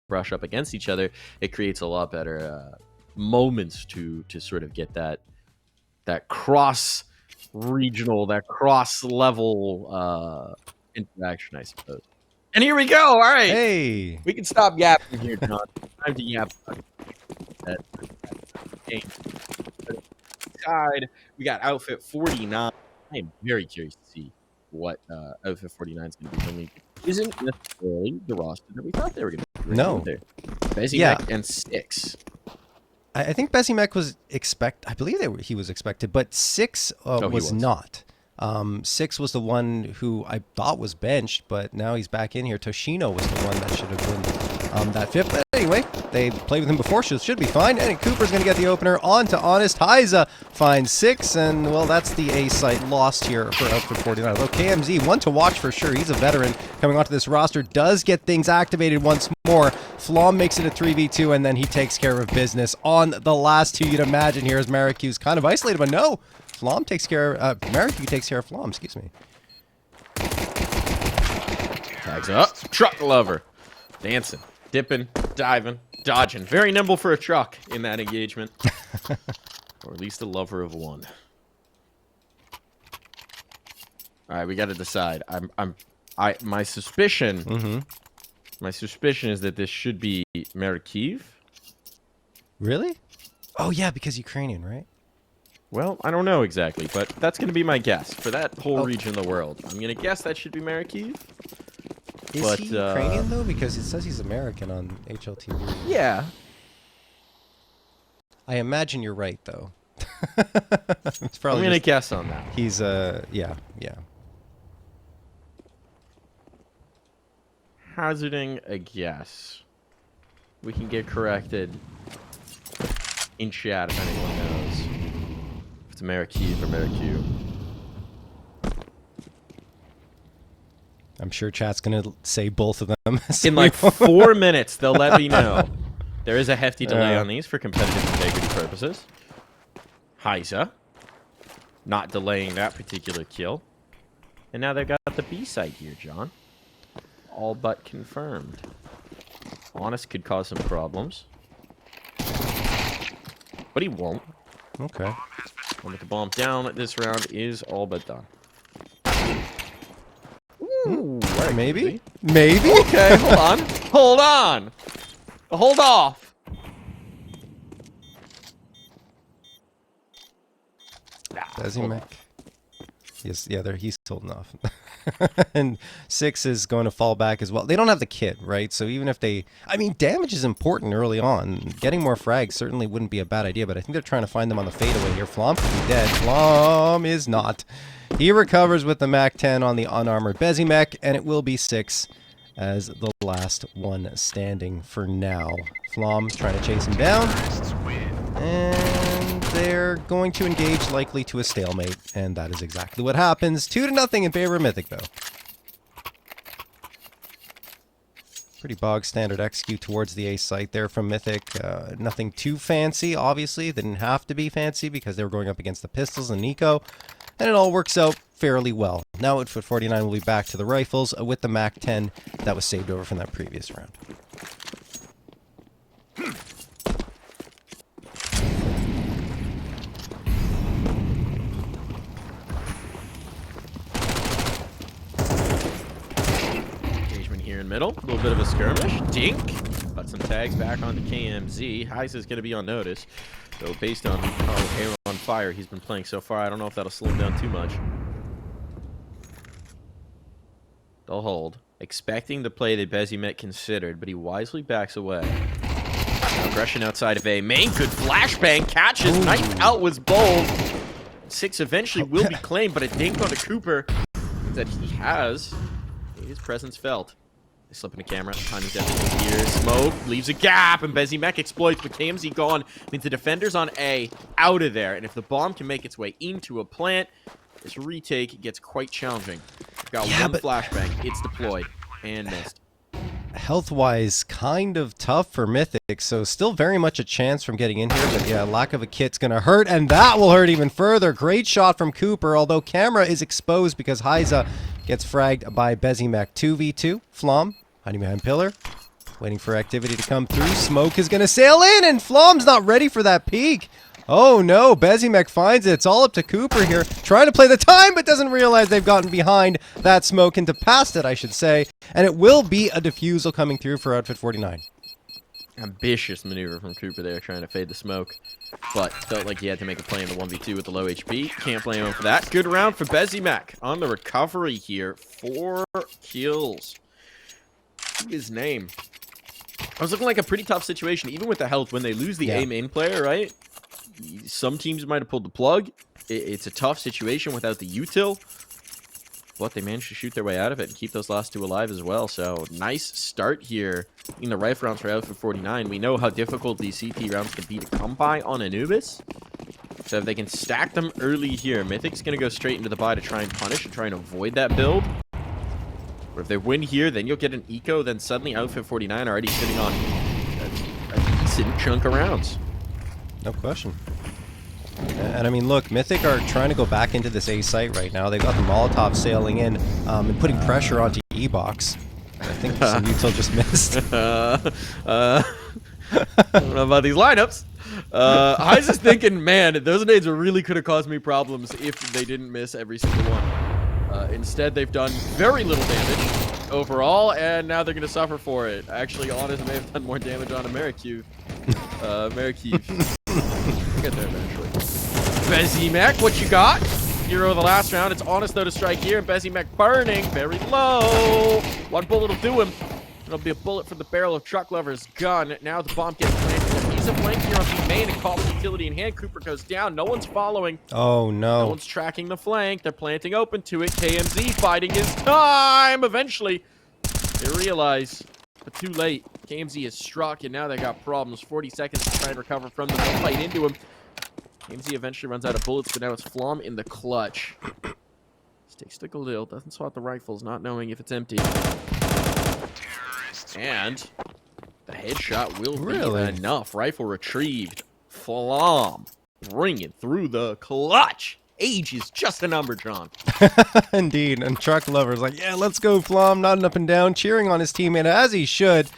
brush up against each other, it creates a lot better moments to sort of get that cross regional, that cross level interaction, I suppose. And here we go. All right, Hey, we can stop yapping here, John. Time to yap. That game. Side, we got outfit 49. I am very curious to see what outfit 49 is going to be bringing. Isn't necessarily the roster that we thought they were going to bring. No. There. Bezimek and 6. I think Bezimek was I believe he was expected, but 6 was not. 6 was the one who I thought was benched, but now he's back in here. Toshino was the one that should have been that 5th. But anyway, they played with him before, so it should be fine. And Cooper's going to get the opener on to Honest. Heiza finds 6, and, well, that's the A site lost here for outfit 49. Although KMZ, one to watch for sure. He's a veteran coming onto this roster, does get things activated once more. Flom makes it a 3v2, and then he takes care of business on the last 2. You'd imagine here as Maricu's kind of isolated, but no. Flom takes care of, Maricu takes care of Flom, excuse me. Tags up. Truck lover. Dancing, dipping, diving, dodging. Very nimble for a truck in that engagement. Or at least a lover of one. All right, we got to decide. My suspicion, my suspicion is that this should be Marikiv. Really? Oh, yeah, because Ukrainian, right? Well, I don't know exactly, but that's going to be my guess for that whole region of the world. I'm going to guess that should be Marikiv. Is he Ukrainian, though? Because it says he's American on HLTV. Yeah. I imagine you're right, though. It's probably I'm going to guess on that. He's, yeah. Hazarding a guess. We can get corrected in chat if anyone knows. If it's Marikiv or Maricu. I'm sure chat's going to say both of them. So in like 4 minutes, they'll let me know. There is a hefty delay on these for competitive integrity purposes. Heiza. Not delaying that particular kill. And now they've got the B side here, John. All but confirmed. Honest could cause some problems. But he won't. Okay. And with the bomb down, this round is all but done. Ooh, right, maybe? Maybe? Okay, hold on. Hold on. Hold off. Bezimek. Yes, yeah, he's holding off. And 6 is going to fall back as well. They don't have the kit, right? So even if they... I mean, damage is important early on. Getting more frags certainly wouldn't be a bad idea, but I think they're trying to find them on the fadeaway here. Flom could be dead. Flom is not. He recovers with the MAC-10 on the unarmored Bezimek, and it will be 6 as the last one standing for now. Flom trying to chase him down. And they're going to engage likely to a stalemate, and that is exactly what happens. 2-0 in favor of Mythic, though. Pretty bog standard execute towards the A site there from Mythic. Nothing too fancy, obviously. They didn't have to be fancy because they were going up against the pistols and Nico. And it all works out fairly well. Now outfit 49 will be back to the rifles with the MAC-10 that was saved over from that previous round. Engagement here in middle. A little bit of a skirmish. Dink. Got some tags back onto KMZ. Heis is going to be on notice. So based on how Air on Fire he's been playing so far, I don't know if that'll slow him down too much. They'll hold. Expecting the play that Bezimek considered, but he wisely backs away. Aggression outside of A. Main, good flashbang. Catches. Knife out was bold. 6 eventually will be claimed, but a dink on a Cooper that he has his presence felt. They slip into camera. Timing's everything here. Smoke leaves a gap, and Bezimek exploits, but KMZ gone. Means the defenders on A out of there. And if the bomb can make its way into a plant, this retake gets quite challenging. We've got one flashbang. It's deployed and missed. Health-wise, kind of tough for Mythic, so still very much a chance from getting in here, but yeah, lack of a kit's gonna hurt, and that will hurt even further. Great shot from Cooper, although camera is exposed because Heiza gets fragged by Bezimek. 2v2, Flom, hiding behind pillar, Waiting for activity to come through. Smoke is going to sail in, and Flom's not ready for that peek. Oh no, Bezimek finds it. It's all up to Cooper here. Trying to play the time, but doesn't realize they've gotten behind that smoke into past it, I should say. And it will be a defusal coming through for Outfit 49. Ambitious maneuver from Cooper there, trying to fade the smoke. But felt like he had to make a play in the 1v2 with the low HP. Can't blame him for that. Good round for Bezimek on the recovery here. 4 kills. His name. I was looking like a pretty tough situation, even with the health. When they lose the A main player, right? Some teams might have pulled the plug. It's a tough situation without the util. But they managed to shoot their way out of it and keep those last 2 alive as well. So, nice start here in the rifle rounds for Outfit 49. We know how difficult these CT rounds can be to come by on Anubis. So, if they can stack them early here, Mythic's going to go straight into the buy to try and punish and try and avoid that build. But if they win here, then you'll get an eco. Then suddenly Outfit 49 already sitting on a decent chunk of rounds. No question. And I mean, look, Mythic are trying to go back into this A site right now. They've got the Molotov sailing in and putting pressure onto E-Box. I think some util just missed. I don't know about these lineups. I was just thinking, man, those nades really could have caused me problems if they didn't miss every single one. Instead, they've done very little damage overall, and now they're going to suffer for it. Actually, honestly, may have done more damage on Americube. We'll get there eventually. Bezimek, what you got? Hero of the last round. It's honest, though, to strike here, and Bezimek burning very low. 1 bullet will do him. It'll be a bullet from the barrel of Truck Lover's gun. Now the bomb gets planted. He's a flank here on the main and calls utility in hand. Cooper goes down. No one's following. Oh, no. No one's tracking the flank. They're planting open to it. KMZ fighting his time. Eventually, they realize, but too late. KMZ is struck, and now they got problems. 40 seconds to try and recover from them. They'll fight into him. KMZ eventually runs out of bullets, but now it's Flom in the clutch. Sticks to Galil. Doesn't swat the rifles, not knowing if it's empty. And the headshot will be enough. Rifle retrieved. Flom bringing through the clutch. Age is just a number, John. Indeed. And Truck Lover's like, yeah, let's go, Flom. Nodding up and down, cheering on his teammate, as he should.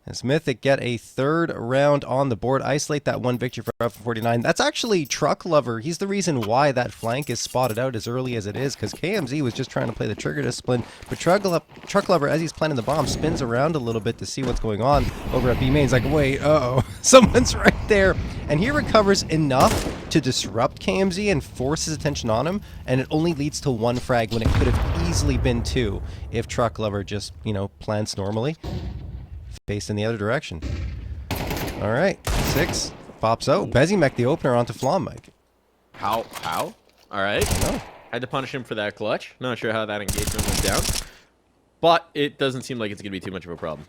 As Mythic get a 3rd round on the board, isolate that 1 victory for Outfit 49. That's actually Truck Lover. He's the reason why that flank is spotted out as early as it is, because KMZ was just trying to play the trigger discipline. But Truck Lover, as he's planting the bomb, spins around a little bit to see what's going on over at B main. He's like, wait, uh-oh, someone's right there. And he recovers enough to disrupt KMZ and force his attention on him, and it only leads to 1 frag when it could have easily been 2 if Truck Lover just, plants normally. Faced in the other direction. All right, 6 pops out. Bezimek the opener onto Flom, Mike. How? All right. Oh. Had to punish him for that clutch. Not sure how that engagement went down. But it doesn't seem like it's going to be too much of a problem.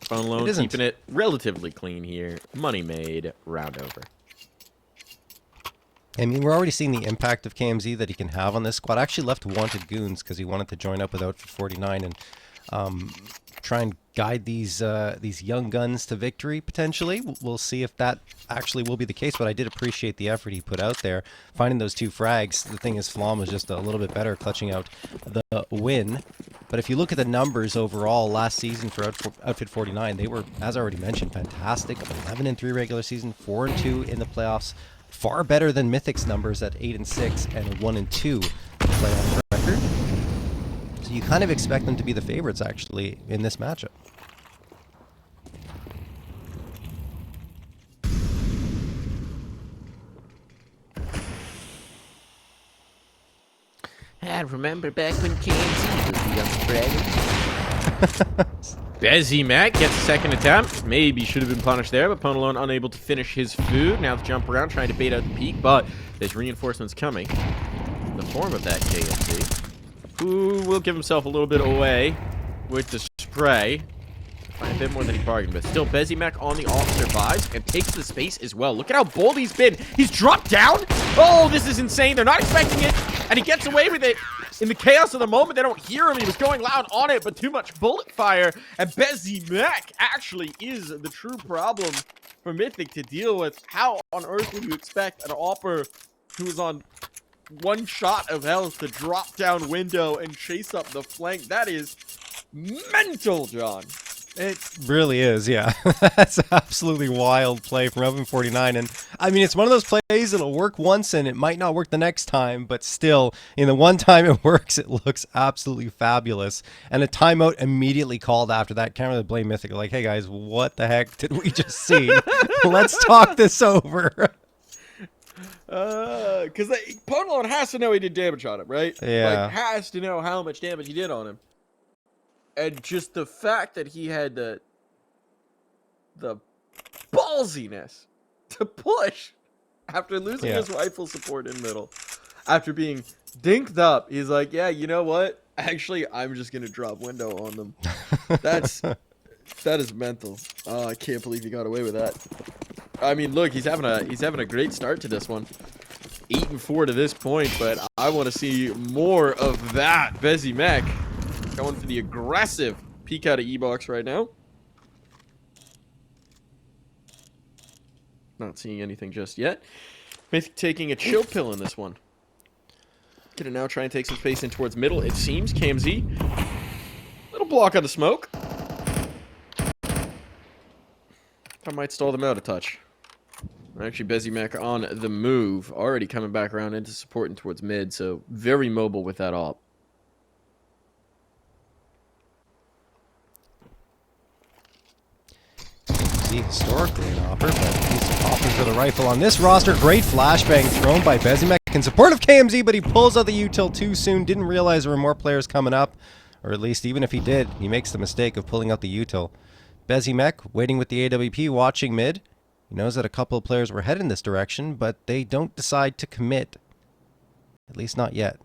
Phone loan, keeping it relatively clean here. Money made, round over. I mean, we're already seeing the impact of KMZ that he can have on this squad. I actually left Wanted Goons because he wanted to join up with Outfit 49 and try and guide these young guns to victory, potentially. We'll see if that actually will be the case, but I did appreciate the effort he put out there. Finding those 2 frags, the thing is, Flom was just a little bit better clutching out the win. But if you look at the numbers overall last season for Outfit 49, they were, as I already mentioned, fantastic. 11-3 regular season, 4-2 in the playoffs. Far better than Mythic's numbers at 8-6 and 1-2 playoff record. So you kind of expect them to be the favorites, actually, in this matchup. I remember back when KMZ was the young dragon. Bezimek gets a 2nd attempt. Maybe should have been punished there, but Ponalone unable to finish his food. Now the jump around, trying to bait out the peak, but there's reinforcements coming in the form of that KMZ, who will give himself a little bit away with the spray. Find a bit more than he bargained with. Still, Bezimek on the off survives and takes the space as well. Look at how bold he's been. He's dropped down. Oh, this is insane. They're not expecting it, and he gets away with it. In the chaos of the moment, they don't hear him. He was going loud on it, but too much bullet fire. And Bezimek actually is the true problem for Mythic to deal with. How on earth would you expect an Opper who is on one shot of health to drop down window and chase up the flank. That is mental, John. It really is, yeah. That's absolutely wild play from Oven 49. And I mean, it's one of those plays that'll work once and it might not work the next time, but still, in the one time it works, it looks absolutely fabulous. And a timeout immediately called after that. Can't really blame Mythic. Like, hey guys, what the heck did we just see? Let's talk this over. Because Podolon has to know he did damage on him, right? Yeah. Like, has to know how much damage he did on him. And just the fact that he had the ballsiness to push after losing his rifle support in middle, after being dinked up, he's like, yeah, you know what? Actually, I'm just gonna drop window on them. That is mental. Oh, I can't believe he got away with that. I mean, look, he's having a great start to this one. 8-4 to this point, but I want to see more of that. Bezimek going for the aggressive peek out of E-Box right now. Not seeing anything just yet. Mythic taking a chill pill in this one. Gonna now try and take some space in towards middle, it seems. KMZ. Little block on the smoke. That might stall them out a touch. Actually, Bezimek on the move. Already coming back around into support and towards mid, so very mobile with that op. Historically an opper, but he's opting for the rifle on this roster. Great flashbang thrown by Bezimek in support of KMZ, but he pulls out the util too soon. Didn't realize there were more players coming up, or at least even if he did, he makes the mistake of pulling out the util. Bezimek waiting with the AWP, watching mid. He knows that a couple of players were heading this direction, but they don't decide to commit. At least not yet.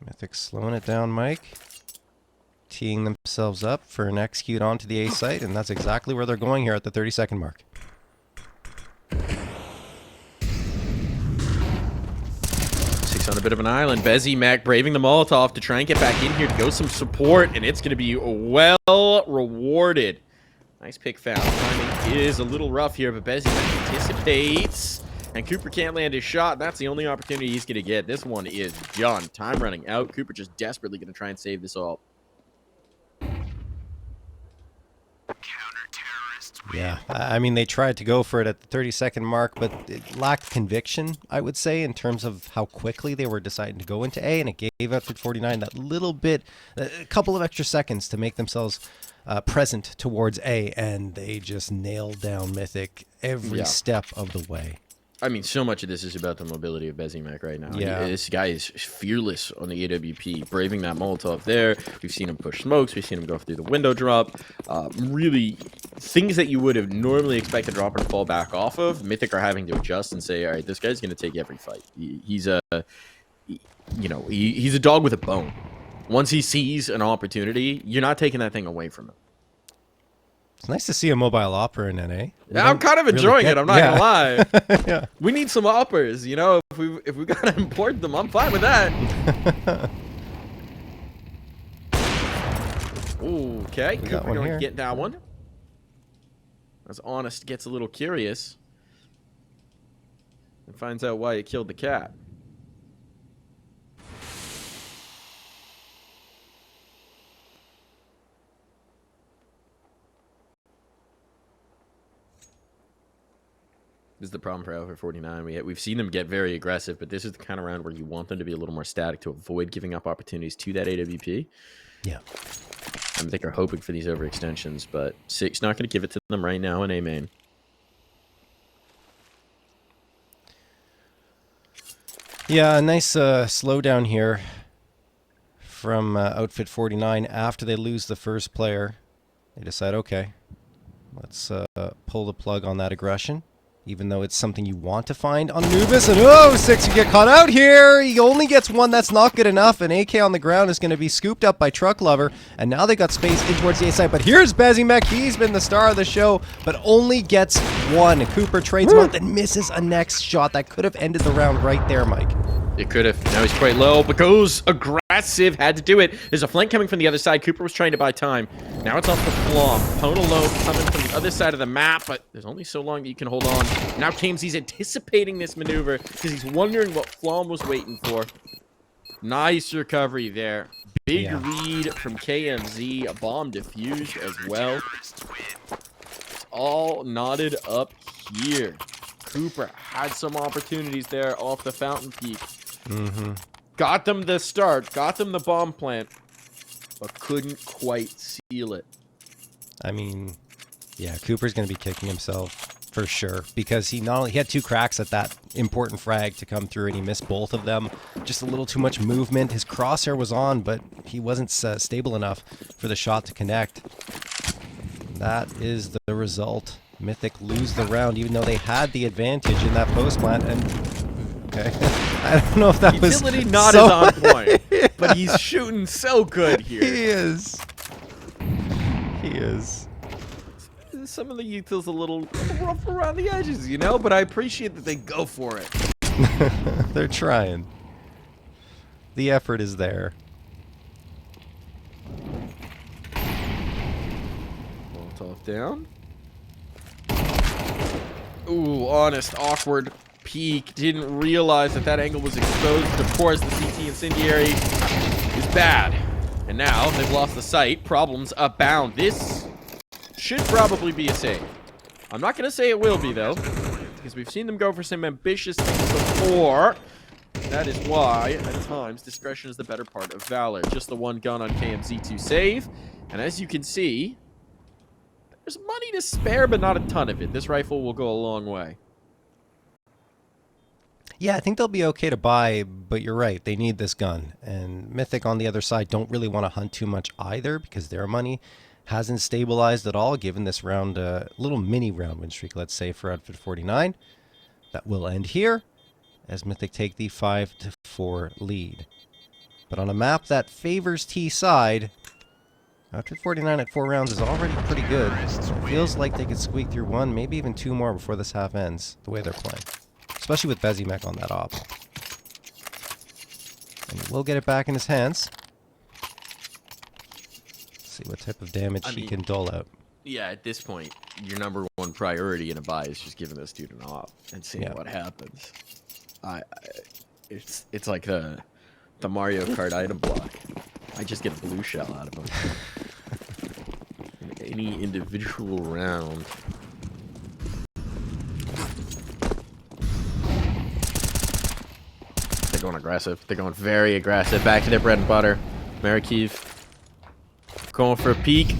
Mythic slowing it down, Mike. Teeing themselves up for an execute onto the A site, and that's exactly where they're going here at the 30-second mark. Six on a bit of an island. Bezimek braving the Molotov to try and get back in here to go some support, and it's going to be well rewarded. Nice pick found. Timing is a little rough here, but Bezimek anticipates. And Cooper can't land his shot. That's the only opportunity he's going to get. This one is done. Time running out. Cooper just desperately going to try and save this all. Yeah, I mean, they tried to go for it at the 30-second mark, but it lacked conviction, I would say, in terms of how quickly they were deciding to go into A, and it gave Outfit 49 that little bit, a couple of extra seconds to make themselves present towards A, and they just nailed down Mythic every step of the way. I mean, so much of this is about the mobility of Bezimek right now. Yeah. This guy is fearless on the AWP, braving that Molotov there. We've seen him push smokes. We've seen him go through the window drop. Really, things that you would have normally expected Dropper to fall back off of, Mythic are having to adjust and say, all right, this guy's going to take every fight. He's a dog with a bone. Once he sees an opportunity, you're not taking that thing away from him. It's nice to see a mobile opera in NA. Yeah, I'm kind of enjoying it. I'm not gonna lie. Yeah. We need some oppers, you know. If we gotta import them, I'm fine with that. Okay, Cooper gonna get that one. As Honest gets a little curious and finds out why he killed the cat. This is the problem for Alpha 49. We've seen them get very aggressive, but this is the kind of round where you want them to be a little more static to avoid giving up opportunities to that AWP. Yeah. I think they're hoping for these overextensions, but Six not going to give it to them right now in A main. Yeah, a nice slowdown here from Outfit 49 after they lose the first player. They decide, okay, let's pull the plug on that aggression. Even though it's something you want to find on Anubis. And oh, Six, you get caught out here. He only gets one. That's not good enough. And AK on the ground is going to be scooped up by Truck Lover. And now they got space in towards the A side. But here's Bezimek. He's been the star of the show, but only gets one. Cooper trades him out, then misses a next shot. That could have ended the round right there, Mike. It could have. Now he's quite low, but goes aggressive. Had to do it. There's a flank coming from the other side. Cooper was trying to buy time. Now it's off the Flom. Pwn alone coming from the other side of the map, but there's only so long that you can hold on. Now KMZ's anticipating this maneuver because he's wondering what Flom was waiting for. Nice recovery there. Big read from KMZ. A bomb defused as well. It's all knotted up here. Cooper had some opportunities there off the fountain peak. Got them the start, got them the bomb plant, but couldn't quite seal it. I mean, yeah, Cooper's going to be kicking himself for sure because he had 2 cracks at that important frag to come through and he missed both of them. Just a little too much movement. His crosshair was on, but he wasn't stable enough for the shot to connect. That is the result. Mythic lose the round even though they had the advantage in that post plant. And okay, I don't know if that was utility not as on point, but he's shooting so good here. He is. He is. Some of the utils a little rough around the edges, you know, but I appreciate that they go for it. They're trying. The effort is there. Molotov down. Ooh, honest, awkward peek. Didn't realize that that angle was exposed. Of course, the CT incendiary is bad. And now they've lost the sight. Problems abound. This should probably be a save. I'm not going to say it will be, though, because we've seen them go for some ambitious things before. That is why, at times, discretion is the better part of valor. Just the one gun on KMZ to save. And as you can see, there's money to spare, but not a ton of it. This rifle will go a long way. Yeah, I think they'll be okay to buy, but you're right. They need this gun. And Mythic on the other side don't really want to hunt too much either because their money hasn't stabilized at all, given this round, little mini round win streak, let's say, for Outfit 49. That will end here as Mythic take the 5-4 lead. But on a map that favors T side, Outfit 49 at 4 rounds is already pretty good. It feels like they could squeak through 1, maybe even 2 more before this half ends, the way they're playing. Especially with Bezimek on that op. And he will get it back in his hands. See what type of damage he can dole out. Yeah, at this point, your number one priority in a buy is just giving this dude an op and seeing what happens. It's like the Mario Kart item block. I just get a blue shell out of him. In any individual round. They're going aggressive. They're going very aggressive. Back to their bread and butter. Marikiv going for a peek.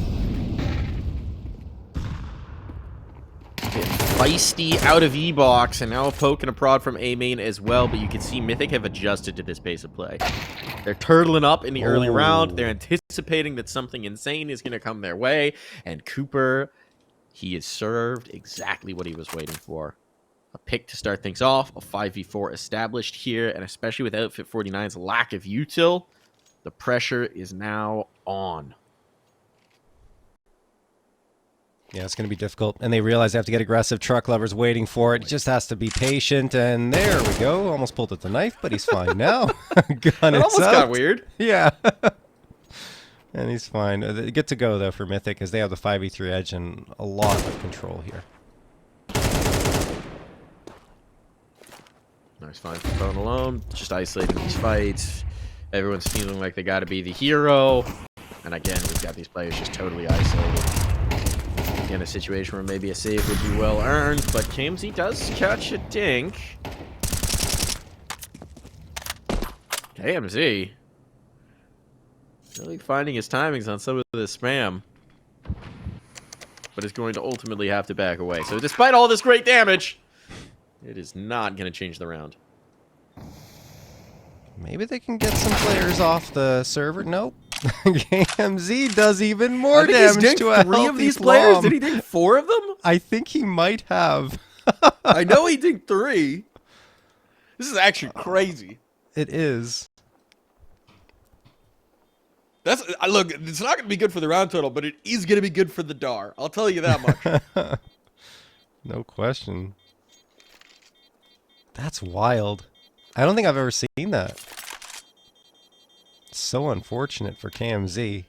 Feisty out of E-box, and now a poke and a prod from A main as well, but you can see Mythic have adjusted to this pace of play. They're turtling up in the early round. They're anticipating that something insane is going to come their way, and Cooper, he has served exactly what he was waiting for. A pick to start things off, a 5v4 established here, and especially with Outfit 49's lack of util, the pressure is now on. Yeah, it's going to be difficult. And they realize they have to get aggressive. Truck Lover's waiting for it. He just has to be patient. And there we go. Almost pulled at the knife, but he's fine now. Gun it almost got weird. Yeah. And he's fine. Good to go, though, for Mythic, as they have the 5v3 edge and a lot of control here. Nice find for Bone alone. Just isolating these fights. Everyone's feeling like they got to be the hero. And again, we've got these players just totally isolated. In a situation where maybe a save would be well earned, but KMZ does catch a dink. KMZ really finding his timings on some of this spam, but is going to ultimately have to back away. So despite all this great damage, it is not going to change the round. Maybe they can get some players off the server. Nope. KMZ does even more damage to a three of these players. Did he dink 4 of them? I think he might have. I know he dinked 3. This is actually crazy. It is. Look, it's not going to be good for the round total, but it is going to be good for the DAR. I'll tell you that much. No question. That's wild. I don't think I've ever seen that. So unfortunate for KMZ.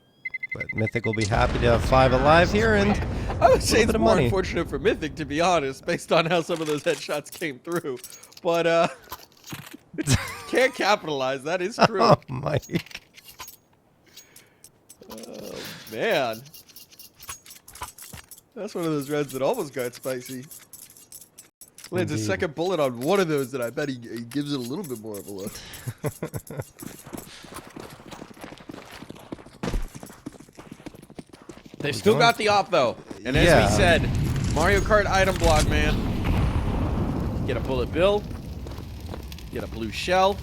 But Mythic will be happy to have 5 alive here, and I would say it's bit of more money. unfortunate for Mythic, to be honest, based on how some of those headshots came through. But, can't capitalize. That is true. Oh, Mike. Oh, man. That's one of those rounds that almost got spicy. Lands a Indeed. second bullet on one of those that I bet he gives it a little bit more of a look. They've still got the op, though. And as Yeah. we said, Mario Kart item block, man. Get a bullet bill. Get a blue shell.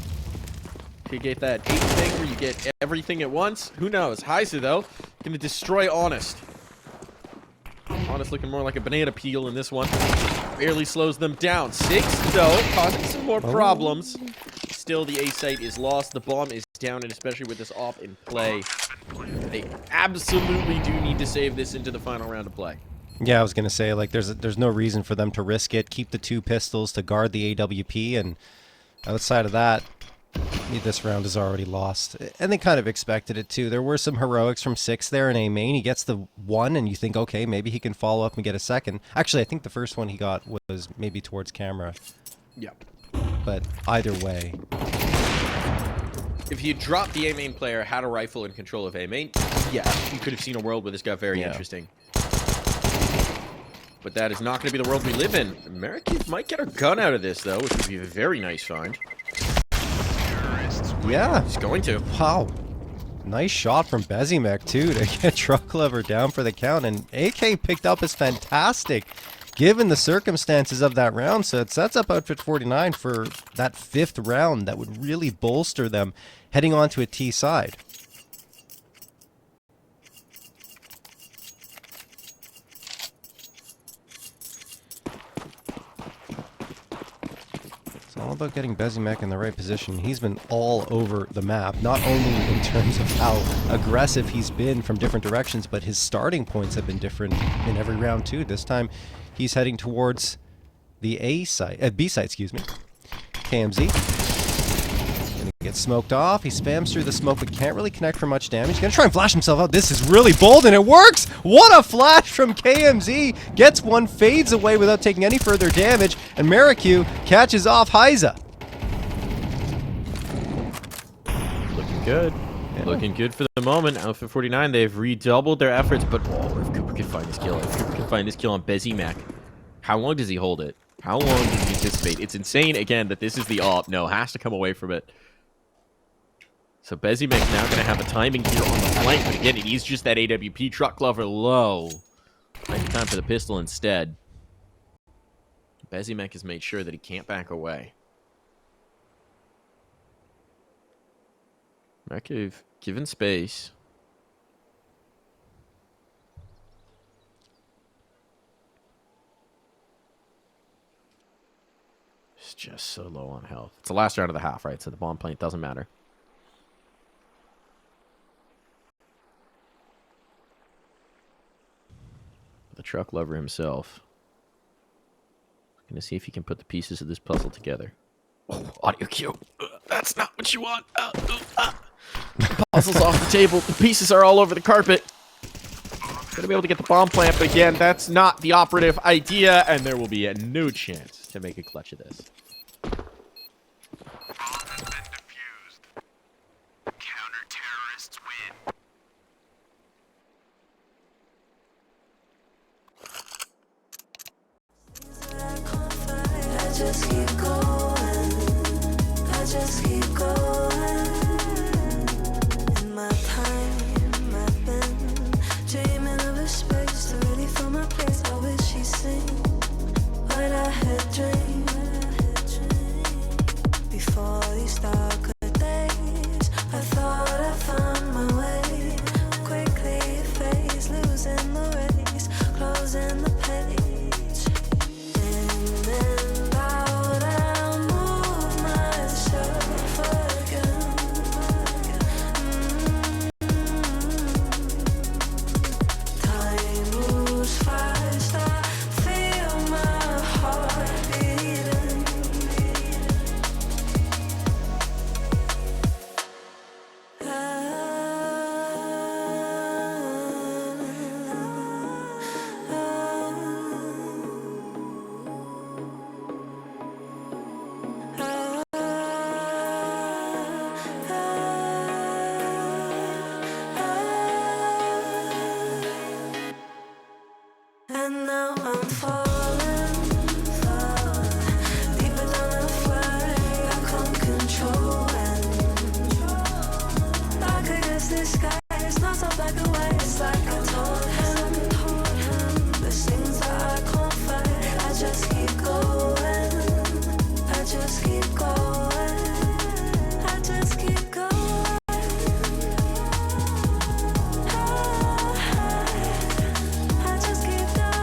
You get that 8 thing where you get everything at once. Who knows? Heiser, though, gonna destroy Honest. Honest looking more like a banana peel in this one. Barely slows them down. 6, though, causing some more problems. Still, the A site is lost. The bomb is down, and especially with this op in play, they absolutely do need to save this into the final round of play. Yeah, I was gonna say, like, there's no reason for them to risk it. Keep the 2 pistols to guard the AWP, and outside of that, this round is already lost. And they kind of expected it too. There were some heroics from 6 there in A main. He gets the 1, and you think, okay, maybe he can follow up and get a second. Actually, I think the first one he got was maybe towards camera. Yep. But either way, If you dropped the A main player, had a rifle in control of A main, yeah, you could have seen a world where this got very interesting. But that is not going to be the world we live in. America might get her gun out of this, though, which would be a very nice find. yeah. He's going to. Wow. Nice shot from Bezimek, too, to get Truck Lover down for the count. And AK picked up is fantastic, given the circumstances of that round. So it sets up Outfit 49 for that 5th round that would really bolster them heading on to a T side. It's all about getting Bezimek in the right position. He's been all over the map, not only in terms of how aggressive he's been from different directions, but his starting points have been different in every round too. This time, he's heading towards the B side, excuse me. KMZ. Gonna get smoked off. He spams through the smoke, but can't really connect for much damage. Gonna try and flash himself out. This is really bold, and it works! What a flash from KMZ! Gets one, fades away without taking any further damage, and Maricu catches off Heiza. Looking good. Yeah. Looking good for the moment. Outfit 49, they've redoubled their efforts, but oh, if Cooper can find this kill, if Cooper can find this kill on Bezimek, how long does he hold it? How long does he anticipate? It's insane, again, that this is the op. No, has to come away from it. So Bezimek's now going to have a timing here on the flank, but again, he's just that AWP. Truck Lover low. Maybe time for the pistol instead. Bezimek has made sure that he can't back away. Markiv, given space. It's just so low on health. It's the last round of the half, right? So the bomb plant doesn't matter. The Truck Lover himself. Gonna see if he can put the pieces of this puzzle together. Oh, audio cue. That's not what you want. The puzzle's off the table. The pieces are all over the carpet. Gonna be able to get the bomb plant, but again, that's not the operative idea, and there will be no chance to make a clutch of this. Counter-terrorists win. I just keep going. I just keep going. In my time, I've been dreaming of a space to really fill my place. I wish he'd seen what I had dreamed before these darker days. I thought I found my way. the sky, it's not so black and white. It's like I told him, there's things that I can't fight. I just keep going. I just keep going. I just keep going. I just keep going.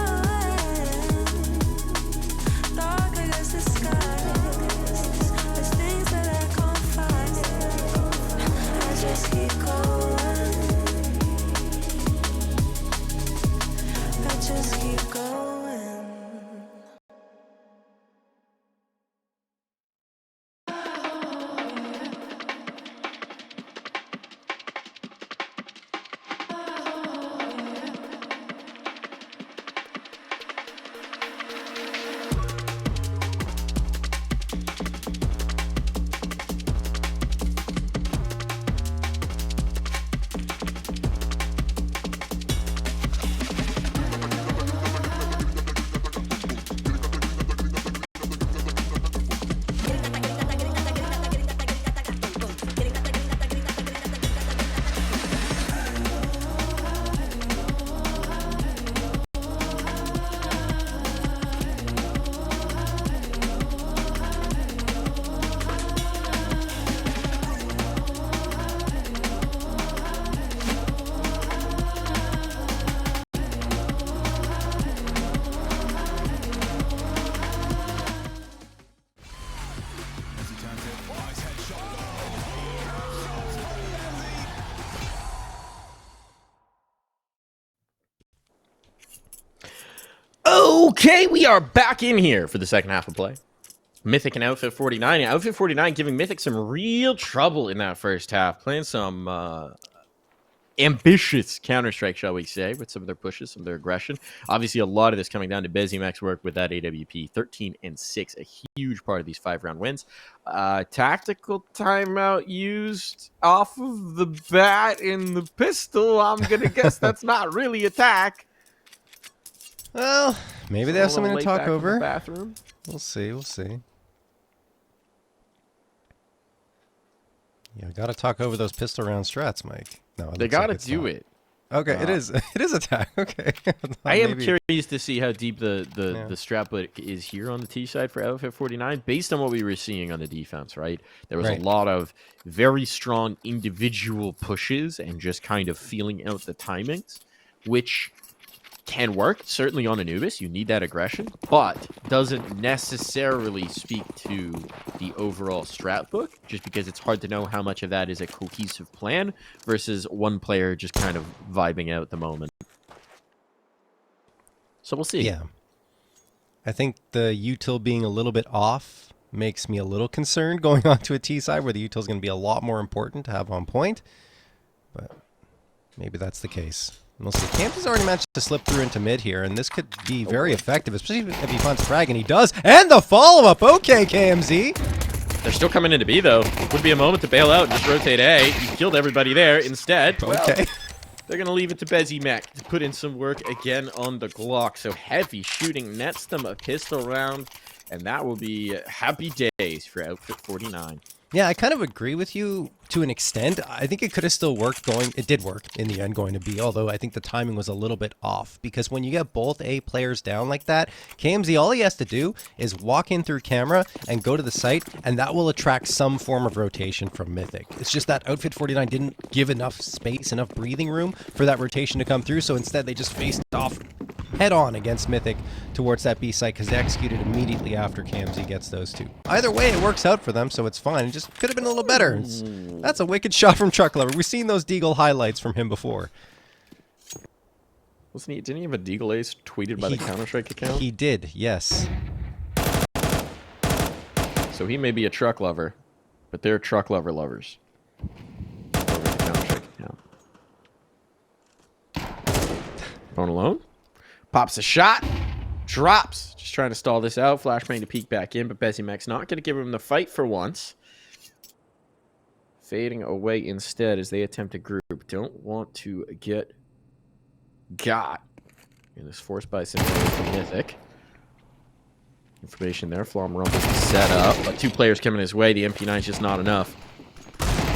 Dark against the sky. There's things that I can't fight. I just keep going. I just keep going. Okay, we are back in here for the second half of play. Mythic and Outfit 49. Outfit 49 giving Mythic some real trouble in that first half. Playing some ambitious Counter-Strike, shall we say, with some of their pushes, some of their aggression. Obviously, a lot of this coming down to Bezimek's work with that AWP. 13 and 6, a huge part of these 5-round wins. Tactical timeout used off of the bat in the pistol. I'm going to guess that's not really attack. Well, maybe they have something to talk over. Bathroom. We'll see. We'll see. Yeah, gotta talk over those pistol round strats, Mike. No, they gotta do it. Okay, it is. It is attack. Okay. I am curious to see how deep the strat book is here on the T side for Outfit 49, based on what we were seeing on the defense. Right, there was a lot of very strong individual pushes and just kind of feeling out the timings, which can work, certainly on Anubis. You need that aggression, but doesn't necessarily speak to the overall strat book, just because it's hard to know how much of that is a cohesive plan versus one player just kind of vibing out at the moment. So we'll see. Yeah. I think the util being a little bit off makes me a little concerned going on to a T side where the util is going to be a lot more important to have on point, but maybe that's the case. We'll see. KMZ's already managed to slip through into mid here, and this could be very effective, especially if he finds a frag, and he does. And the follow-up! Okay, KMZ! They're still coming into B, though. Would be a moment to bail out and just rotate A. You killed everybody there. Instead, okay. They're going to leave it to Bezimek to put in some work again on the Glock. So heavy shooting nets them a pistol round, and that will be happy days for Outfit 49. Yeah, I kind of agree with you to an extent. I think it could have still worked going. It did work in the end going to B, although I think the timing was a little bit off. Because when you get both A players down like that, KMZ, all he has to do is walk in through camera and go to the site, and that will attract some form of rotation from Mythic. It's just that Outfit 49 didn't give enough space, enough breathing room for that rotation to come through, so instead they just faced off head-on against Mythic towards that B site because they executed immediately after KMZ gets those two. Either way, it works out for them, so it's fine. It just could have been a little better. That's a wicked shot from Truck Lover. We've seen those Deagle highlights from him before. Wasn't he? Didn't he have a Deagle Ace tweeted by the Counter-Strike account? He did, yes. So he may be a Truck Lover, but they're Truck Lover lovers. Over the Counter-Strike account. Phone alone. Pops a shot. Drops. Just trying to stall this out. Flashbang to peek back in, but Bezimek's not going to give him the fight for once. Fading away instead as they attempt to group. Don't want to get got in this forced by scenario from Mythic. Information there. Flom Rumble set up, but two players coming his way. The MP9 is just not enough.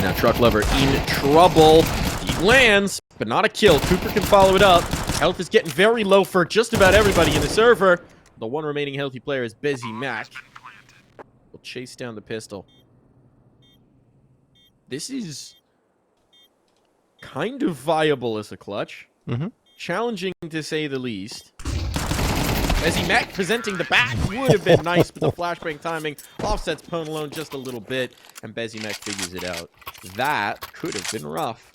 Now Truck Lover in trouble. He lands, but not a kill. Cooper can follow it up. Health is getting very low for just about everybody in the server. The one remaining healthy player is Busy Mac. Will chase down the pistol. This is kind of viable as a clutch. Mm-hmm. Challenging to say the least. Busy Mac presenting the back would have been nice, but the flashbang timing offsets Pwn alone just a little bit, and Busy Mac figures it out. That could have been rough.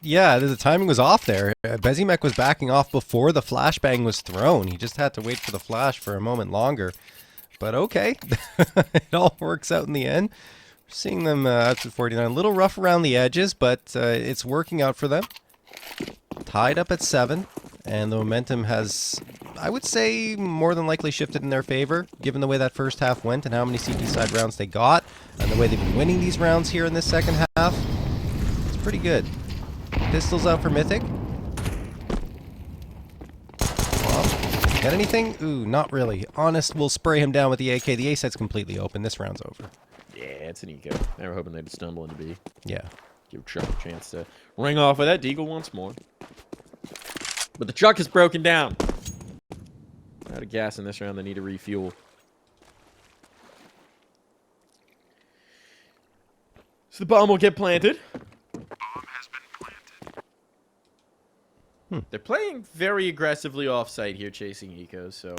Yeah, the timing was off there. Bezimek was backing off before the flashbang was thrown. He just had to wait for the flash for a moment longer. But okay, it all works out in the end. We're seeing them out to 49. A little rough around the edges, but it's working out for them. Tied up at 7, and the momentum has, I would say, more than likely shifted in their favor, given the way that first half went and how many CT side rounds they got, and the way they've been winning these rounds here in this second half. It's pretty good. Pistols out for Mythic. Well, got anything? Ooh, not really. Honest will spray him down with the AK. The A set's completely open. This round's over. Yeah, it's an eco. They were hoping they'd stumble into B. Yeah. Give Chuck a chance to ring off with that deagle once more. But the truck is broken down. Out of gas in this round. They need to refuel. So the bomb will get planted. They're playing very aggressively off-site here, chasing ecos, so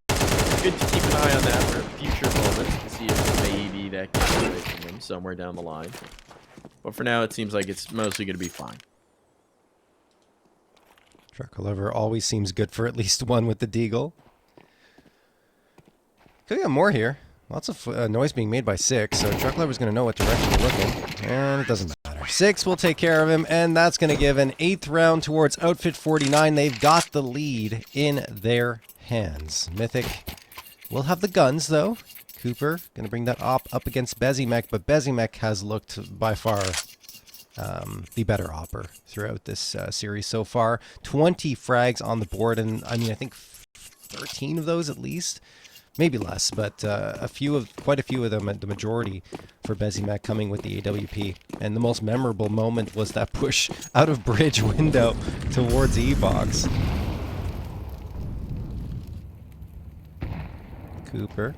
good to keep an eye on that for future moments to see if maybe that gets away from them somewhere down the line. But for now, it seems like it's mostly going to be fine. Truck Lover always seems good for at least one with the deagle. Could get more here. Lots of noise being made by 6, so Truck Lover's going to know what direction to look in, and it doesn't matter. 6 will take care of him, and that's going to give an 8th round towards Outfit 49. They've got the lead in their hands. Mythic will have the guns, though. Cooper going to bring that op up against Bezimek, but Bezimek has looked by far the better opper throughout this series so far. 20 frags on the board, and I mean, I think 13 of those at least. Maybe less, but quite a few of them, the majority for Bezimek coming with the AWP. And the most memorable moment was that push out of bridge window towards E-Box. Cooper.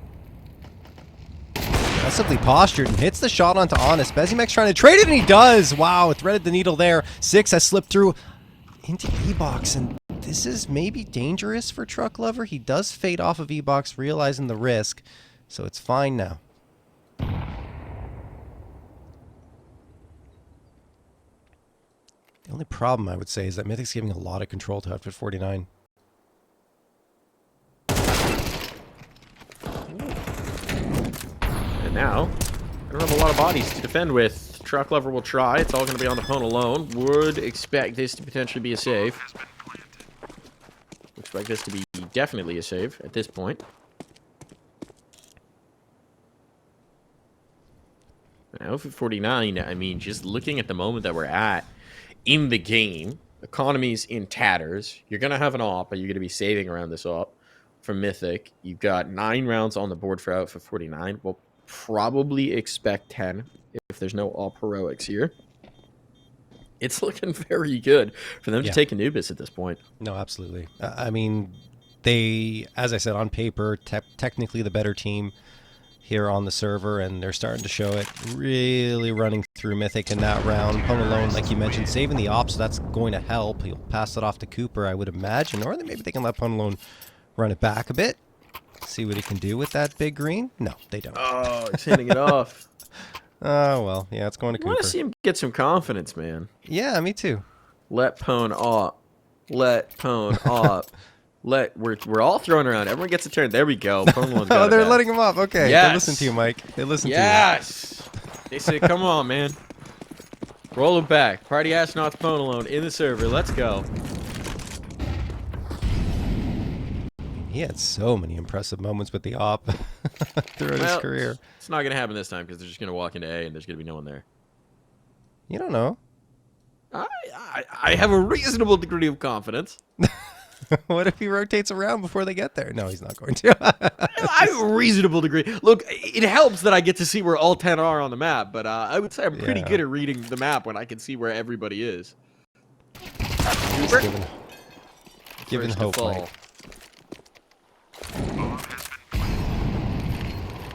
Aggressively postured and hits the shot onto Honest. Bezimek's trying to trade it, and he does! Wow, threaded the needle there. 6 has slipped through into E-Box, and this is maybe dangerous for Truck Lover. He does fade off of E-Box, realizing the risk, so it's fine now. The only problem, I would say, is that Mythic's giving a lot of control to Outfit 49. And now, I don't have a lot of bodies to defend with. Truck Lover will try. It's all going to be on the Pwn alone. Would expect this to potentially be a save. Expect this to be definitely a save at this point. Now, for 49, I mean, just looking at the moment that we're at in the game, economy's in tatters. You're going to have an op, but you're going to be saving around this op from Mythic. You've got 9 rounds on the board for Outfit 49. We'll probably expect 10 if there's no op heroics here. It's looking very good for them to take Anubis at this point. No, absolutely. I mean, they, as I said, on paper, technically the better team here on the server, and they're starting to show it. Really running through Mythic in that round. Pwn alone, like you mentioned, saving the op, so that's going to help. He'll pass it off to Cooper, I would imagine, or maybe they can let Pwn alone run it back a bit. See what he can do with that big green. No, they don't. Oh, he's hitting it off. Oh, well, yeah, it's going to Cooper. I want to see him get some confidence, man. Yeah, me too. Let Pwn op. Let Pwn op. We're all throwing around. Everyone gets a turn. There we go. Oh, they're letting him up. Okay. Yes. They listen to you, Mike. They listen to you. Yes. They say, come on, man. Roll it back. Party astronauts Pwn alone in the server. Let's go. He had so many impressive moments with the op throughout his career. It's not going to happen this time because they're just going to walk into A and there's going to be no one there. You don't know. I have a reasonable degree of confidence. What if he rotates around before they get there? No, he's not going to. I have a reasonable degree. Look, it helps that I get to see where all 10 are on the map, but I would say I'm pretty good at reading the map when I can see where everybody is. Cooper. Given First to hope, fall. Mike.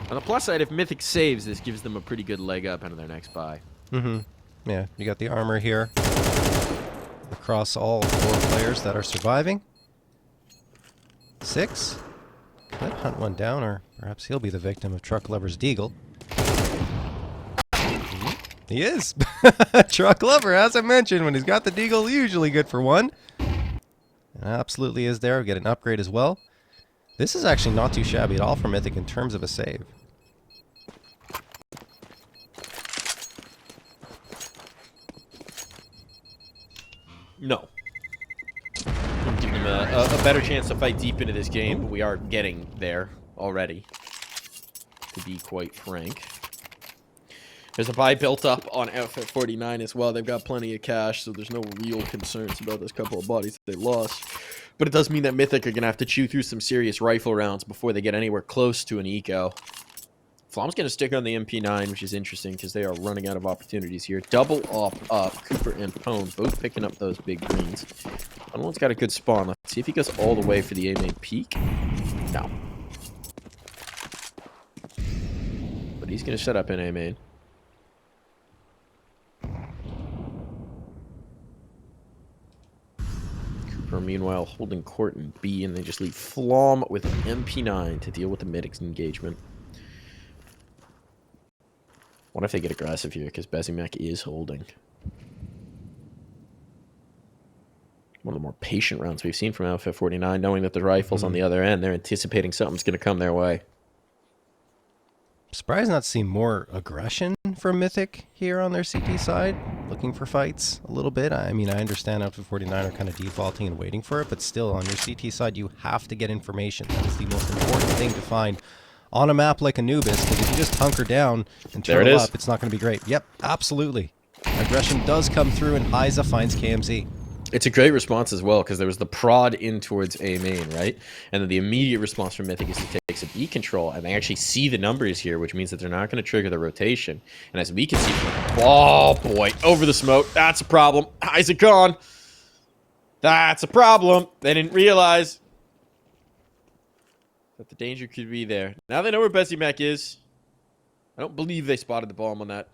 On the plus side, if Mythic saves, this gives them a pretty good leg up into their next bye. Mm-hmm. Yeah, you got the armor here across all 4 players that are surviving. 6. Could hunt one down, or perhaps he'll be the victim of Truck Lover's Deagle. He is. Truck Lover, as I mentioned, when he's got the Deagle, usually good for 1. And absolutely is there. We get an upgrade as well. This is actually not too shabby at all for Mythic in terms of a save. No. Give them a better chance to fight deep into this game, but we are getting there already, to be quite frank. There's a buy built up on Outfit 49 as well. They've got plenty of cash, so there's no real concerns about this couple of bodies that they lost. But it does mean that Mythic are going to have to chew through some serious rifle rounds before they get anywhere close to an eco. Flom's going to stick on the MP9, which is interesting because they are running out of opportunities here. Double up, Cooper and Pone both picking up those big greens. One's got a good spawn. Let's see if he goes all the way for the A-main peak. No. But he's going to set up in A-main. Cooper, meanwhile, holding court in B, and they just leave Flom with an MP9 to deal with the Mythic's engagement. What if they get aggressive here, because Bezimek is holding. One of the more patient rounds we've seen from Outfit 49, knowing that the rifle's on the other end. They're anticipating something's going to come their way. Surprised not to see more aggression from Mythic here on their CT side. Looking for fights a little bit. I mean, I understand Outfit 49 are kind of defaulting and waiting for it, but still, on your CT side, you have to get information. That is the most important thing to find on a map like Anubis, because if you just hunker down and turtle up, it's not going to be great. Yep, absolutely. Aggression does come through, and Heiza finds KMZ. It's a great response as well, because there was the prod in towards A main, right? And then the immediate response from Mythic is to take some B control, and they actually see the numbers here, which means that they're not going to trigger the rotation. And as we can see, oh boy, over the smoke, that's a problem. Heiza gone. That's a problem. They didn't realize that the danger could be there. Now they know where Bezimek is. I don't believe they spotted the bomb on that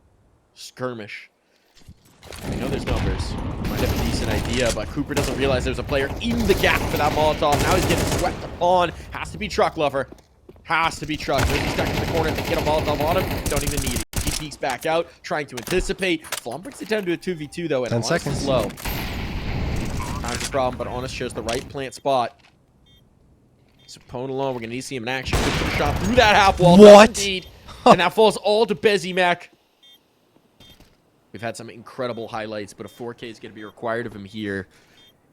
skirmish. They know there's numbers. Might have a decent idea, but Cooper doesn't realize there's a player in the gap for that Molotov. Now he's getting swept upon. Has to be Truck Lover. Has to be Truck. He's stuck in the corner. If they get a Molotov on him, don't even need it. He peeks back out, trying to anticipate. Flom brings it down to a 2v2, though, and 10 seconds. Is low. Time's a problem, but Honest shows the right plant spot. So Pone alone, we're going to need to see him in action. Good shot through that half wall. What? Indeed. And that falls all to Bezimek. We've had some incredible highlights, but a 4K is going to be required of him here.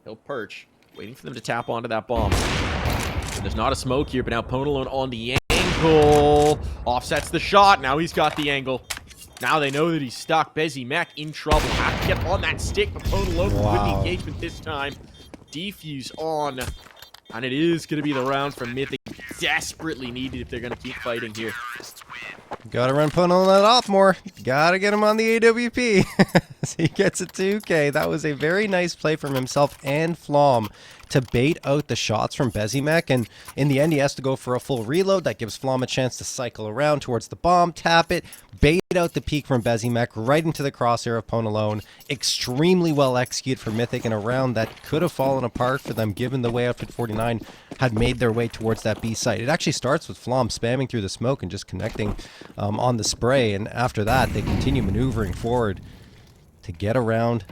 He'll perch, waiting for them to tap onto that bomb. And there's not a smoke here, but now Pone alone on the angle. Offsets the shot. Now he's got the angle. Now they know that he's stuck. Bezimek in trouble. Have to get on that stick, but Pone alone with the engagement this time. Defuse on. And it is going to be the round for Mythic. Desperately needed if they're going to keep fighting here. Gotta run Pone on that off more. Gotta get him on the AWP. So he gets a 2K. That was a very nice play from himself and Flom to bait out the shots from Bezimek. And in the end, he has to go for a full reload. That gives Flom a chance to cycle around towards the bomb, tap it, bait out the peak from Bezimek right into the crosshair of Pone alone. Extremely well executed for Mythic in a round that could have fallen apart for them given the way Outfit 49 had made their way towards that B site. It actually starts with Flom spamming through the smoke and just connecting on the spray, and after that they continue maneuvering forward to get around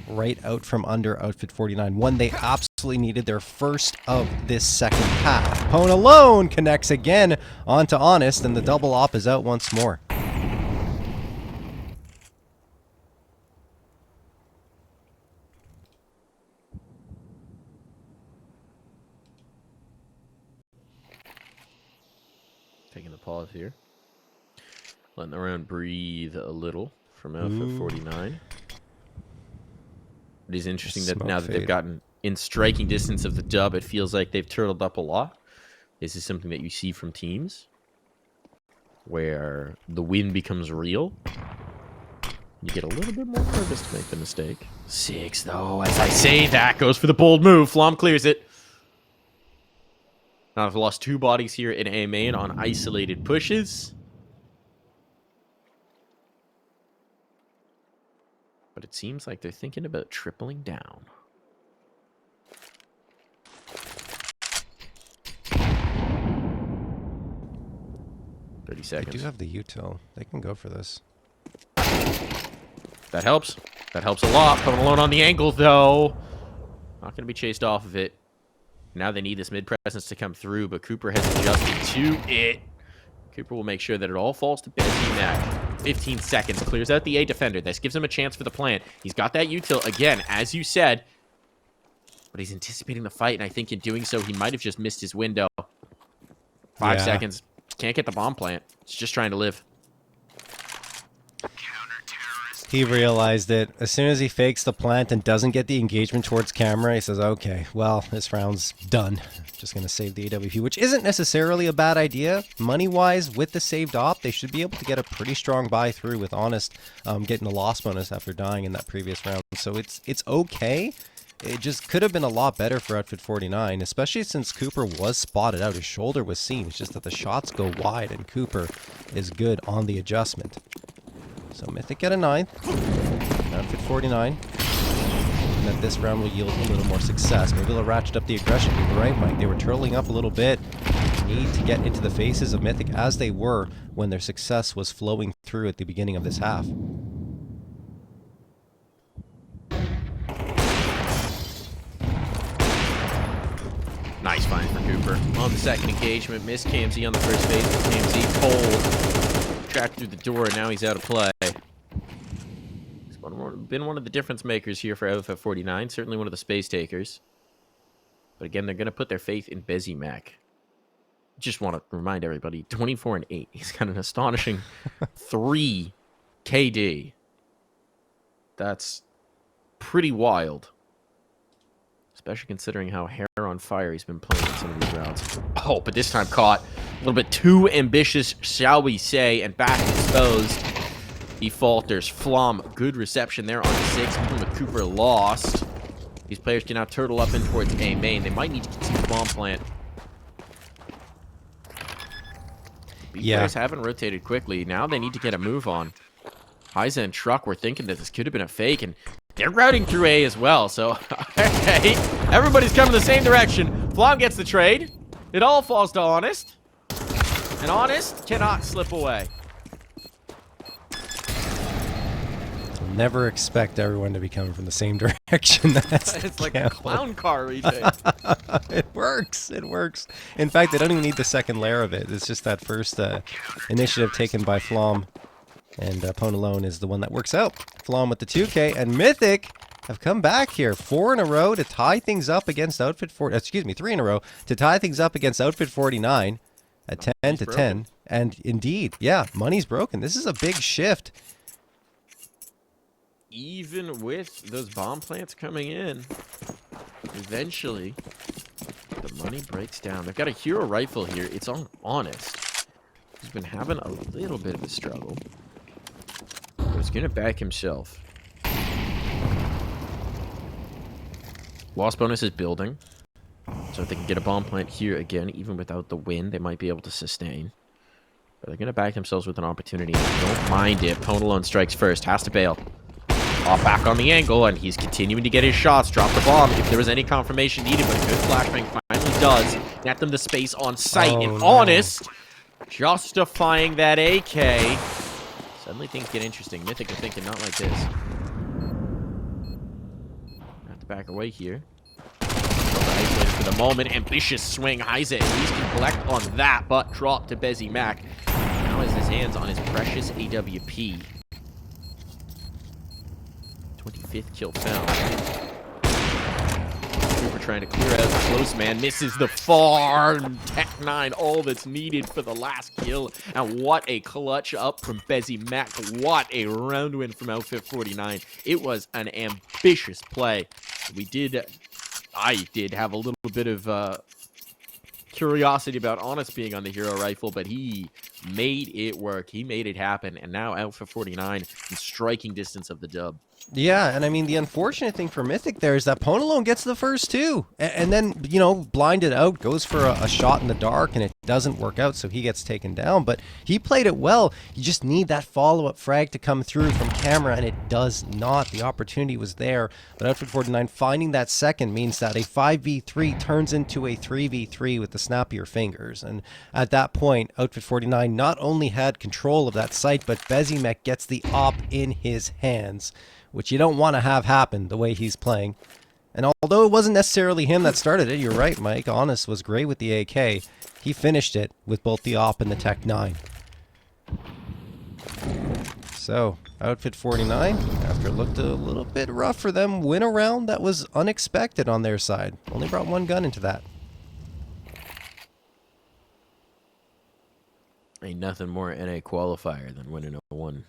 right out from under Outfit 49 when they absolutely needed their first of this second half. Pone alone connects again onto Honest, and the double op is out once more. Taking the pause here. Letting the round breathe a little from Outfit 49. It is interesting that now that they've gotten in striking distance of the dub, it feels like they've turtled up a lot. This is something that you see from teams where the win becomes real You get a little bit more nervous to make the mistake. 6, though, as I say that, goes for the bold move. Flom clears it. Now I've lost 2 bodies here in A main on isolated pushes. But it seems like they're thinking about tripling down. Thirty seconds. They do have the util. They can go for this. That helps. That helps a lot. Coming alone on the angle, though. Not going to be chased off of it. Now they need this mid-presence to come through, but Cooper has adjusted to it. Cooper will make sure that it all falls to Mythic. 15 seconds. Clears out the A defender. This gives him a chance for the plant. He's got that util, again, as you said. But he's anticipating the fight, and I think in doing so, he might have just missed his window. 5 seconds. Can't get the bomb plant. It's just trying to live. He realized it. As soon as he fakes the plant and doesn't get the engagement towards camera, he says, okay, well, this round's done. Just going to save the AWP, which isn't necessarily a bad idea. Money-wise, with the saved op, they should be able to get a pretty strong buy through with Honest getting a loss bonus after dying in that previous round. So it's okay. It just could have been a lot better for Outfit 49, especially since Cooper was spotted out. His shoulder was seen. It's just that the shots go wide, and Cooper is good on the adjustment. So Mythic get a 9th. Outfit 49. And that this round will yield a little more success. Maybe they'll ratchet up the aggression. You're right, Mike. They were turtling up a little bit. Need to get into the faces of Mythic as they were when their success was flowing through at the beginning of this half. Nice find for Cooper. On the second engagement, missed KMZ on the first phase, but KMZ pulled. Tracked through the door, and now he's out of play. He's been one of the difference makers here for Outfit 49, certainly one of the space takers. But again, they're going to put their faith in Bezimac. Just want to remind everybody, 24 and 8. He's got an astonishing 3 KD. That's pretty wild. Especially considering how hair on fire he's been playing in some of these rounds. Oh, but this time caught a little bit too ambitious, shall we say, and back exposed. He falters. Flom, good reception there on 6, even with Cooper lost. These players can now turtle up in towards A main. They might need to get some bomb plant. B players haven't rotated quickly. Now they need to get a move on. Heiza and Truck were thinking that this could have been a fake, and they're routing through A as well, so hey, everybody's coming the same direction. Flom gets the trade. It all falls to Honest. And Honest cannot slip away. Never expect everyone to be coming from the same direction. It's like a clown car retake. It works. It works. In fact, they don't even need the second layer of it. It's just that first initiative taken by Flom. And Ponalone is the one that works out. Flom with the 2K, and Mythic have come back here 4 in a row to tie things up against Outfit 40. Excuse me, 3 in a row to tie things up against Outfit 49 at 10 to 10. And indeed, yeah, money's broken. This is a big shift. Even with those bomb plants coming in, eventually the money breaks down. They've got a hero rifle here. It's on Honest. He's been having a little bit of a struggle. He's going to back himself. Loss bonus is building. So if they can get a bomb plant here again, even without the win, they might be able to sustain. But they're going to back themselves with an opportunity. Don't mind it. Ponalone strikes first. Has to bail. Off back on the angle, and he's continuing to get his shots. Drop the bomb if there was any confirmation needed, but a good flashbang finally does. Net them the space on sight. And Honest, justifying that AK. Suddenly things get interesting. Mythic are thinking not like this. Have to back away here. Isolated for the moment. Ambitious swing. Heiza at least can collect on that, but drop to Bezimac. Now has his hands on his precious AWP. 25th kill found. Cooper trying to clear out the close man. Misses the far. Tech 9, all that's needed for the last kill. And what a clutch up from Bezimac. What a round win from Outfit 49. It was an ambitious play. I did have a little bit of curiosity about Honest being on the hero rifle, but he made it work. He made it happen, and now Outfit 49 in striking distance of the dub. Yeah, and I mean, the unfortunate thing for Mythic there is that Ponalone gets the first two, and then, you know, blinded out, goes for a shot in the dark, and it doesn't work out, so he gets taken down. But he played it well. You just need that follow-up frag to come through from camera, and it does not. The opportunity was there, but Outfit 49 finding that second means that a 5v3 turns into a 3v3 with the snap of your fingers. And at that point, Outfit 49 not only had control of that site, but Bezimek gets the op in his hands, which you don't want to have happen the way he's playing. And although it wasn't necessarily him that started it, you're right, Mike. Honest was great with the AK. He finished it with both the op and the Tech 9. So, Outfit 49, after it looked a little bit rough for them, win a round that was unexpected on their side. Only brought one gun into that. Ain't nothing more NA qualifier than winning a one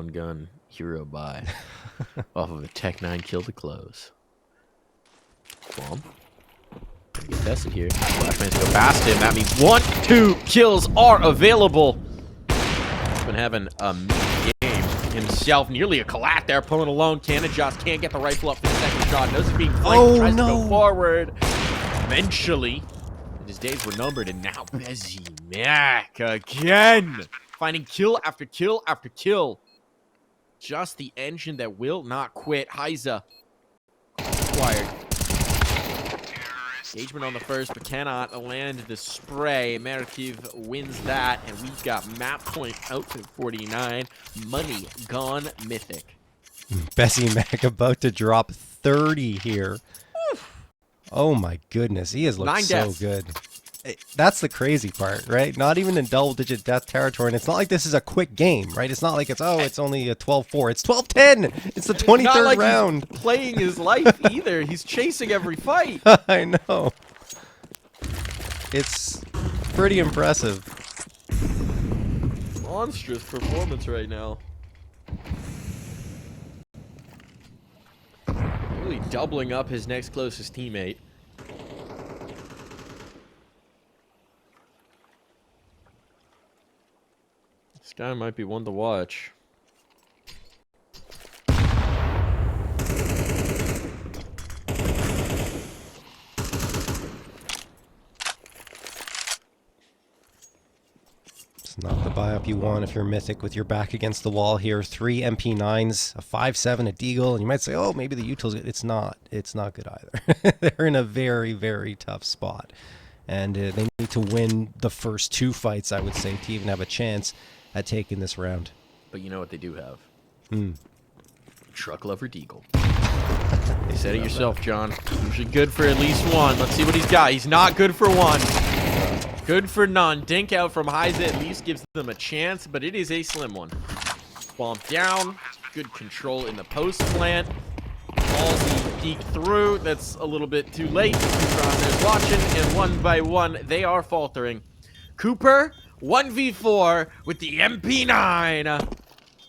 gun hero buy off of a Tech 9 kill to close. Bomb. Gonna get tested here. Flashman's go past him. That means 1, 2 kills are available. He's been having a game himself. Nearly a collat there. Pulling alone. Cannon just can't get the rifle up for the second shot. Knows he's being flanked. Tries to go forward. Eventually, his days were numbered, and now Bezimek again. Finding kill after kill after kill. Just the engine that will not quit. Heiza acquired. Engagement on the first, but cannot land the spray. Merkiv wins that, and we've got map point Outfit 49. Money gone Mythic. Bezimek about to drop 30 here. Oh my goodness, he has looked 9 so deaths. good. That's the crazy part, right? Not even in double-digit death territory, and it's not like this is a quick game, right? It's not like it's only a 12-4. It's 12-10. It's the 23rd Not like round. He's playing his life either. He's chasing every fight. I know. It's pretty impressive. Monstrous performance right now. Really doubling up his next closest teammate. This guy might be one to watch. It's not the buy-up you want if you're Mythic with your back against the wall here. 3 MP9s, a 5.7, a Deagle, and you might say, oh, maybe the util's good. It's not. It's not good either. They're in a very, very tough spot. And they need to win the first 2 fights, I would say, to even have a chance at taking this round. But you know what they do have? Hmm. Truck Lover Deagle. You said it yourself, John. Usually good for at least one. Let's see what he's got. He's not good for one. Good for none. Dink out from Heiza at least gives them a chance, but it is a slim one. Bomb down. Good control in the post plant. Ballsy peek through. That's a little bit too late. Cooper there's watching, and one by one, they are faltering. Cooper, 1v4 with the MP9.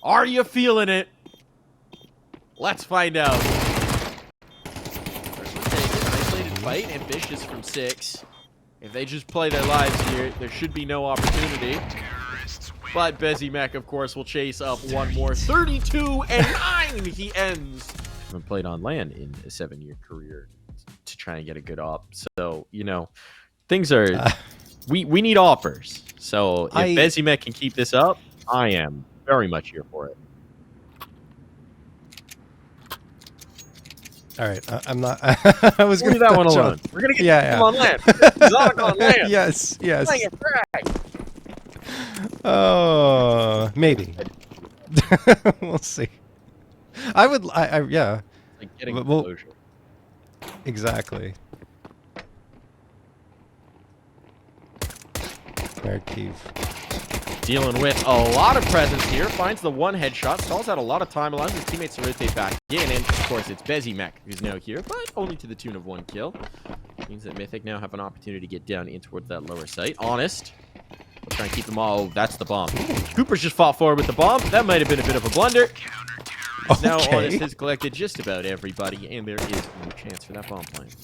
Are you feeling it? Let's find out. First one taken. Isolated fight. Ambitious from 6. If they just play their lives here, there should be no opportunity. But Bezimek, of course, will chase up one more. 32-9 he ends. Haven't played on land in a 7-year career to try and get a good op. So, you know, things are... We need offers. So if Bezimek can keep this up, I am very much here for it. All right, I'm not. I was going to leave that one alone. We're gonna get him on land. Exotic on land. Yes, yes. Playing a frag. Oh, maybe. We'll see. I would. Yeah. Like getting Well, closure. Exactly. Merkiv. Dealing with a lot of presence here. Finds the one headshot. Stalls out a lot of time. Allows his teammates to rotate back in. And, of course, it's Bezimek who's now here. But only to the tune of 1 kill. Means that Mythic now have an opportunity to get down in towards that lower site. Honest. We'll try and keep them all. Oh, that's the bomb. Cooper's just fought forward with the bomb. That might have been a bit of a blunder. Now Honest has collected just about everybody. And there is no chance for that bomb plant.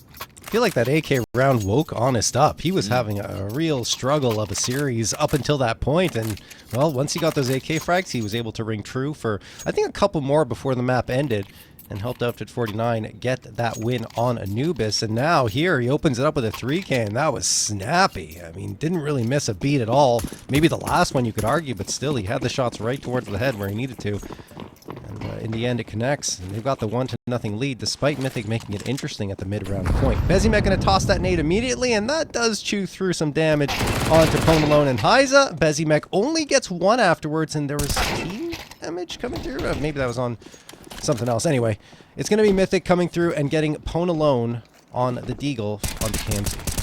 feel like that AK round woke Honest up. He was having a real struggle of a series up until that point, and well, once he got those AK frags, he was able to ring true for I think a couple more before the map ended, and helped Outfit 49 get that win on Anubis. And now here he opens it up with a 3K, and that was snappy. I mean, didn't really miss a beat at all. Maybe the last one you could argue, but still he had the shots right towards the head where he needed to. And in the end, it connects, and they've got the 1-0 lead, despite Mythic making it interesting at the mid-round point. Bezimek going to toss that nade immediately, and that does chew through some damage onto Ponalone and Heiza. Bezimek only gets one afterwards, and there was team damage coming through. Maybe that was on something else. Anyway, it's going to be Mythic coming through and getting Ponalone on the Deagle on the KMZ.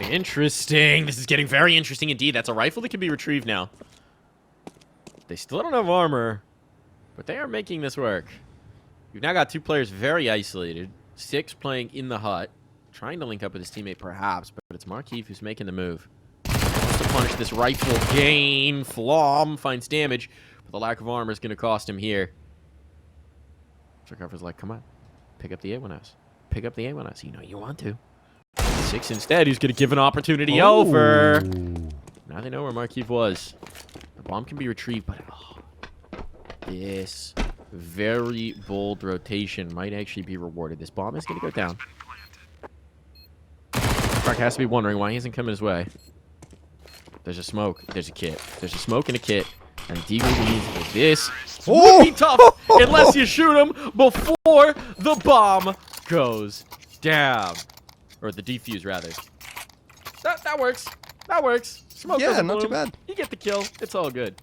Interesting. This is getting very interesting indeed. That's a rifle that can be retrieved now. They still don't have armor, but they are making this work. You've now got two players very isolated. Six playing in the hut, trying to link up with his teammate perhaps, but it's Markeef who's making the move. Wants to punish this rifle gain. Flom finds damage, but the lack of armor is going to cost him here. Recover's like, come on, pick up the A1S. Pick up the A1S. You know you want to. Six instead, who's going to give an opportunity over. Now they know where Markeef was. The bomb can be retrieved, but this very bold rotation might actually be rewarded. This bomb is going to go down. Clark has to be wondering why he hasn't come his way. There's a smoke. There's a kit. There's a smoke and a kit. And Deagle leads with this. Would be tough unless you shoot him before the bomb goes down. Or the defuse, rather. That works. That works. Smoke yeah, not too bad. You get the kill. It's all good.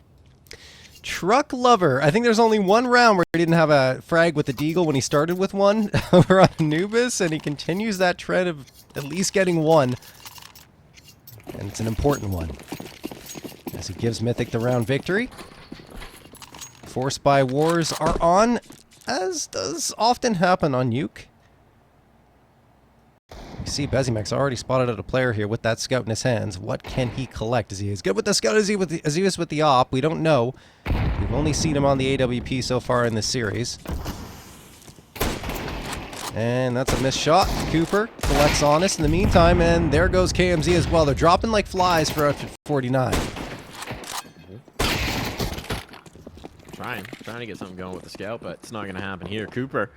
Truck Lover. I think there's only one round where he didn't have a frag with the Deagle when he started with one over on Anubis, and he continues that trend of at least getting one. And it's an important one. As he gives Mythic the round victory. 4 spy wars are on, as does often happen on Nuke. You see Bezimek's already spotted out a player here with that scout in his hands. What can he collect? Is he as good with the scout as he is with the op? We don't know. We've only seen him on the AWP so far in this series. And that's a missed shot. Cooper collects Honest in the meantime, and there goes KMZ as well. They're dropping like flies for Outfit 49. Trying to get something going with the scout, but it's not going to happen here. Cooper.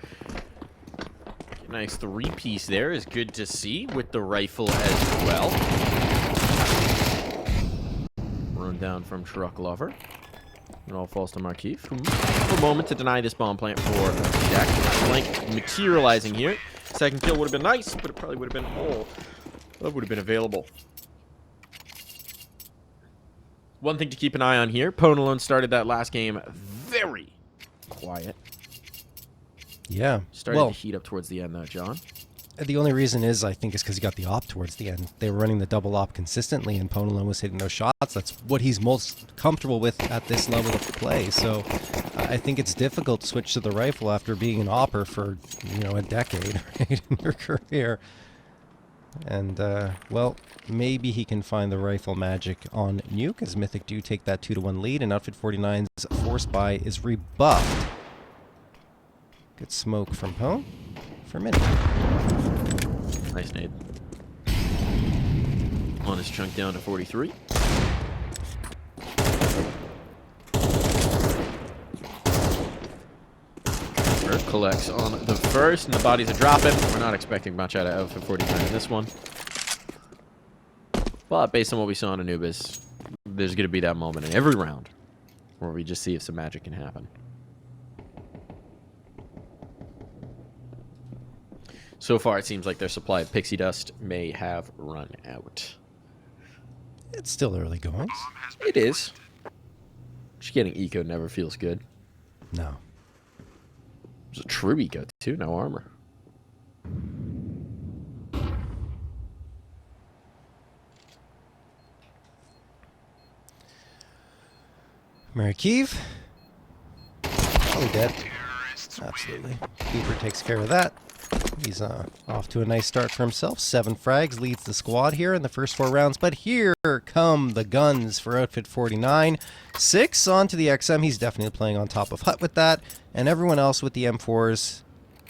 Nice 3-piece there is good to see with the rifle as well. Run down from Truck Lover. It all falls to Markeef. For a moment to deny this bomb plant for Jack. Blank materializing here. Second kill would have been nice, but it probably would have been all that would have been available. One thing to keep an eye on here. Ponalone started that last game very quiet. Yeah. Started to heat up towards the end, though, John. The only reason is, I think, is because he got the op towards the end. They were running the double op consistently, and Ponalone was hitting those shots. That's what he's most comfortable with at this level of play. So I think it's difficult to switch to the rifle after being an opper for, a decade right, in your career. And, well, maybe he can find the rifle magic on Nuke, as Mythic do take that 2-1 lead, and Outfit 49's 4 spy is rebuffed. Good smoke from Pone for a minute. Nice nade. On his chunk down to 43. Earth collects on the first, and the bodies are dropping. We're not expecting much out of Outfit 49 in this one. But based on what we saw in Anubis, there's going to be that moment in every round where we just see if some magic can happen. So far, it seems like their supply of pixie dust may have run out. It's still early goings. It is. Just getting eco never feels good. No. There's a true eco, too. No armor. Markeef. Probably dead. Absolutely. Cooper takes care of that. He's off to a nice start for himself. 7 frags, leads the squad here in the first 4 rounds. But here come the guns for Outfit 49. 6 onto the XM. He's definitely playing on top of Hut with that. And everyone else with the M4s.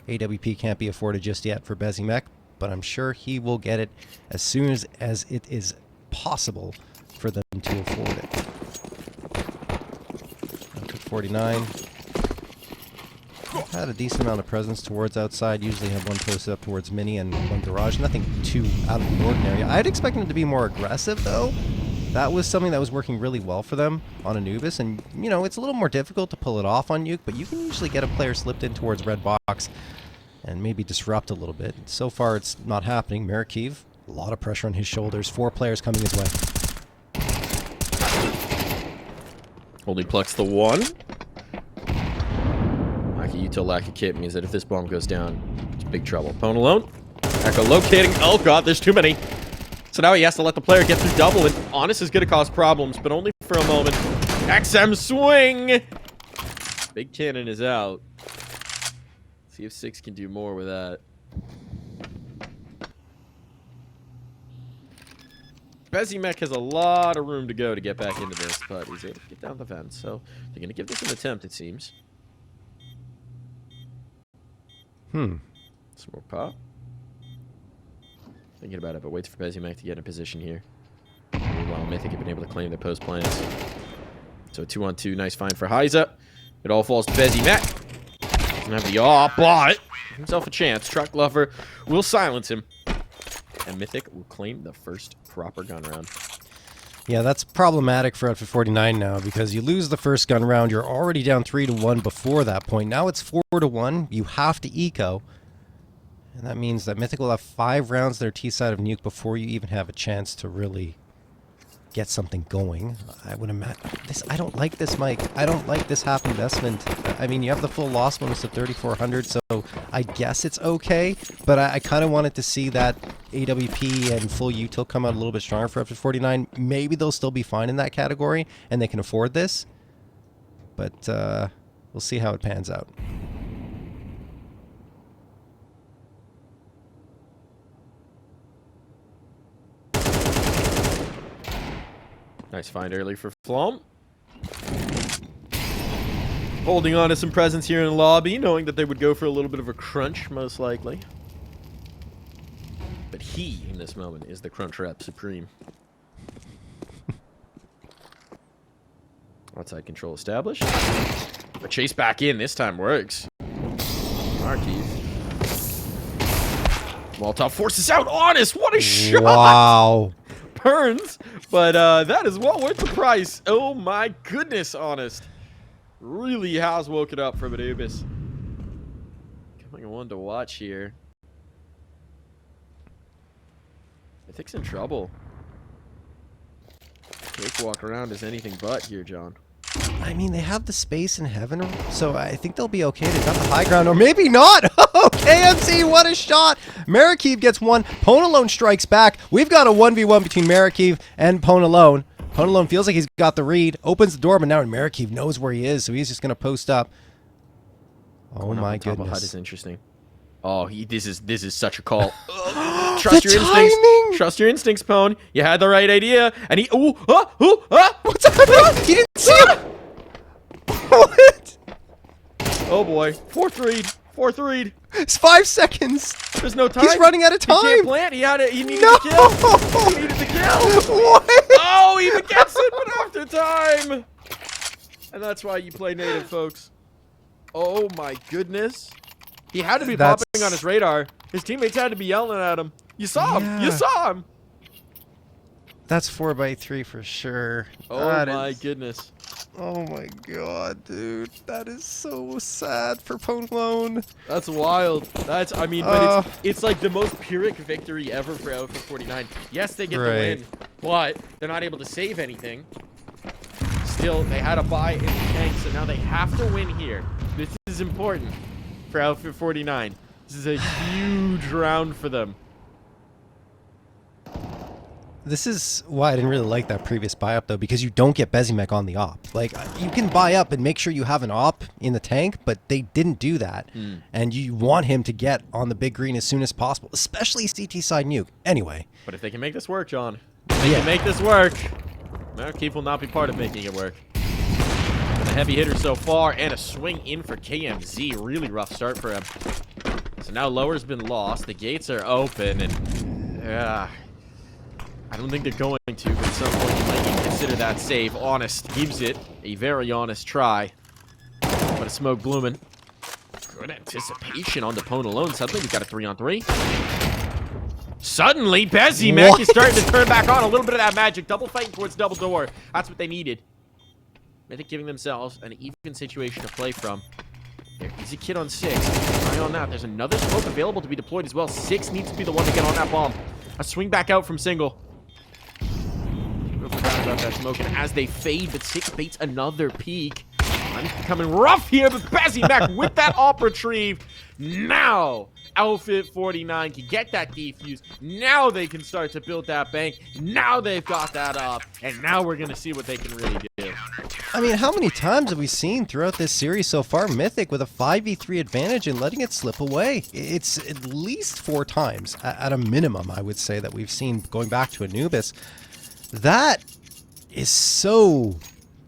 AWP can't be afforded just yet for Bezimek, but I'm sure he will get it as soon as it is possible for them to afford it. Outfit 49. Had a decent amount of presence towards outside. Usually have one posted up towards mini and one garage. Nothing too out of the ordinary. I'd expect him to be more aggressive, though. That was something that was working really well for them on Anubis. And, you know, it's a little more difficult to pull it off on Nuke, but you can usually get a player slipped in towards red box and maybe disrupt a little bit. So far, it's not happening. Marakiv, a lot of pressure on his shoulders. 4 players coming his way. Only plucks the 1. Util lack of kit means that if this bomb goes down, it's big trouble. Pwn alone. Echo locating. Oh god, there's too many. So now he has to let the player get through double, and Honest is going to cause problems, but only for a moment. XM swing! Big cannon is out. See if 6 can do more with that. Bezimek has a lot of room to go to get back into this, but he's able to get down the fence, so they're going to give this an attempt, it seems. Smoke pop. Thinking about it, but waits for Bezimek to get in position here. Meanwhile, Mythic have been able to claim their post plans. So 2-on-2, nice find for Heiza. It all falls to Bezimek. Doesn't have the but himself a chance. Truck Lover will silence him. And Mythic will claim the first proper gun round. Yeah, that's problematic for Outfit 49 now, because you lose the first gun round, you're already down 3-1 before that point. Now it's 4-1, you have to eco. And that means that Mythic will have 5 rounds their T-side of Nuke before you even have a chance to really get something going. I would imagine this. I don't like this, Mike. I don't like this half investment. I mean, you have the full loss bonus of 3,400, so I guess it's okay. But I kind of wanted to see that AWP and full util come out a little bit stronger for Outfit 49. Maybe they'll still be fine in that category, and they can afford this. But we'll see how it pans out. Nice find early for Flom. Holding on to some presence here in the lobby, knowing that they would go for a little bit of a crunch, most likely. But he, in this moment, is the crunch rep supreme. Outside control established. But chase back in this time works. Marquis. Molotov forces out Honest. What a shot! Wow. Burns, but that is well worth the price. Oh my goodness, Honest. Really has woken up from Anubis. Coming one to watch here. Mythic's in trouble. Cakewalk around is anything but here, John. I mean, they have the space in heaven, so I think they'll be okay. They got the high ground, or maybe not. Oh, KMC, what a shot. Marakiv gets one. Ponalone strikes back. We've got a 1v1 between Marakiv and Ponalone. Ponalone feels like he's got the read, opens the door, but now Marakiv knows where he is, so he's just going to post up. Oh, my goodness. Hut is interesting. Oh, this is such a call. Trust your timing! instincts. Trust your instincts, Pone. You had the right idea, and he. What's happening? He didn't see him. What? Oh boy, 4th read. It's 5 seconds. There's no time. He's running out of time. He can't plant. He needed No! to kill. He needed to kill. What? Oh, he even gets it, but after time. And that's why you play native, folks. Oh my goodness. He had to be popping on his radar. His teammates had to be yelling at him. You saw him. Yeah. You saw him. That's 4x3 for sure. Oh my goodness. Oh my god, dude. That is so sad for Ponalone. That's wild. I mean, but it's like the most Pyrrhic victory ever for Outfit 49. Yes, they get the win, but they're not able to save anything. Still, they had a buy in the tank, so now they have to win here. This is important for Outfit 49. This is a huge round for them. This is why I didn't really like that previous buy up though, because you don't get Bezimek on the op. Like, you can buy up and make sure you have an op in the tank, but they didn't do that. And you want him to get on the big green as soon as possible, especially CT side nuke. Anyway. But if they can make this work, John, if they can make this work, Keith will not be part of making it work. With a heavy hitter so far and a swing in for KMZ. Really rough start for him. So now lower's been lost. The gates are open, and I don't think they're going to, but at some point you might even consider that save. Honest gives it a very honest try. But a smoke blooming. Good anticipation on the Pwn alone. Suddenly we've got a 3-on-3. Suddenly, Bezimek is starting to turn back on a little bit of that magic. Double fighting towards double door. That's what they needed. Mythic giving themselves an even situation to play from. There is a kid on 6. Eye on that. There's another smoke available to be deployed as well. 6 needs to be the one to get on that bomb. A swing back out from single. Forgot about that smoke, and as they fade, but 6 baits another peek. I'm becoming rough here, but Bezimek with that op retrieve. Now, Outfit 49 can get that defuse. Now they can start to build that bank. Now they've got that up, and now we're going to see what they can really do. I mean, how many times have we seen throughout this series so far Mythic with a 5v3 advantage and letting it slip away? It's at least 4 times, at a minimum, I would say, that we've seen going back to Anubis. That is so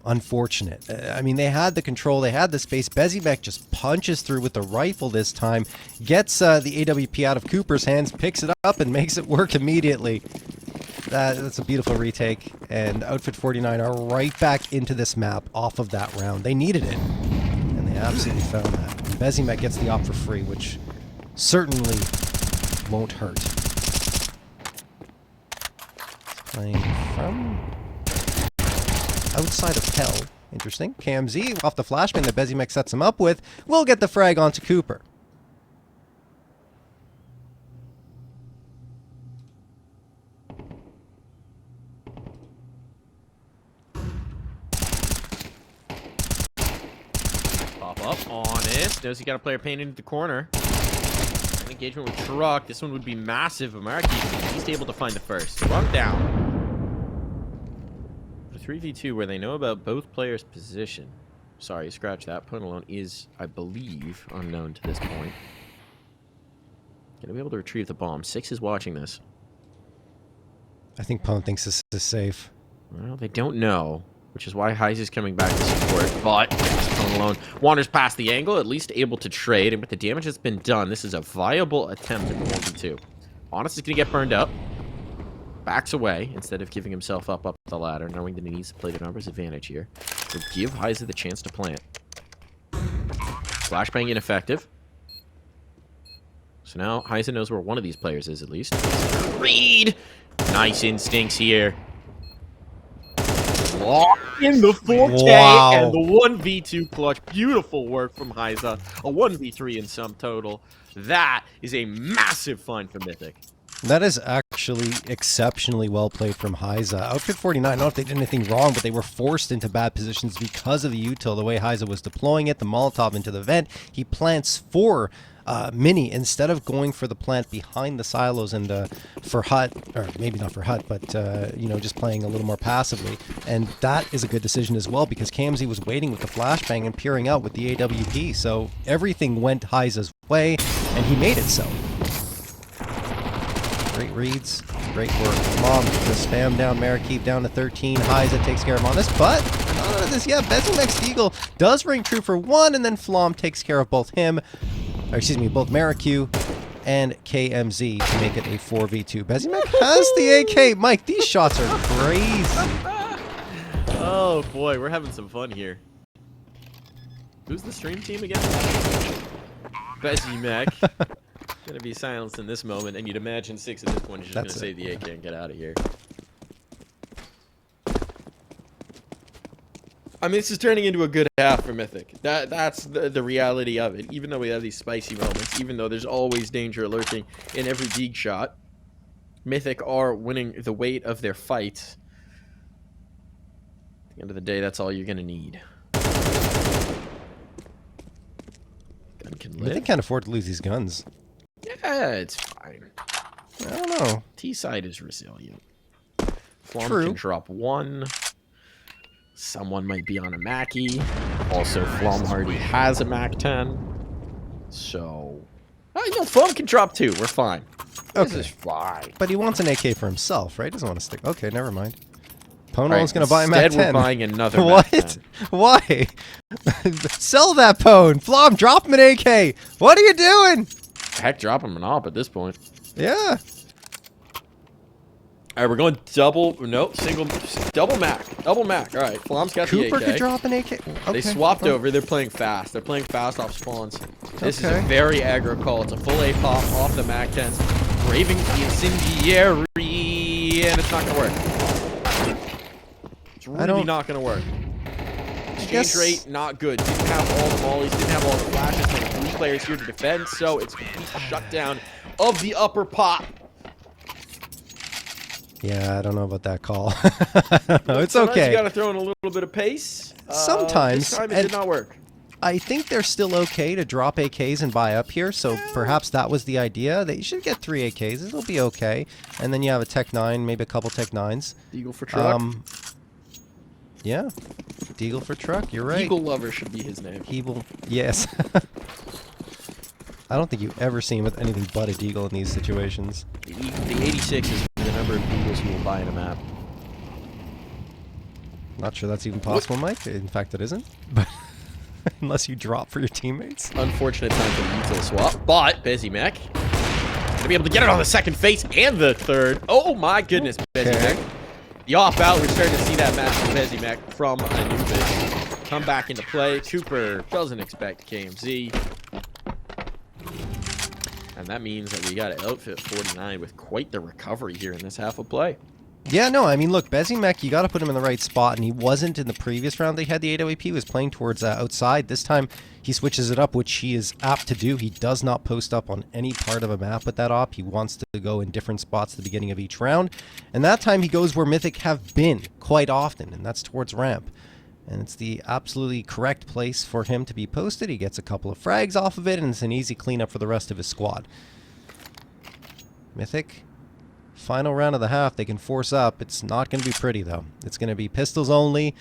unfortunate. I mean, they had the control, they had the space. Bezimek just punches through with the rifle this time, gets the AWP out of Cooper's hands, picks it up, and makes it work immediately. That's a beautiful retake, and Outfit 49 are right back into this map off of that round. They needed it, and they absolutely found that. Bezimek gets the op for free, which certainly won't hurt. Playing from outside of hell. Interesting. KMZ off the flashbang that Bezimek sets him up with will get the frag onto Cooper. Pop up, honest. Knows he got a player painted into the corner. An engagement with Truck. This one would be massive. America is least able to find the first. Truck down. 3v2 where they know about both players' position. Sorry, scratch that. Pwn alone is, I believe, unknown to this point. Gonna be able to retrieve the bomb. 6 is watching this. I think Pwn thinks this is safe. Well, they don't know, which is why Heise is coming back to support. But Pwn alone wanders past the angle, at least able to trade. And with the damage that's been done, this is a viable attempt at the 1v2. Honest is gonna get burned up. Backs away instead of giving himself up the ladder, knowing that he needs to play the numbers advantage here. So give Heise the chance to plant. Flashbang ineffective. So now Heise knows where one of these players is at least. Reed! Nice instincts here. Lock in the 4K and the 1v2 clutch. Beautiful work from Heise. A 1v3 in sum total. That is a massive find for Mythic. That is actually exceptionally well played from Heise. Outfit 49, I don't know if they did anything wrong, but they were forced into bad positions because of the util, the way Heise was deploying it, the Molotov into the vent. He plants for Mini instead of going for the plant behind the silos and for Hut, or maybe not for Hut, but, you know, just playing a little more passively. And that is a good decision as well because KMZ was waiting with the flashbang and peering out with the AWP. So everything went Heise's way, and he made it so. Great reads, great work. Mom just spam down Marikiev down to 13. Heise takes care of him on this, but none of this. Yeah, Bezimek's Eagle does ring true for 1, and then Flom takes care of both him, or excuse me, both Marikiev and KMZ to make it a 4v2. Bezimek has the AK. Mike, these shots are crazy. Oh boy, we're having some fun here. Who's the stream team again? Bezimek. Gonna be silenced in this moment, and you'd imagine 6 at this point is just gonna save the AK and get out of here. I mean, this is turning into a good half for Mythic. That's the reality of it. Even though we have these spicy moments, even though there's always danger lurking in every dig shot, Mythic are winning the weight of their fights. At the end of the day, that's all you're gonna need. Gun can live. They can't afford to lose these guns. Yeah, it's fine. I don't know. T-side is resilient. Flom True. can drop 1. Someone might be on a Mackie. Also, Flom already has a Mac 10. So, Flom can drop 2. We're fine. This Okay. is fine. But he wants an AK for himself, right? Doesn't want to stick. Okay, never mind. All Pono's right, going to buy a Mac 10. instead, we're buying another Mac What? 10. Why? Sell that Pone. Flom, drop him an AK. What are you doing? Heck, drop him an op at this point. Yeah. All right, we're going double. Nope, double Mac. Double Mac. All right, Flom's got Cooper the AK. could drop an AK. Okay. They swapped over. They're playing fast. They're playing fast off spawns. This is a Okay. very aggro call. It's a full A pop off the Mac 10s. Braving the incendiary, and it's not going to work. It's really not going to work. Exchange rate, not good. Didn't have all the mollies, didn't have all the flashes. So the blue players here to defend, so it's a complete shutdown of the upper pop. Yeah, I don't know about that call. No, it's Sometimes okay. You got to throw in a little bit of pace. Sometimes, This time it and- did not work. I think they're still okay to drop AKs and buy up here, so perhaps that was the idea. They should get 3 AKs. It'll be okay. And then you have a Tech 9, maybe a couple Tech 9s. Eagle for truck. Yeah. Deagle for truck, you're right. Eagle lover should be his name. Eagle, yes. I don't think you've ever seen with anything but a deagle in these situations. The 86 is the number of Eagles you will buy in a map. Not sure that's even possible, Mike. In fact, it isn't. But unless you drop for your teammates. Unfortunate time for the util swap, but Bezzy Mech gonna be able to get it on the second face and the third. Oh my goodness, Bezzy Okay. Mech. The off out, we're starting to see that match from Bezzy Mech from Anubis come back into play. Cooper doesn't expect KMZ. And that means that we got an outfit 49 with quite the recovery here in this half of play. Yeah, no, I mean, look, Bezzy Mech, you got to put him in the right spot, and he wasn't in the previous round they had the AWP. He was playing towards outside. This time, he switches it up, which he is apt to do. He does not post up on any part of a map with that op. He wants to go in different spots at the beginning of each round. And that time, he goes where Mythic have been quite often, and that's towards ramp. And it's the absolutely correct place for him to be posted. He gets a couple of frags off of it, and it's an easy cleanup for the rest of his squad. Mythic, final round of the half, they can force up. It's not going to be pretty, though. It's going to be pistols only,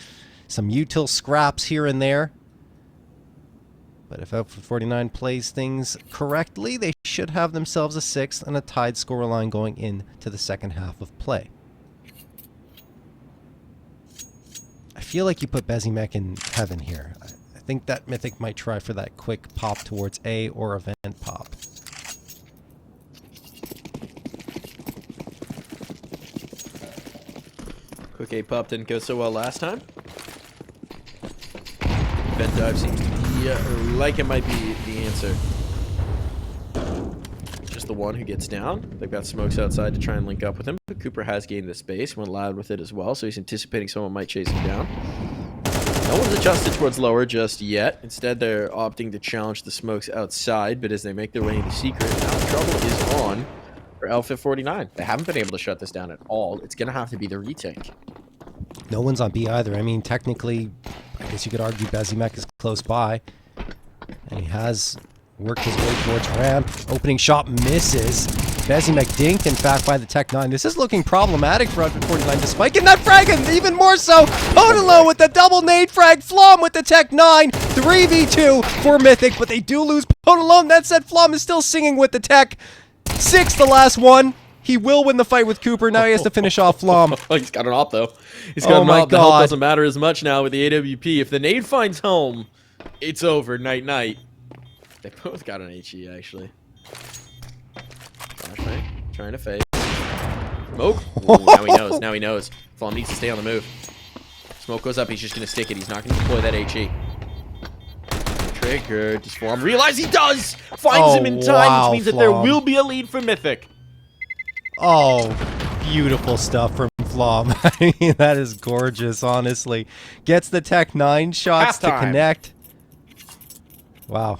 some util scraps here and there. But if Outfit 49 plays things correctly, they should have themselves a 6th and a tied scoreline going into the second half of play. I feel like you put Bezzy Mech in heaven here. I think that Mythic might try for that quick pop towards A or event pop. Quick A pop didn't go so well last time. Vent dive seems to be like it might be the answer. Just the one who gets down. They've got smokes outside to try and link up with him. But Cooper has gained the space, went loud with it as well, so he's anticipating someone might chase him down. No one's adjusted towards lower just yet. Instead, they're opting to challenge the smokes outside, but as they make their way into secret, now trouble is on for Outfit 49. They haven't been able to shut this down at all. It's going to have to be the retake. No one's on B either. I mean, technically, I guess you could argue Bezzy Mech is close by. And he has worked his way towards ramp. Opening shot misses. Bezzy Mech dinked, in fact, by the Tech 9. This is looking problematic for Outfit 49, despite getting that frag, and even more so, Podolo with the double nade frag, Flom with the Tech 9, 3v2 for Mythic, but they do lose Podolo. That said, Flom is still singing with the Tech. 6, the last one. He will win the fight with Cooper. Now he has to finish off Flom. He's got an op, though. He's got an op. The help doesn't matter as much now with the AWP. If the nade finds home, it's over. Night-night. They both got an HE, actually. Flashbang. Trying to fade. Smoke. Ooh, now he knows. Now he knows. Flom needs to stay on the move. Smoke goes up. He's just going to stick it. He's not going to deploy that HE. Trigger. Does Flom realize he does? Finds him in time, which means that there will be a lead for Mythic. Oh, beautiful stuff from Flom. I mean, that is gorgeous, honestly. Gets the Tech 9 shots to connect. Wow.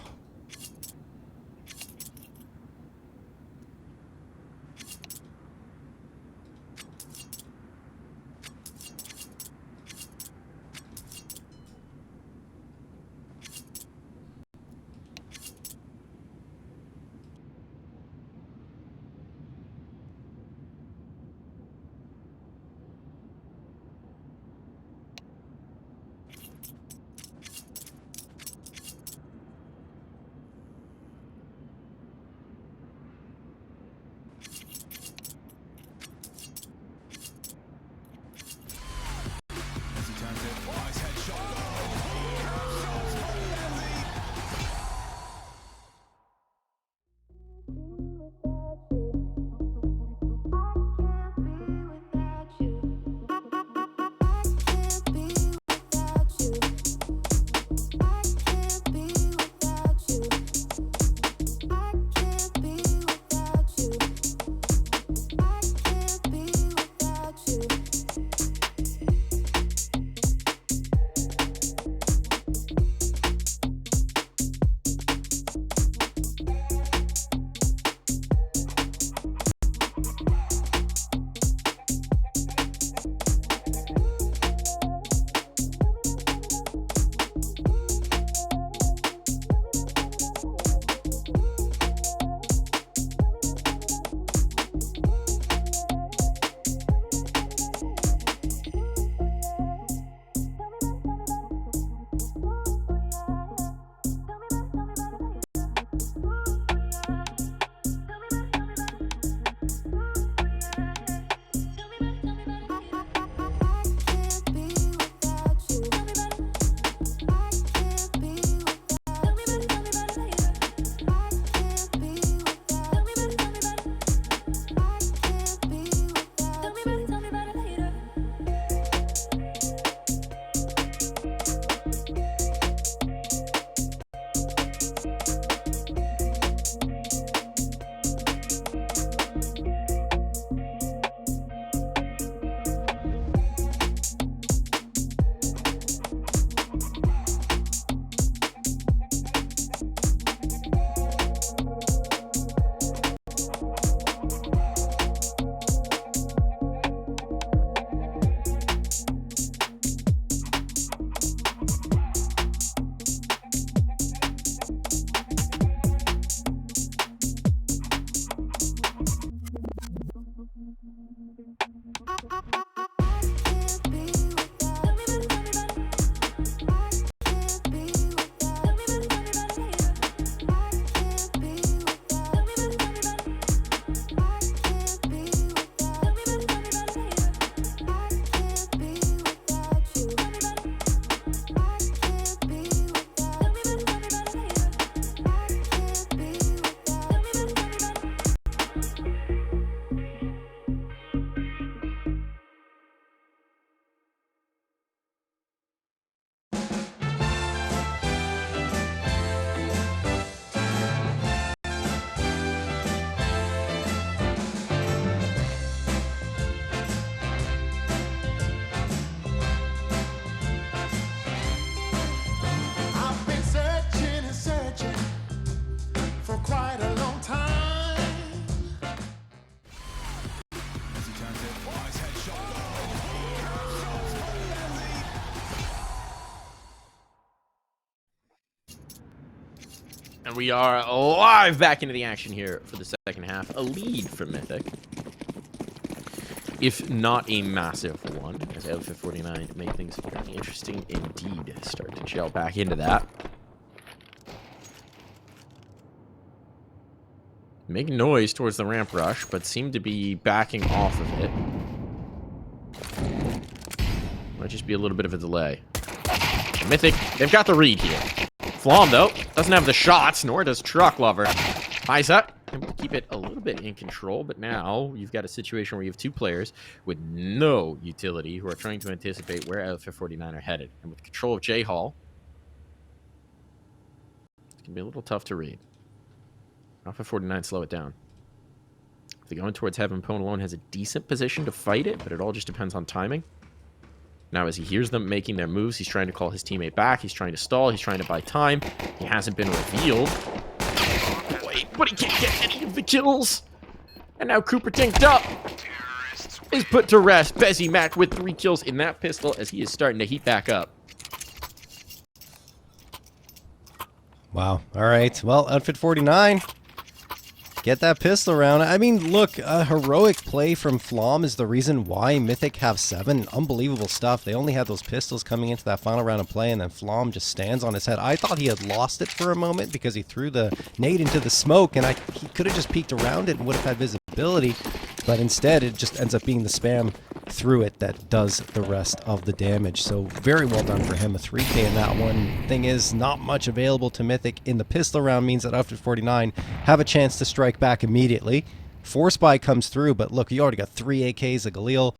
And we are live back into the action here for the second half. A lead for Mythic. If not a massive one, as Outfit 49 make things very interesting indeed. Start to gel back into that. Make noise towards the ramp rush, but seem to be backing off of it. Might just be a little bit of a delay. Mythic, they've got the read here. Flom, though, doesn't have the shots, nor does Truck Lover. Isa, keep it a little bit in control, but now you've got a situation where you have two players with no utility who are trying to anticipate where Outfit 49 are headed. And with control of J-Hall, it's going to be a little tough to read. Outfit 49, slow it down. If they're going towards Heaven, Pone alone has a decent position to fight it, but it all just depends on timing. Now, as he hears them making their moves, he's trying to call his teammate back. He's trying to stall. He's trying to buy time. He hasn't been revealed. Wait, but he can't get any of the kills. And now Cooper tanked up. Is put to rest. Bezzy Mac with 3 kills in that pistol as he is starting to heat back up. Wow. All right. Well, Outfit 49. Get that pistol round. I mean, look, a heroic play from Flom is the reason why Mythic have 7. Unbelievable stuff. They only had those pistols coming into that final round of play, and then Flom just stands on his head. I thought he had lost it for a moment because he threw the nade into the smoke, and he could have just peeked around it and would have had visibility, but instead it just ends up being the spam through it that does the rest of the damage. So very well done for him. A 3K in that one. Thing is, not much available to Mythic in the pistol round means that Outfit 49 have a chance to strike back immediately. Force Buy comes through, but look, you already got 3 AKs of Galil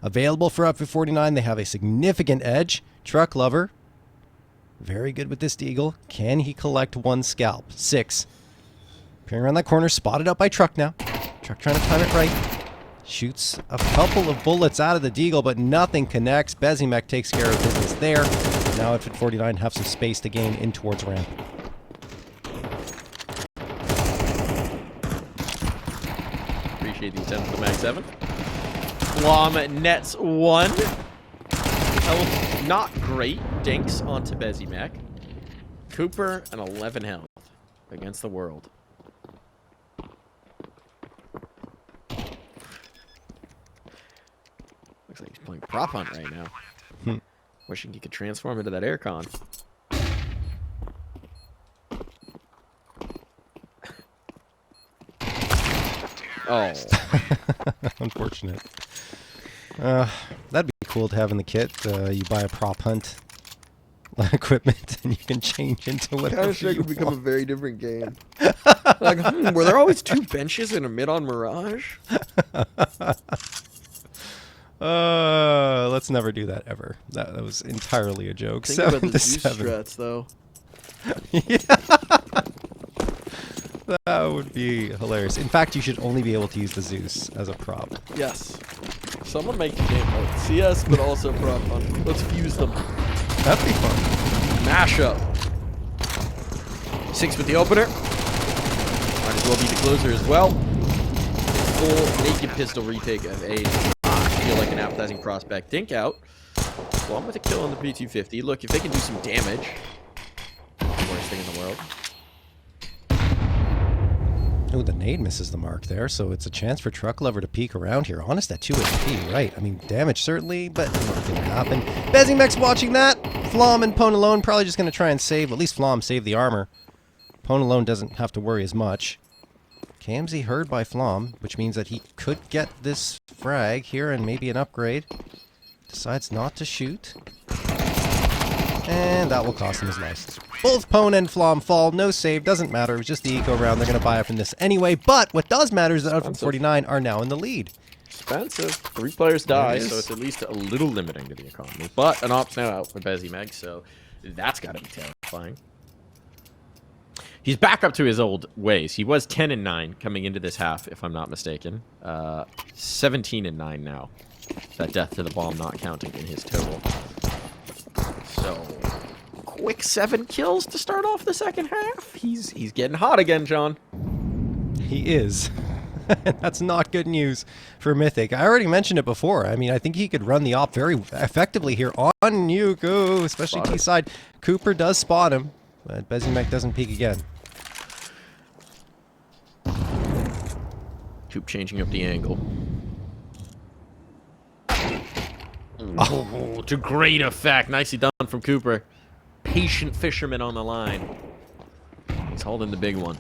available for Outfit 49. They have a significant edge. Truck Lover, very good with this Deagle. Can he collect 1 scalp? 6. Appearing around that corner, spotted up by Truck now. Truck trying to time it right. Shoots a couple of bullets out of the Deagle, but nothing connects. Bezimek takes care of business there. Now Outfit 49 have some space to gain in towards ramp. Appreciate the attempt for the Mag 7. Flom nets 1. Health not great. Dinks onto Bezimek. Cooper an 11 health against the world. Looks like he's playing prop hunt right now. Wishing he could transform into that aircon. Oh. Unfortunate. That'd be cool to have in the kit. You buy a prop hunt equipment and you can change into whatever Counter-Strike you would become a want. very different game. Like, were there always 2 benches and a mid on Mirage? Let's never do that ever. That was entirely a joke. Think about 7 the to Zeus 7. strats, though. That would be hilarious. In fact, you should only be able to use the Zeus as a prop. Yes. Someone make the game mode. CS, but also prop hunt. Let's fuse them. That'd be fun. Mashup. 6 with the opener. Might as well be the closer as well. Full naked pistol retake of A. Feel like an appetizing prospect. Dink out. Flom with a kill on the P250. Look, if they can do some damage, worst thing in the world. Oh, the nade misses the mark there, so it's a chance for Truck Lover to peek around here. Honest at 2 HP, right. I mean, damage certainly, but not gonna happen. Bezimek's watching that. Flom and Pone alone probably just gonna try and save, at least Flom save the armor. Pone alone doesn't have to worry as much. Kamzy heard by Flom, which means that he could get this frag here and maybe an upgrade. Decides not to shoot. And that will cost him his life. Both Pone and Flom fall. No save. Doesn't matter. It was just the eco round. They're going to buy up in this anyway. But what does matter is that Outfit 49 are now in the lead. Expensive. 3 players die, so it's at least a little limiting to the economy. But an op's now out for Bezimek, so that's got to be terrifying. He's back up to his old ways. He was 10-9 coming into this half, if I'm not mistaken. 17-9 now. That death to the bomb not counting in his total. So, quick 7 kills to start off the second half. He's getting hot again, John. He is. That's not good news for Mythic. I already mentioned it before. I mean, I think he could run the op very effectively here on Yuko, especially T-side. Cooper does spot him, but Bezimek doesn't peek again. Coop changing up the angle. Oh, to great effect. Nicely done from Cooper. Patient fisherman on the line. He's holding the big one.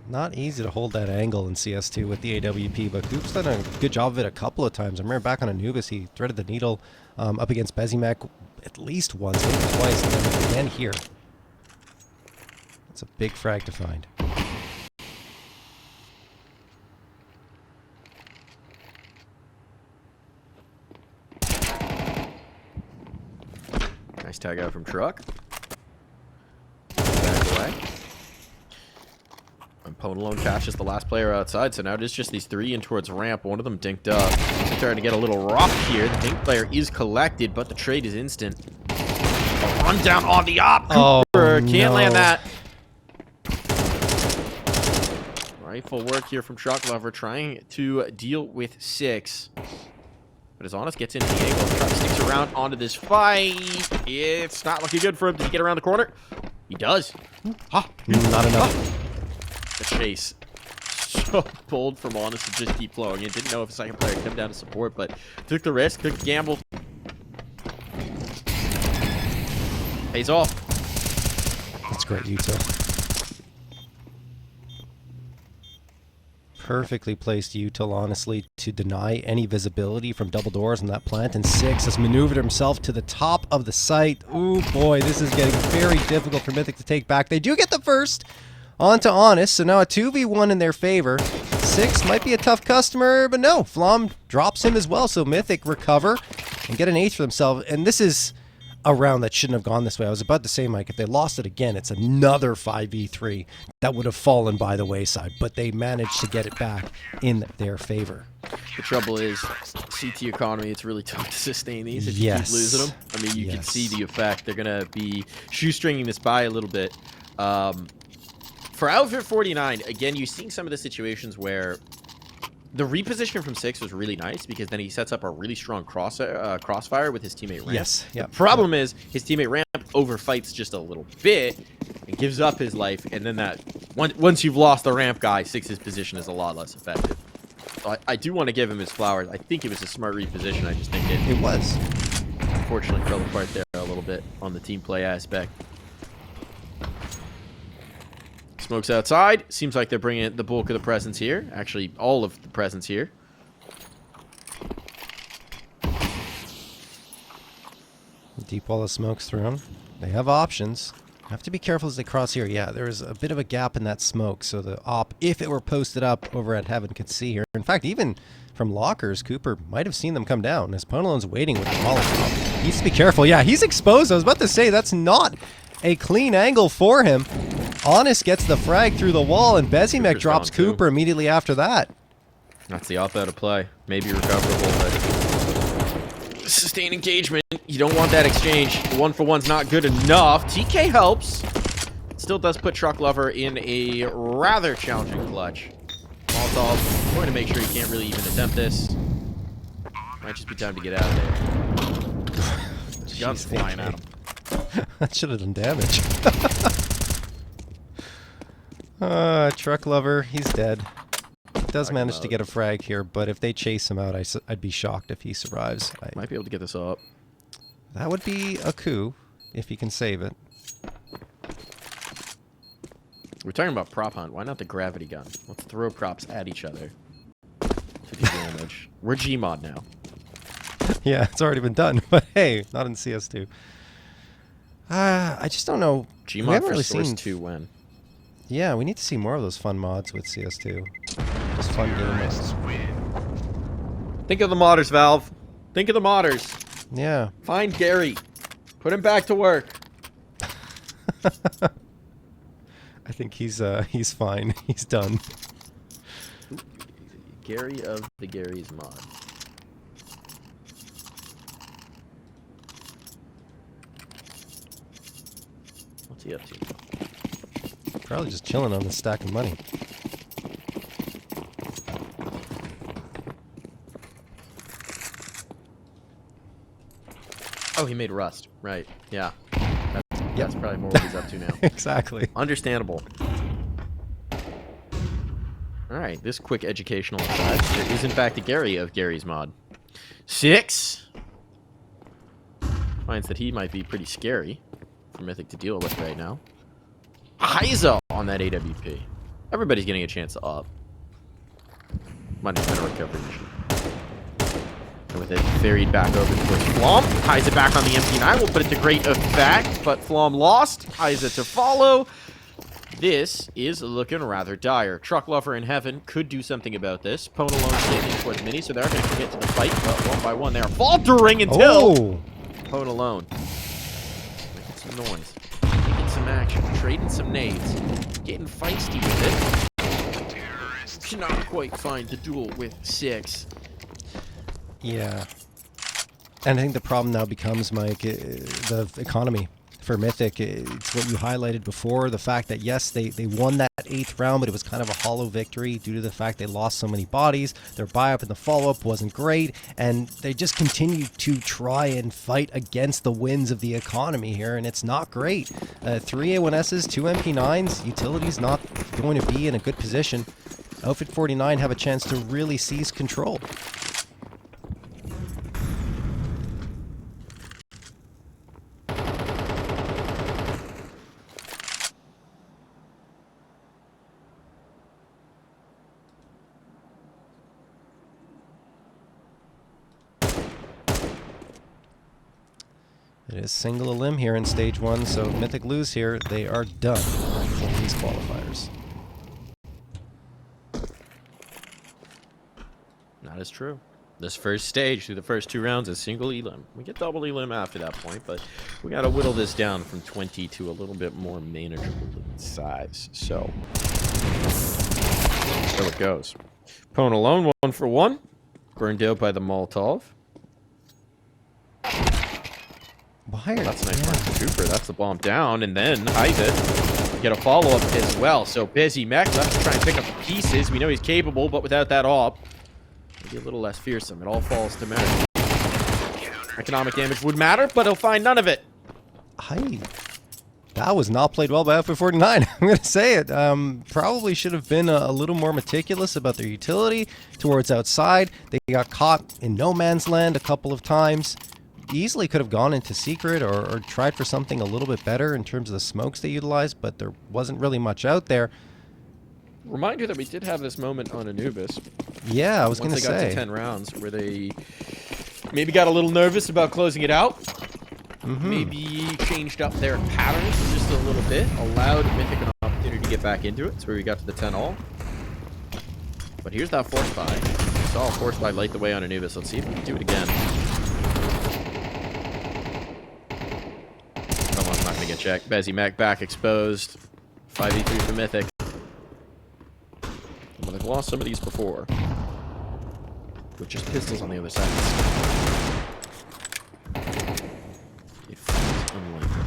Not easy to hold that angle in CS2 with the AWP, but Coop's done a good job of it a couple of times. I remember back on Anubis, he threaded the needle up against Bezimek at least once, maybe twice, and then again here. That's a big frag to find. Nice tag out from Truck. Back away. And Ponalone catches the last player outside, so now it is just these three in towards ramp. One of them dinked up. He's starting to get a little rough here. The dink player is collected, but the trade is instant. A run down on the op. Cooper can't land that. Rifle work here from Truck Lover, trying to deal with 6. But as Honest gets into the angle, Truck sticks around onto this fight. It's not looking good for him. Did he get around the corner? He does. Not enough. The chase. So bold from Honest to just keep flowing. He didn't know if a second player would come down to support, but took the risk, took the gamble. Pays off. That's great, Utah. Perfectly placed util, honestly, to deny any visibility from double doors on that plant. And 6 has maneuvered himself to the top of the site. Ooh, boy, this is getting very difficult for Mythic to take back. They do get the first onto Honest, so now a 2v1 in their favor. 6 might be a tough customer, but no, Flom drops him as well, so Mythic recover and get an 8th for themselves. And this is a round that shouldn't have gone this way. I was about to say, Mike, if they lost it again, it's another 5v3 that would have fallen by the wayside, but they managed to get it back in their favor. The trouble is, CT economy, it's really tough to sustain these if you keep losing them. I mean, you can see the effect. They're going to be shoestringing this by a little bit. For Outfit 49, again, you're seeing some of the situations where the reposition from 6 was really nice because then he sets up a really strong crossfire with his teammate Ramp. Yes. The problem is his teammate Ramp overfights just a little bit and gives up his life, and then that once you've lost the Ramp guy, 6's position is a lot less effective. So I do want to give him his flowers. I think it was a smart reposition. I just think It was. unfortunately fell apart there a little bit on the team play aspect. Smokes outside. Seems like they're bringing the bulk of the presence here. Actually, all of the presence here. Deep wall of smoke's thrown. They have options. Have to be careful as they cross here. Yeah, there's a bit of a gap in that smoke, so the op, if it were posted up over at Heaven, could see here. In fact, even from lockers, Cooper might have seen them come down. As Ponalone's waiting with the Molotov. He needs to be careful. Yeah, he's exposed. I was about to say, that's not a clean angle for him. Honest gets the frag through the wall, and Bezimek drops Cooper immediately after that. That's the op out of play. Maybe recoverable, but sustained engagement. You don't want that exchange. 1-for-1's not good enough. TK helps. Still does put Truck Lover in a rather challenging clutch. Molotov going to make sure he can't really even attempt this. Might just be time to get out of there. Guns flying at him. That should have done damage. Truck Lover, he's dead. He does manage to get a frag here, but if they chase him out, I'd be shocked if he survives. Might be able to get this up. That would be a coup, if he can save it. We're talking about prop hunt. Why not the gravity gun? Let's throw props at each other to do damage. We're Gmod now. Yeah, it's already been done, but hey, not in CS2. I just don't know. Gmod for Source 2 when? Yeah, we need to see more of those fun mods with CS2. Those fun game modes. Think of the modders, Valve. Think of the modders. Yeah. Find Gary. Put him back to work. I think he's fine. He's done. Gary of the Gary's mod. What's he up to? Probably just chilling on this stack of money. Oh, he made Rust. Right. Yeah. That's probably more what he's up to now. Exactly. Understandable. All right, this quick educational aside. There is, in fact, a Gary of Gary's mod. 6. Finds that he might be pretty scary for Mythic to deal with right now. Heiza on that AWP. Everybody's getting a chance to up. Might have been a recovery mission. And with it ferried back over towards Flom. Heiza back on the MP9 will put it to great effect, but Flom lost. Heiza to follow. This is looking rather dire. Truck Lover in Heaven could do something about this. Pwn alone standing towards Mini, so they're going to get to the fight, but one by one they are faltering until Pwn alone. Making some noise. Making some action. Trading some nades. Getting feisty with it. Cannot quite find the duel with 6. Yeah. And I think the problem now becomes, Mike, the economy for Mythic. It's what you highlighted before, the fact that, yes, they won that 8th round, but it was kind of a hollow victory due to the fact they lost so many bodies. Their buy-up in the follow-up wasn't great, and they just continue to try and fight against the winds of the economy here, and it's not great. 3 A1Ss, 2 MP9s, Utility's not going to be in a good position. Outfit 49 have a chance to really seize control. It is single a limb here in stage 1, so Mythic lose here. They are done for these qualifiers. That is true. This first stage through the first 2 rounds is single elim. We get double elim after that point, but we got to whittle this down from 20 to a little bit more manageable in size. So it goes. Pwn alone, 1 for 1. Burned out by the Molotov. That's a nice mark for Cooper. That's the bomb down, and then Heiza get a follow-up as well. So Busy Mech left to try and pick up the pieces. We know he's capable, but without that op, maybe a little less fearsome. It all falls to merit. Economic damage would matter, but he'll find none of it. That was not played well by Outfit 49. I'm going to say it. Probably should have been a little more meticulous about their utility towards outside. They got caught in no man's land a couple of times. Easily could have gone into secret or tried for something a little bit better in terms of the smokes they utilized, but there wasn't really much out there. Reminder that we did have this moment on Anubis. Yeah, I was going to say. Once they got to 10 rounds, where they maybe got a little nervous about closing it out. Maybe changed up their patterns just a little bit. Allowed Mythic an opportunity to get back into it. That's where we got to the 10-all. But here's that force buy. We saw a force buy light the way on Anubis. Let's see if we can do it again. Come on, I'm not going to get checked. Bezzy Mac back exposed. 5v3 for Mythic. Well, they've lost some of these before. With just pistols on the other side. It feels unlikely.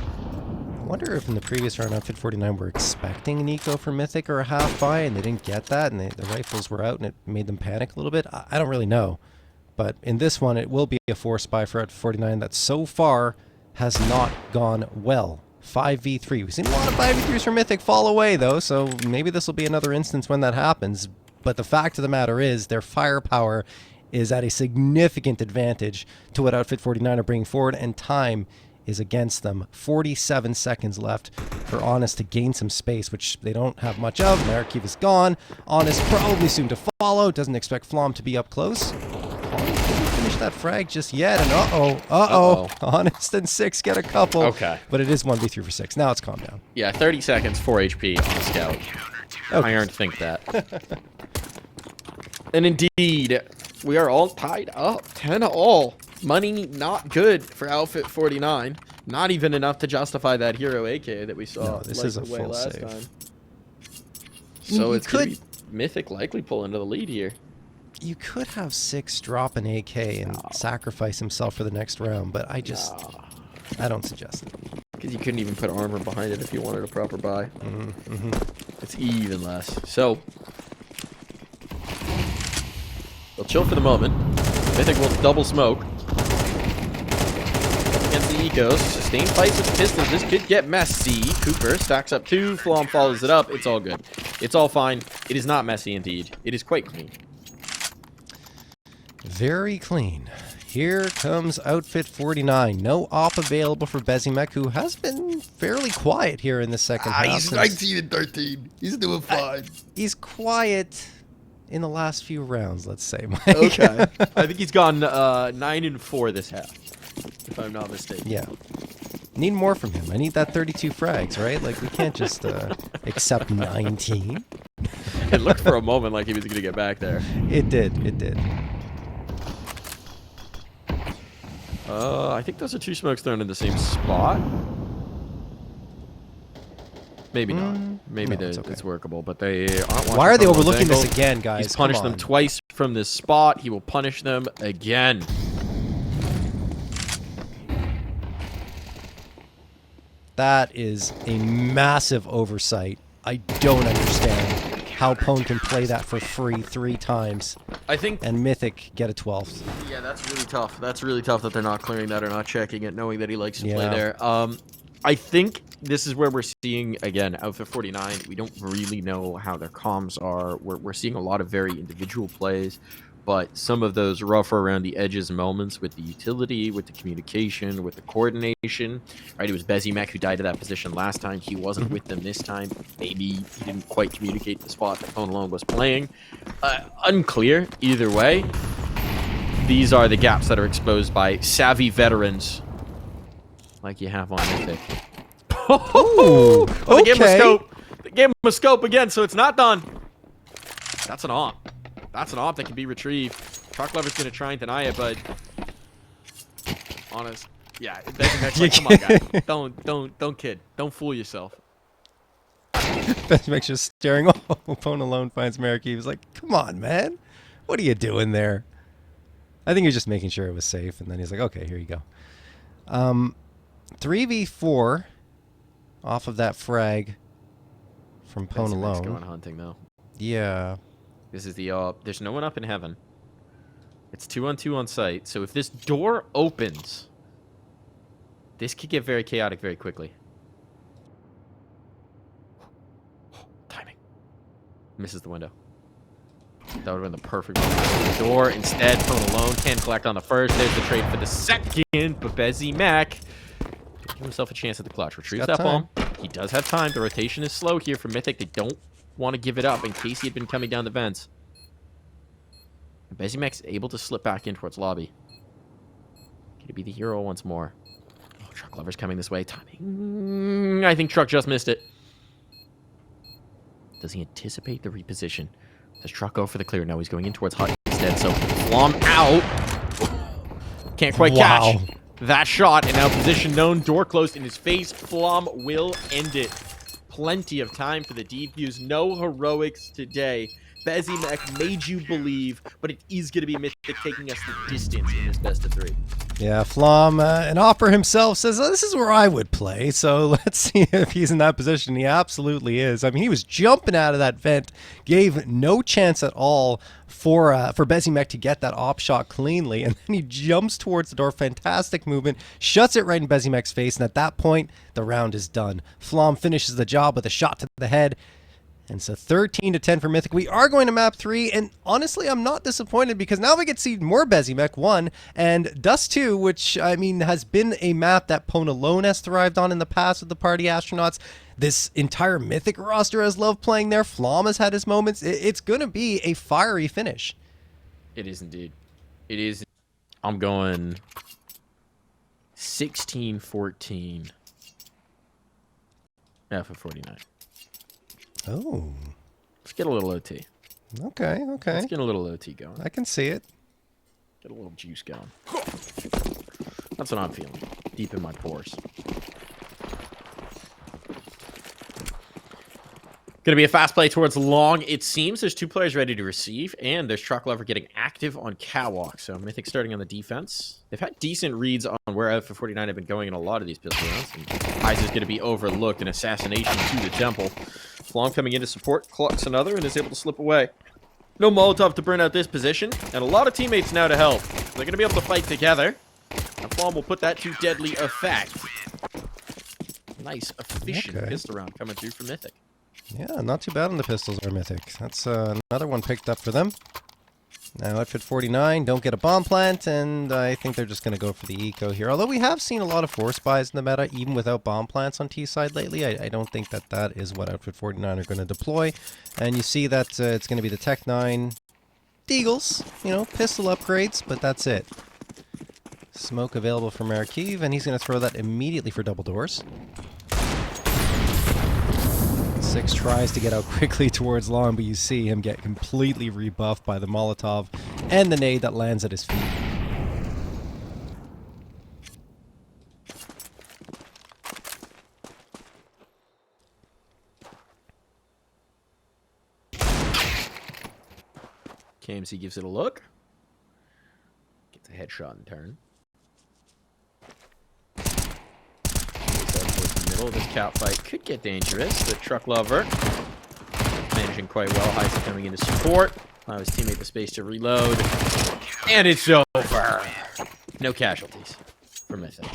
I wonder if in the previous round, Outfit 49 were expecting an eco for Mythic or a half buy, and they didn't get that, and the rifles were out, and it made them panic a little bit. I don't really know. But in this one, it will be a force buy for Outfit 49 that so far has not gone well. 5v3. We've seen a lot of 5v3s for Mythic fall away, though, so maybe this will be another instance when that happens. But the fact of the matter is, their firepower is at a significant advantage to what Outfit 49 are bringing forward, and time is against them. 47 seconds left for Honest to gain some space, which they don't have much of. Markiv is gone. Honest probably soon to follow. Doesn't expect Flom to be up close. Didn't finish that frag just yet, and Honest and 6 get a couple. Okay. But it is 1v3 for 6. Now it's calmed down. Yeah, 30 seconds, 4 HP on Scout. Okay. I aren't think that. And indeed, we are all tied up. 10-all. Money not good for Outfit 49. Not even enough to justify that hero AK that we saw. No, this is a full last save. time. So You it's going could- to be Mythic likely pull into the lead here. You could have 6 drop an AK and sacrifice himself for the next round, but I don't suggest it. Because you couldn't even put armor behind it if you wanted a proper buy. It's even less. So, they'll chill for the moment. Mythic will double smoke. Up against the ecos. Just sustained fights with the pistols. This could get messy. Cooper stacks up 2. Flom follows it up. It's all good. It's all fine. It is not messy indeed. It is quite clean. Very clean. Here comes Outfit 49. No op available for Bezimek, who has been fairly quiet here in the second half. He's 19 and 13. He's doing fine. He's quiet in the last few rounds, let's say, Mike. Okay. I think he's gone 9 and 4 this half, if I'm not mistaken. Yeah. Need more from him. I need that 32 frags, right? Like, we can't just accept 19. It looked for a moment like he was going to get back there. It did. It did. I think those are 2 smokes thrown in the same spot. Maybe not. Maybe no, it's okay. it's workable, but they aren't. Why are they watching from overlooking those this angles. again, guys? He's punished Come them on. twice from this spot. He will punish them again. That is a massive oversight. I don't understand how Pwn can play that for free 3 times I think. and Mythic get a 12th. Yeah, that's really tough. That's really tough that they're not clearing that or not checking it, knowing that he likes to play Yeah. there. I think this is where we're seeing, again, Outfit 49. We don't really know how their comms are. We're seeing a lot of very individual plays, but some of those rougher around the edges moments with the utility, with the communication, with the coordination. Right, it was Bezimek who died to that position last time. He wasn't with them this time. Maybe he didn't quite communicate the spot that Pwn Alone was playing. Unclear either way. These are the gaps that are exposed by savvy veterans like you have on Mythic. Ooh, They gave him a okay. scope. They gave him a scope again, so it's not done. That's an op. That's an op that can be retrieved. Truck Lover's going to try and deny it, but honest. Yeah, Bezimek's like, come on, guy. Don't kid. Don't fool yourself. Bezimek's just staring. Oh, Pwn Alone finds Merrick. He was like, come on, man. What are you doing there? I think he was just making sure it was safe, and then he's like, okay, here you go. 3v4 off of that frag from Pwn Bezimek's Alone. going hunting, though. Yeah. This is the there's no one up in heaven. It's 2-on-2 on site. So if this door opens, this could get very chaotic very quickly. Timing. Misses the window. That would have been the perfect moment for the door. Instead, Pwn Alone can collect on the first. There's the trade for the second. But Bezimek give himself a chance at the clutch. Retrieves that bomb. He does have time. The rotation is slow here for Mythic. They don't want to give it up in case he had been coming down the vents. Bezimek's able to slip back in towards lobby. Can he be the hero once more? Oh, Truck Lover's coming this way. Timing. I think Truck just missed it. Does he anticipate the reposition? Does Truck go for the clear? No, he's going in towards Hut instead. So Flom out. Can't quite catch that shot. And now position known. Door closed in his face. Flom will end it. Plenty of time for the debuts. No heroics today. Bezimek made you believe, but it is going to be Mythic taking us the distance in this best of 3. Yeah, Flom, an opera himself says, this is where I would play, so let's see if he's in that position. He absolutely is. I mean, he was jumping out of that vent, gave no chance at all for Bezimek to get that op shot cleanly, and then he jumps towards the door. Fantastic movement, shuts it right in Bezimek's face, and at that point, the round is done. Flom finishes the job with a shot to the head. And so 13-10 for Mythic. We are going to map 3, and honestly, I'm not disappointed because now we get to see more Bezimek 1 and Dust 2, which, I mean, has been a map that Pwn Alone has thrived on in the past with the Party Astronauts. This entire Mythic roster has loved playing there. Flom has had his moments. It's going to be a fiery finish. It is indeed. It is. I'm going 16-14. For 49. Oh. Let's get a little OT. Okay. Let's get a little OT going. I can see it. Get a little juice going. That's what I'm feeling. Deep in my pores. Gonna be a fast play towards long. It seems there's 2 players ready to receive, and there's Truck Lover getting active on Catwalk. So Mythic starting on the defense. They've had decent reads on where Outfit 49 have been going in a lot of these pistol rounds. And Heiser's gonna be overlooked. An assassination to the temple. Flom coming in to support, clucks another, and is able to slip away. No Molotov to burn out this position, and a lot of teammates now to help. They're gonna be able to fight together. And Flom will put that to deadly effect. Nice, efficient pistol round coming through for Mythic. Yeah, not too bad on the pistols are Mythic. That's another one picked up for them. Now Outfit 49 don't get a bomb plant, and I think they're just going to go for the eco here. Although we have seen a lot of force buys in the meta, even without bomb plants on T side lately. I don't think that is what Outfit 49 are going to deploy. And you see that it's going to be the Tech 9 Deagles, you know, pistol upgrades, but that's it. Smoke available for Markiv, and he's going to throw that immediately for double doors. 6 tries to get out quickly towards Long, but you see him get completely rebuffed by the Molotov and the nade that lands at his feet. KMC gives it a look. Gets a headshot in turn. Middle of this cat fight could get dangerous. The truck lover managing quite well. Heise coming into support. Allow his teammate the space to reload. And it's over. No casualties for Mythic.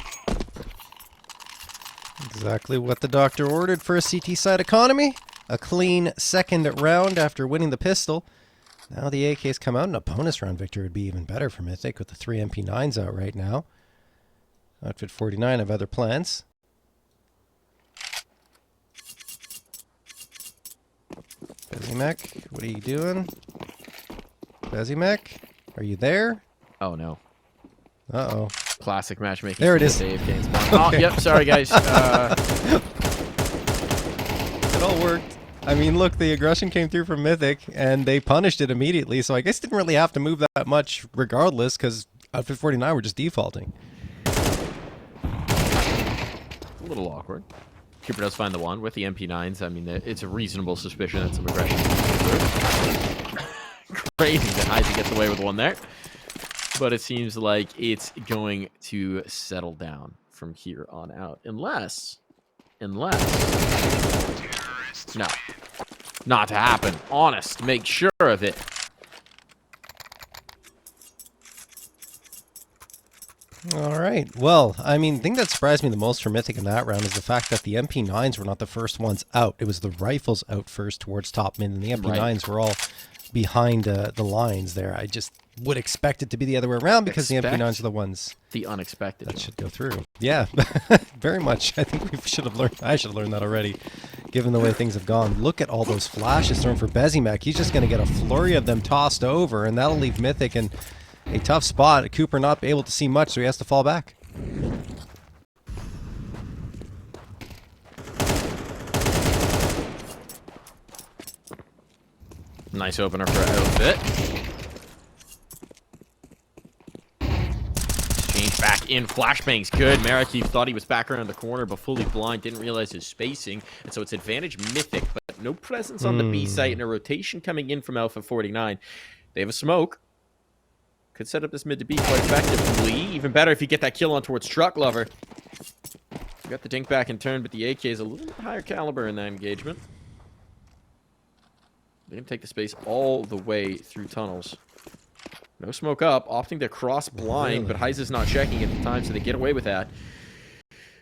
Exactly what the doctor ordered for a CT side economy. A clean second round after winning the pistol. Now the AKs come out, and a bonus round victory would be even better for Mythic with the 3 MP9s out right now. Outfit 49 have other plans. Bezimek, what are you doing? Bezimek, are you there? Oh no. Uh-oh. Classic matchmaking. There it is. Save gains. Oh, yep, sorry guys. It all worked. I mean, look, the aggression came through from Mythic, and they punished it immediately, so I guess didn't really have to move that much regardless, because Outfit 49 were just defaulting. A little awkward. Cooper does find the one with the MP9s. I mean, it's a reasonable suspicion that some aggression is crazy that Heise gets away with one there. But it seems like it's going to settle down from here on out. Unless... No. Not to happen. Honest. Make sure of it. All right. Well, I mean, the thing that surprised me the most for Mythic in that round is the fact that the MP9s were not the first ones out. It was the rifles out first towards top mid, and the MP9s were all behind the lines there. I just would expect it to be the other way around because the MP9s are the ones the unexpected that should go through. Yeah, very much. I think we should have learned. I should have learned that already, given the way things have gone. Look at all those flashes thrown for Bezimek. He's just going to get a flurry of them tossed over, and that'll leave Mythic in a tough spot. Cooper not able to see much, so he has to fall back. Nice opener for Outfit. Exchange back in. Flashbang's good. Markiv thought he was back around the corner, but fully blind. Didn't realize his spacing. And so it's advantage Mythic, but no presence on the B site and a rotation coming in from Alpha 49. They have a smoke. Could set up this mid to B quite effectively. Even better if you get that kill on towards Truck Lover. You got the dink back in turn, but the AK is a little bit higher caliber in that engagement. They can take the space all the way through tunnels. No smoke up, opting to cross blind, but Heise is not checking at the time, so they get away with that.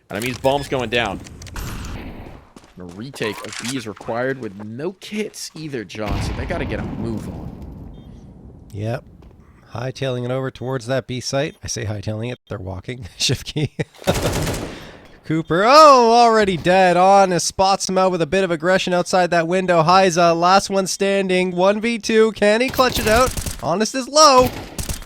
And that means bombs going down. A retake of B is required with no kits either, John, so they got to get a move on. Yep. Hightailing it over towards that B site. I say hightailing it, they're walking. Shift key. Cooper, oh, already dead. Honest spots him out with a bit of aggression outside that window. Heise, last one standing. 1v2. Can he clutch it out? Honest is low.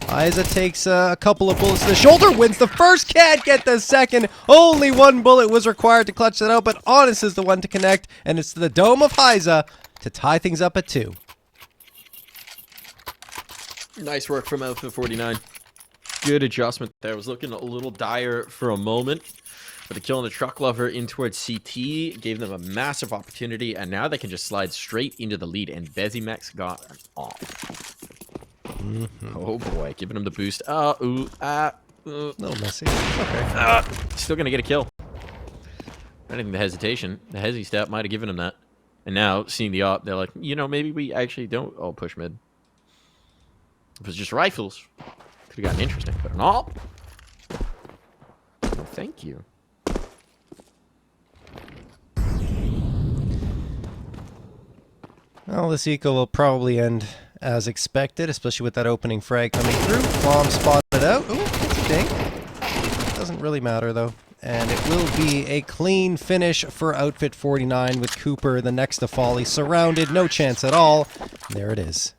Heise takes a couple of bullets to the shoulder. Wins the first. Can't get the second. Only one bullet was required to clutch that out, but Honest is the one to connect, and it's to the dome of Heise to tie things up at 2. Nice work from Alpha 49. Good adjustment there. Was looking a little dire for a moment. But the kill on the Truck Lover in towards CT gave them a massive opportunity, and now they can just slide straight into the lead, and Bezimek's got an off. Oh boy, giving him the boost. A little messy. Okay. Still gonna get a kill. I think the hesitation, the hesi step might have given him that. And now, seeing the op, they're like, you know, maybe we actually don't all push mid. If it was just rifles, could have gotten interesting, but an op? No, thank you. Well, this eco will probably end as expected, especially with that opening frag coming through. Bomb spotted out. Ooh, it's a ding. Doesn't really matter, though. And it will be a clean finish for Outfit 49 with Cooper, the next to Folly, surrounded. No chance at all. There it is.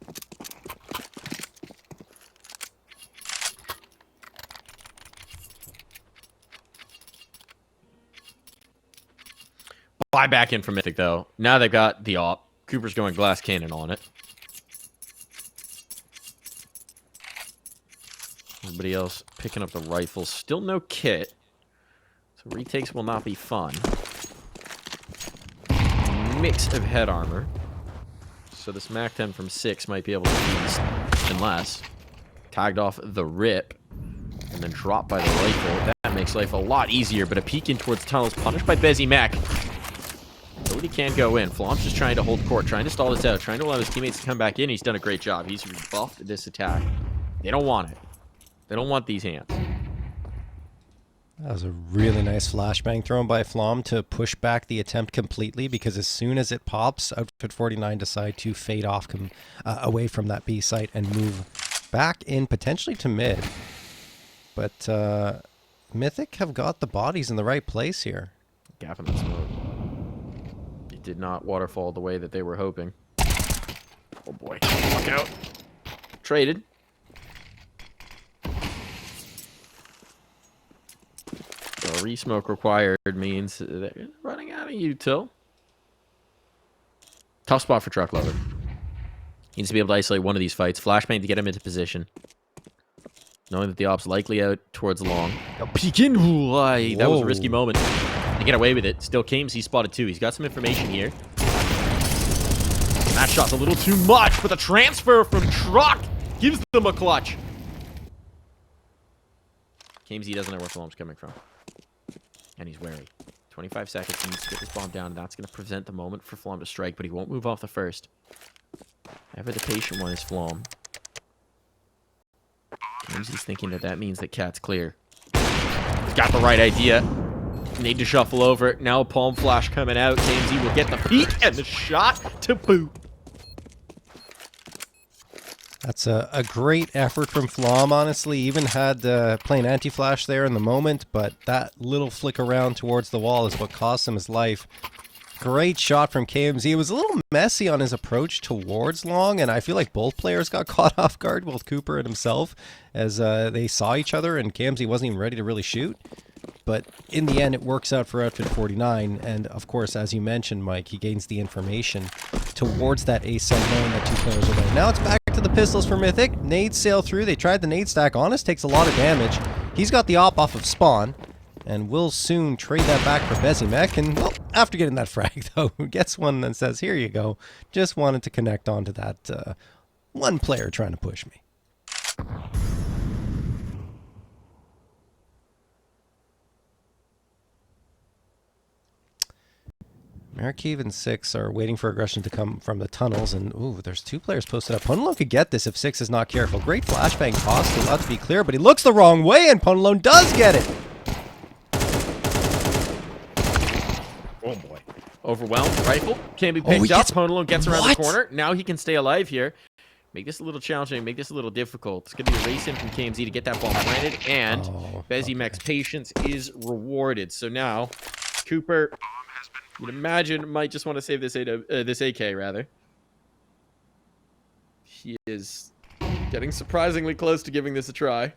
Buy back in for Mythic, though. Now they've got the op. Cooper's going glass cannon on it. Everybody else picking up the rifles. Still no kit. So retakes will not be fun. Mix of head armor. So this MAC 10 from 6 might be able to beat unless tagged off the rip and then dropped by the rifle. That makes life a lot easier, but a peek in towards tunnels punished by Bezzy Mac. Nobody can go in. Flom's just trying to hold court, trying to stall this out, trying to allow his teammates to come back in. He's done a great job. He's rebuffed this attack. They don't want it. They don't want these hands. That was a really nice flashbang thrown by Flom to push back the attempt completely, because as soon as it pops, Outfit 49 decide to fade off away from that B site and move back in potentially to mid. But Mythic have got the bodies in the right place here. Gap in that smoke. It did not waterfall the way that they were hoping. Oh boy. Look out. Traded. So re-smoke required means they're running out of util. Tough spot for Truck Lover. Needs to be able to isolate one of these fights. Flashbang to get him into position. Knowing that the op's likely out towards long. Peek in. Ooh, that was a risky moment. To get away with it. Still Kames, he's spotted too. He's got some information here. And that shot's a little too much, but the transfer from Truck gives them a clutch. Kamesy doesn't know where Flom's coming from. And he's wary. 25 seconds, he needs to get this bomb down, and that's going to prevent the moment for Flom to strike, but he won't move off the first. Ever the patient one is Flom. Kamesy's thinking that that means that Cat's clear. He's got the right idea. Need to shuffle over. Now a palm flash coming out. Kamesy will get the peek and the shot to boot. That's a great effort from Flom, honestly. Even had plain anti-flash there in the moment, but that little flick around towards the wall is what cost him his life. Great shot from KMZ. It was a little messy on his approach towards long, and I feel like both players got caught off guard, both Cooper and himself, as they saw each other, and KMZ wasn't even ready to really shoot. But in the end, it works out for Outfit 49, and of course, as you mentioned, Mike, he gains the information towards that A site, knowing that two players are there. Now it's back to the pistols for Mythic. Nades sail through. They tried the nade stack. Honest takes a lot of damage. He's got the op off of spawn, and will soon trade that back for Bezimec. And, well, after getting that frag, though, gets one and says, here you go. Just wanted to connect onto that one player trying to push me. Markiv and 6 are waiting for aggression to come from the tunnels, and ooh, there's two players posted up. Ponalone could get this if 6 is not careful. Great flashbang cost, allowed to be clear, but he looks the wrong way, and Ponalone does get it. Oh boy. Overwhelmed. Rifle can be picked up. Ponalone gets around the corner. Now he can stay alive here. Make this a little challenging, make this a little difficult. It's going to be a race in from KMZ to get that ball planted, and Bezimec's patience is rewarded. So now, Cooper, you'd imagine, might just want to save this AK, rather. He is getting surprisingly close to giving this a try.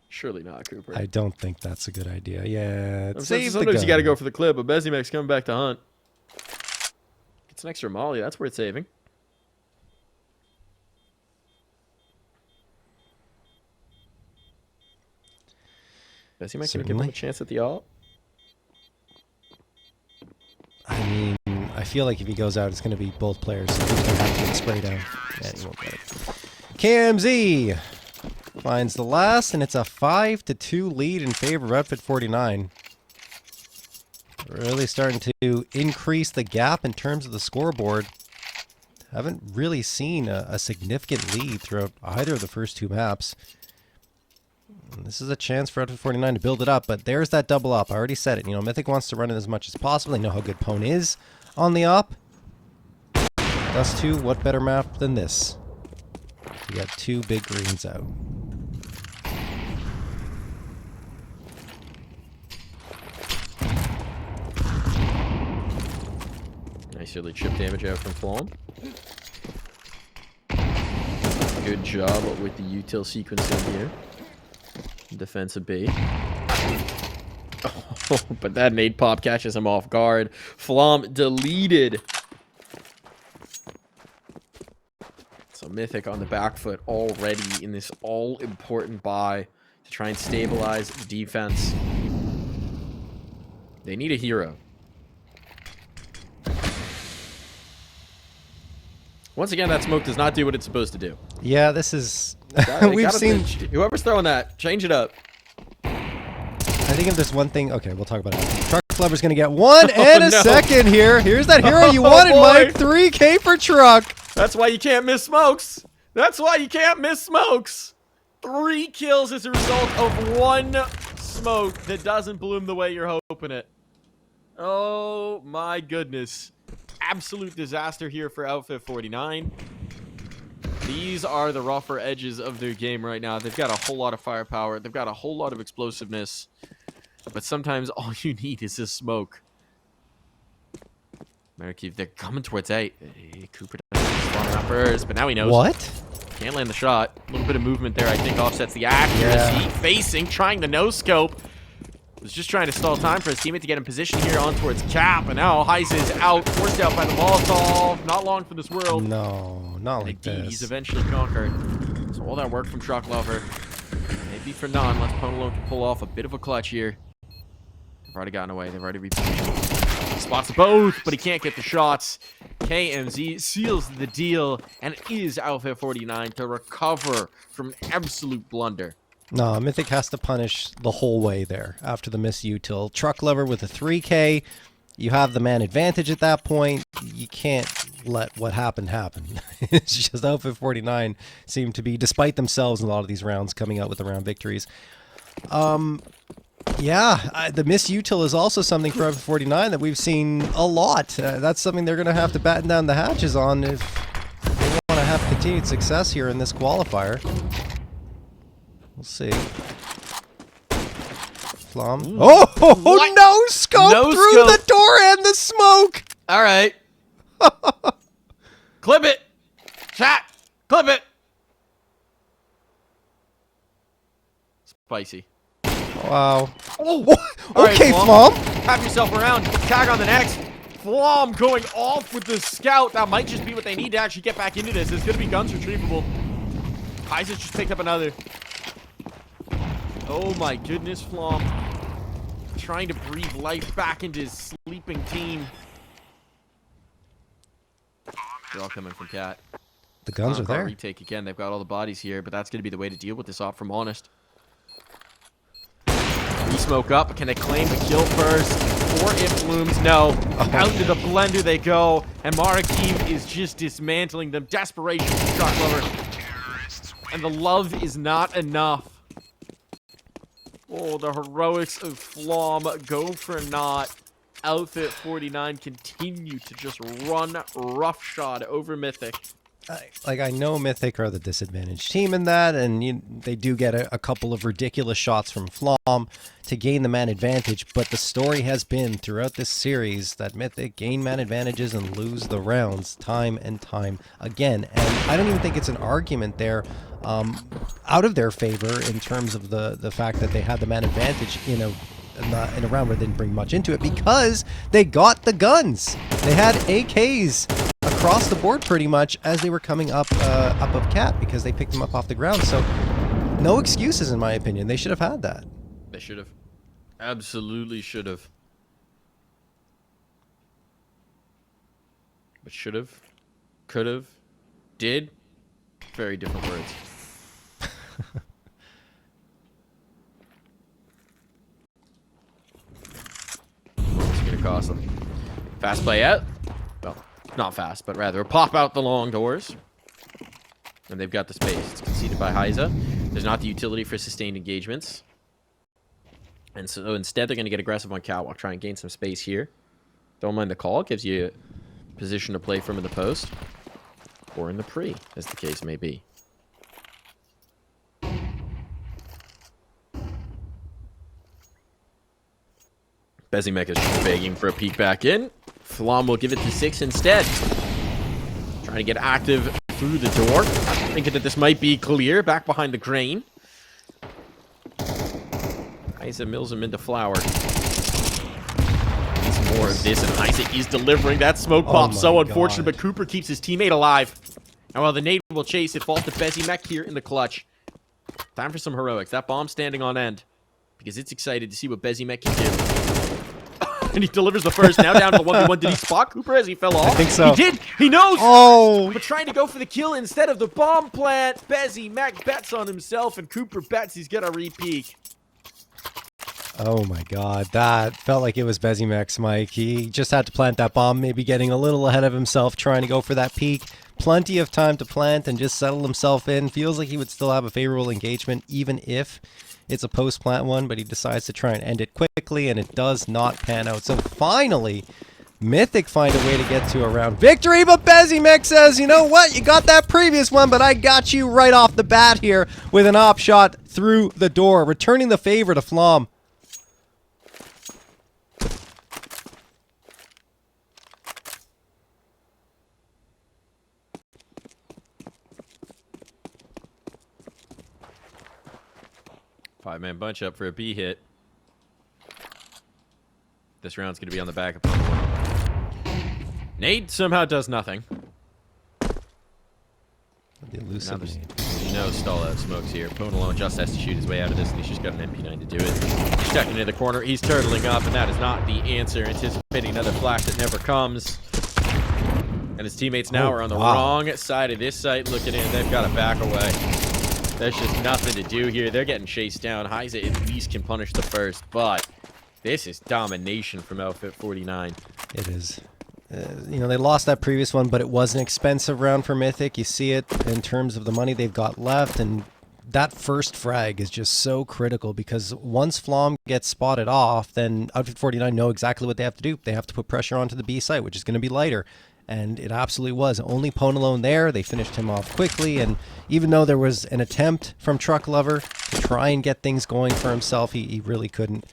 Surely not, Cooper. I don't think that's a good idea. Yeah, save sometimes the you got to go for the clip, but Bezimec's coming back to hunt. Gets an extra molly. That's worth saving. Bezimec going to give him a chance at the ult? I mean, I feel like if he goes out, it's going to be both players. So he's going to have to get sprayed down. Yeah, he won't get it. KMZ finds the last, and it's a 5-2 lead in favor of Outfit 49. Really starting to increase the gap in terms of the scoreboard. Haven't really seen a significant lead throughout either of the first two maps. And this is a chance for Outfit 49 to build it up, but there's that double up. I already said it. You know, Mythic wants to run it as much as possible. They know how good Pwn is on the op. Dust 2, what better map than this? You got 2 big greens out. Nice early chip damage out from Flom. Good job with the util sequencing here. Defense of B. Oh, but that nade pop catches him off guard. Flom deleted. So Mythic on the back foot already in this all-important buy to try and stabilize the defense. They need a hero. Once again, that smoke does not do what it's supposed to do. Yeah, this is... We've seen... Whoever's throwing that, change it up. I think if there's one thing... Okay, we'll talk about it. Truck Lover's going to get one and a second here. Here's that hero you wanted, Mike. 3K for Truck. That's why you can't miss smokes. That's why you can't miss smokes. 3 kills as a result of 1 smoke that doesn't bloom the way you're hoping it. Oh my goodness. Absolute disaster here for Outfit 49. These are the rougher edges of their game right now. They've got a whole lot of firepower. They've got a whole lot of explosiveness. But sometimes all you need is this smoke. Marikiev, they're coming towards A. Cooper doesn't spawn up first, but now he knows. What? Can't land the shot. A little bit of movement there, I think, offsets the accuracy. Yeah. Facing, trying the no-scope. Was just trying to stall time for his teammate to get in position here on towards Cap. And now Heise is out, forced out by the Molotov. Not long for this world. No, not like Indeed, this. he's eventually conquered. So all that work from Truck Lover. Maybe for none, unless Ponalone can pull off a bit of a clutch here. They've already gotten away. They've already repositioned. Spots both, but he can't get the shots. KMZ seals the deal, and it is Outfit 49 to recover from an absolute blunder. No, Mythic has to punish the whole way there after the miss util. Truck Lover with a 3K. You have the man advantage at that point. You can't let what happened happen. It's just Outfit 49 seem to be, despite themselves in a lot of these rounds, coming out with the round victories. Yeah, the miss util is also something for Outfit 49 that we've seen a lot. That's something they're going to have to batten down the hatches on if they want to have continued success here in this qualifier. We'll see. Flom. Oh, no scope No through scope. the door and the smoke. All right. Clip it. Chat. Clip it. Spicy. Wow. Oh. All right, Okay, Flom. Wrap yourself around. Tag on the next. Flom going off with the scout. That might just be what they need to actually get back into this. There's going to be guns retrievable. Heise just picked up another. Oh my goodness, Flom. Trying to breathe life back into his sleeping team. They're all coming from Cat. The guns are there. Retake again. They've got all the bodies here, but that's going to be the way to deal with this op from Honest. Re-smoke up. Can they claim the kill first? Or it blooms? No. Out into the blender they go. And Marikiev is just dismantling them. Desperation from Truck Lover. And the love is not enough. Oh, the heroics of Flom go for naught. Outfit 49 continue to just run roughshod over Mythic. I know Mythic are the disadvantaged team in that, and they do get a couple of ridiculous shots from Flom to gain the man advantage, but the story has been throughout this series that Mythic gain man advantages and lose the rounds time and time again. And I don't even think it's an argument there out of their favor in terms of the fact that they had the man advantage in a round where they didn't bring much into it, because they got the guns. They had AKs across the board pretty much as they were coming up of Cat, because they picked them up off the ground. So no excuses in my opinion. They should have had that. They should have. Absolutely should have. But should have, could have, did. Very different words. What's it gonna cost them? Fast play out. Well, not fast, but rather pop out the long doors. And they've got the space. It's conceded by Heise. There's not the utility for sustained engagements. And so instead, they're going to get aggressive on Catwalk, try and gain some space here. Don't mind the call. Gives you a position to play from in the post. or in the pre, as the case may be. Bezimek is just begging for a peek back in. Flam will give it to 6 instead. Trying to get active through the door. Thinking that this might be clear. Back behind the crane. Isa mills him into flour. Needs more of this, and Isa is delivering. That smoke pop so unfortunate, but Cooper keeps his teammate alive. And while the nade will chase, it falls to Bezimek here in the clutch. Time for some heroics. That bomb standing on end. Because it's excited to see what Bezimek can do. And he delivers the first. Now down to the 1v1. Did he spot Cooper as he fell off? I think so. He did. He knows. Oh! But trying to go for the kill instead of the bomb plant. Bezimek bets on himself, and Cooper bets he's going to re-peek. Oh my god, that felt like it was Bezimek's, Mike. He just had to plant that bomb, maybe getting a little ahead of himself, trying to go for that peak. Plenty of time to plant and just settle himself in. Feels like he would still have a favorable engagement, even if it's a post-plant one, but he decides to try and end it quickly, and it does not pan out. So finally, Mythic find a way to get to a round victory, but Bezimek says, you know what, you got that previous one, but I got you right off the bat here with an op shot through the door, returning the favor to Flam. Five-man bunch up for a B hit. This round's going to be on the back of Pono. Nade somehow does nothing. The elusive nade. No stall out smokes here. Pono just has to shoot his way out of this, and he's just got an MP9 to do it. Checking into the corner. He's turtling up, and that is not the answer. Anticipating another flash that never comes. And his teammates now are on the wrong side of this site looking in. They've got to back away. There's just nothing to do here. They're getting chased down. Heiza at least can punish the first, but this is domination from Outfit 49. It is. You know, they lost that previous one, but it was an expensive round for Mythic. You see it in terms of the money they've got left, and that first frag is just so critical because once Flam gets spotted off, then Outfit 49 know exactly what they have to do. They have to put pressure onto the B site, which is going to be lighter. And it absolutely was. Only Ponalone there. They finished him off quickly. And even though there was an attempt from Truck Lover to try and get things going for himself, he really couldn't.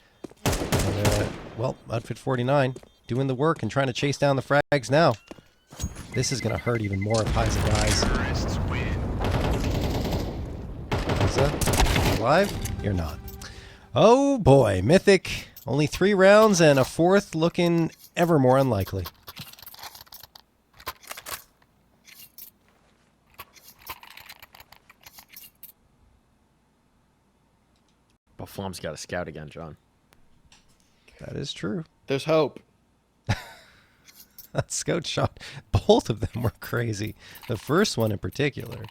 And, well, Outfit 49 doing the work and trying to chase down the frags now. This is going to hurt even more if Heiza dies. Heiza, alive? You're not. Oh boy, Mythic. Only 3 rounds and a 4th looking ever more unlikely. But Flam's got a scout again, John. That is true. There's hope. That scout shot, both of them were crazy. The first one in particular.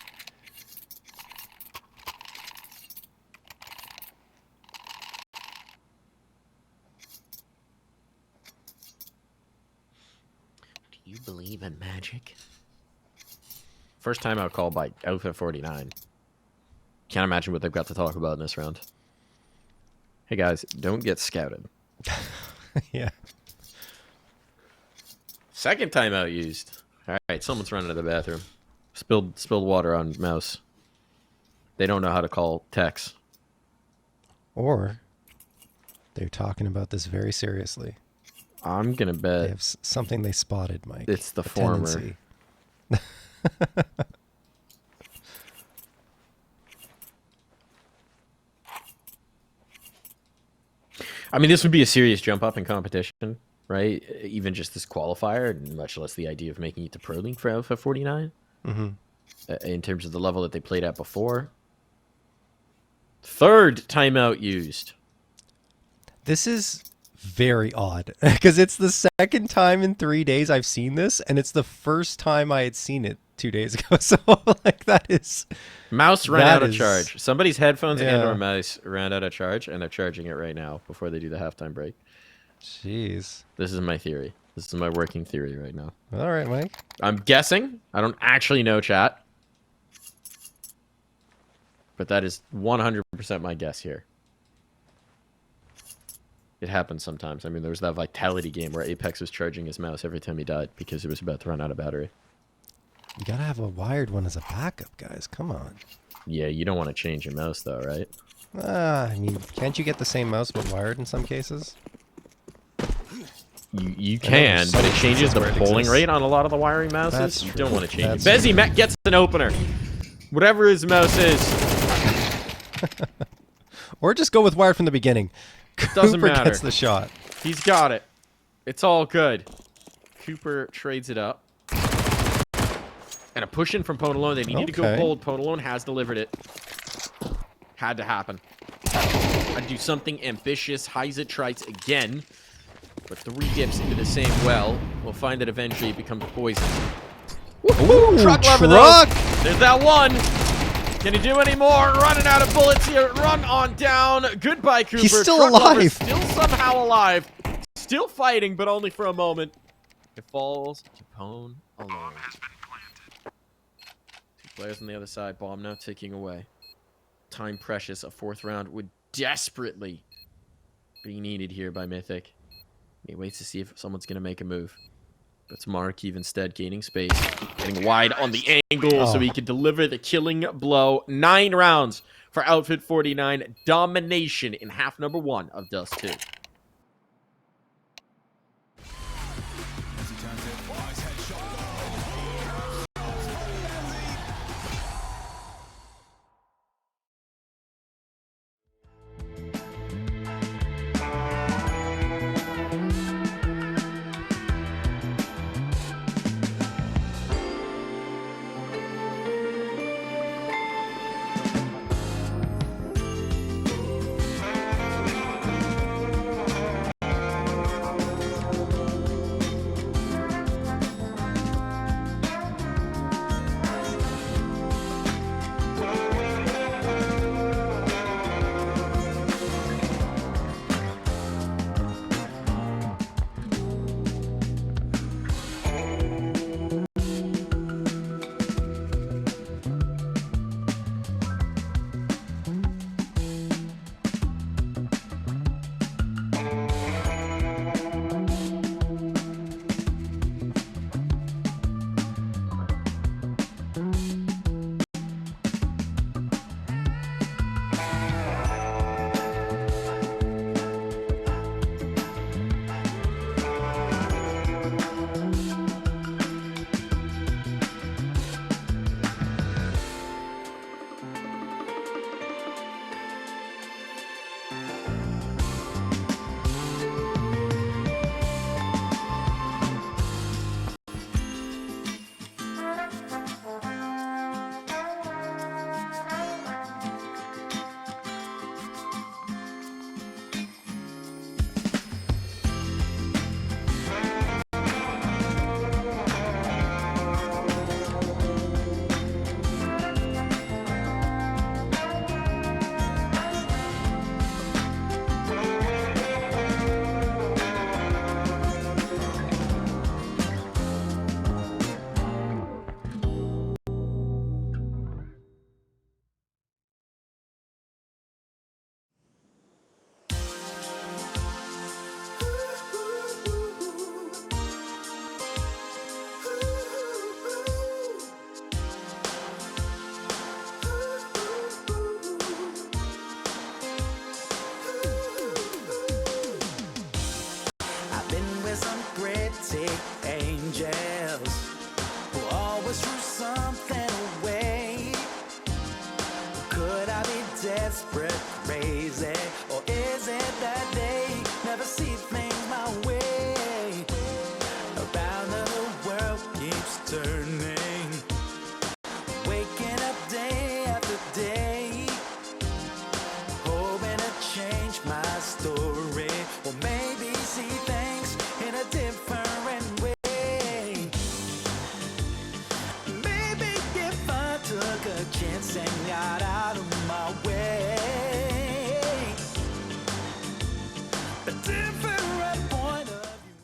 Do you believe in magic? First timeout call by Outfit 49. Can't imagine what they've got to talk about in this round. Hey guys, don't get scouted. Yeah. Second timeout used. All right, someone's running to the bathroom. Spilled water on mouse. They don't know how to call techs. Or they're talking about this very seriously. I'm gonna They bet have something they spotted, Mike. it's the A former. tendency. I mean, this would be a serious jump up in competition, right? Even just this qualifier, much less the idea of making it to Pro League for Alpha 49. Mm-hmm. In terms of the level that they played at before. Third timeout used. This is very odd because it's the second time in 3 days I've seen this, and it's the first time I had seen it 2 days ago. So, like, that is... Mouse ran that out of is- charge. Somebody's headphones and Yeah. or mouse ran out of charge, and they're charging it right now before they do the halftime break. Jeez. This is my theory. This is my working theory right now. All right, Mike. I'm guessing. I don't actually know, chat. But that is 100% my guess here. It happens sometimes. I mean, there was that Vitality game where Apex was charging his mouse every time he died because it was about to run out of battery. You gotta have a wired one as a backup, guys. Come on. Yeah, you don't want to change your mouse though, right? I mean, can't you get the same mouse but wired in some cases? You can, but it changes the polling rate on a lot of the wiring mouses. That's You true. don't want to change That's it. Bezzy Met gets an opener. Whatever his mouse is. Or just go with wired from the beginning. Doesn't Cooper matter. gets the shot. He's got it. It's all good. Cooper trades it up. And a push in from Ponalone. They needed to go Okay. bold. Ponalone has delivered it. Had to happen. Had to do something ambitious. Heiza tries again. But 3 dips into the same well. We'll find that eventually it becomes poison. Ooh, Truck lover, truck! though. There's that one. Can he do any more? Running out of bullets here. Run on down. Goodbye, Cooper. He's still Truck lover alive. still somehow alive. Still fighting, but only for a moment. It falls to Pone alone. 2 players on the other side. Bomb now ticking away. Time precious. A 4th round would desperately be needed here by Mythic. He waits to see if someone's going to make a move. But it's Markeev instead gaining space. Getting wide on the angle so he can deliver the killing blow. 9 rounds for Outfit 49. Domination in half number 1 of Dust 2. I've been with some pretty angels who always threw something away. Could I be desperate, crazy, or is it that they never see things my way? Around the world keeps turning, waking up day after day, hoping to change my story, or maybe see things in a different way. Maybe if I took a chance and got out of my way, a different point of view.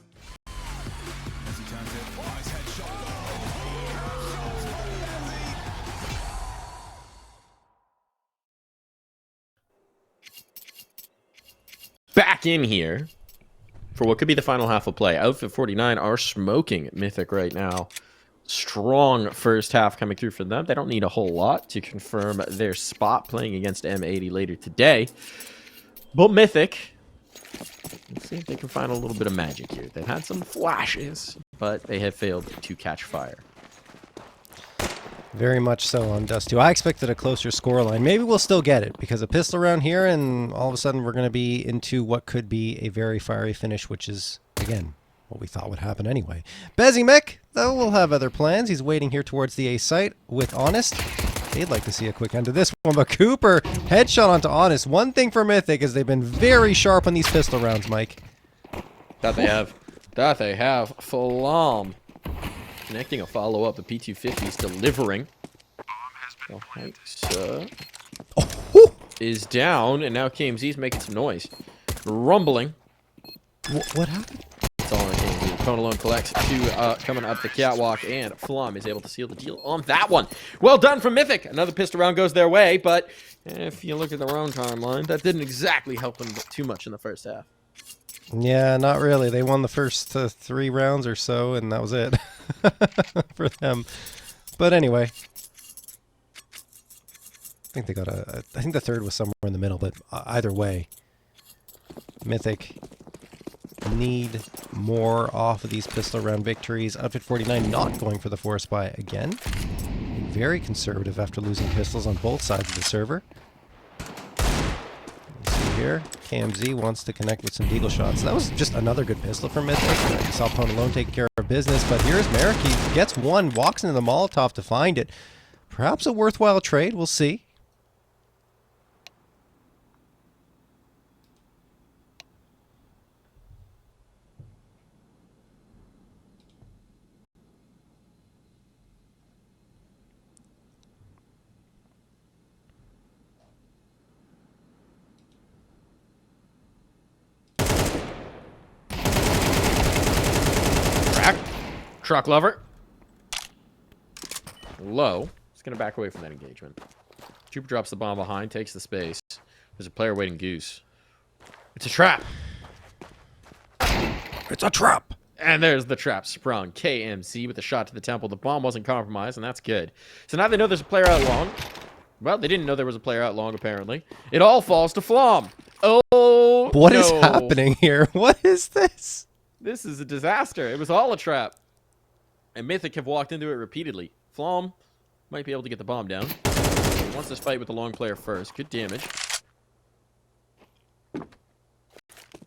Back in here for what could be the final half of play. Outfit 49 are smoking Mythic right now. strong first half coming through for them. They don't need a whole lot to confirm their spot playing against M80 later today. But Mythic, let's see if they can find a little bit of magic here. They've had some flashes, but they have failed to catch fire. Very much so on Dust 2. I expected a closer scoreline. Maybe we'll still get it because a pistol round here and all of a sudden we're going to be into what could be a very fiery finish, which is, again, what we thought would happen anyway. Bezimek, though, will have other plans. He's waiting here towards the A site with Honest. They'd like to see a quick end to this one, but Cooper, headshot onto Honest. One thing for Mythic is they've been very sharp on these pistol rounds, Mike. That they have. That they have. Falam. Connecting a follow-up. The P250 is delivering. Is down, and now KMZ's making some noise. Rumbling. What happened? That's all on KMZ. Cone alone collects two coming up the catwalk, and Flom is able to seal the deal on that one. Well done from Mythic. Another pistol round goes their way, but if you look at their own timeline, that didn't exactly help them too much in the first half. Yeah, not really. They won the first 3 rounds or so, and that was it for them. But anyway, I think they got I think the third was somewhere in the middle, but either way, Mythic need more off of these pistol round victories. Outfit 49 not going for the force buy again. Being very conservative after losing pistols on both sides of the server. Here, KMZ wants to connect with some deagle shots. That was just another good pistol from Mythic. You saw Pone alone taking care of business, but here's Merrick. He gets one, walks into the Molotov to find it. Perhaps a worthwhile trade. We'll see. Truck lover. Low. He's going to back away from that engagement. Trooper drops the bomb behind, takes the space. There's a player waiting goose. It's a trap. It's a trap. And there's the trap sprung. KMC with a shot to the temple. The bomb wasn't compromised, and that's good. So now they know there's a player out long. Well, they didn't know there was a player out long, apparently. It all falls to Flom. Oh, What is happening here? What is this? This is a disaster. It was all a trap. And Mythic have walked into it repeatedly. Flom might be able to get the bomb down. He wants this fight with the long player first. Good damage.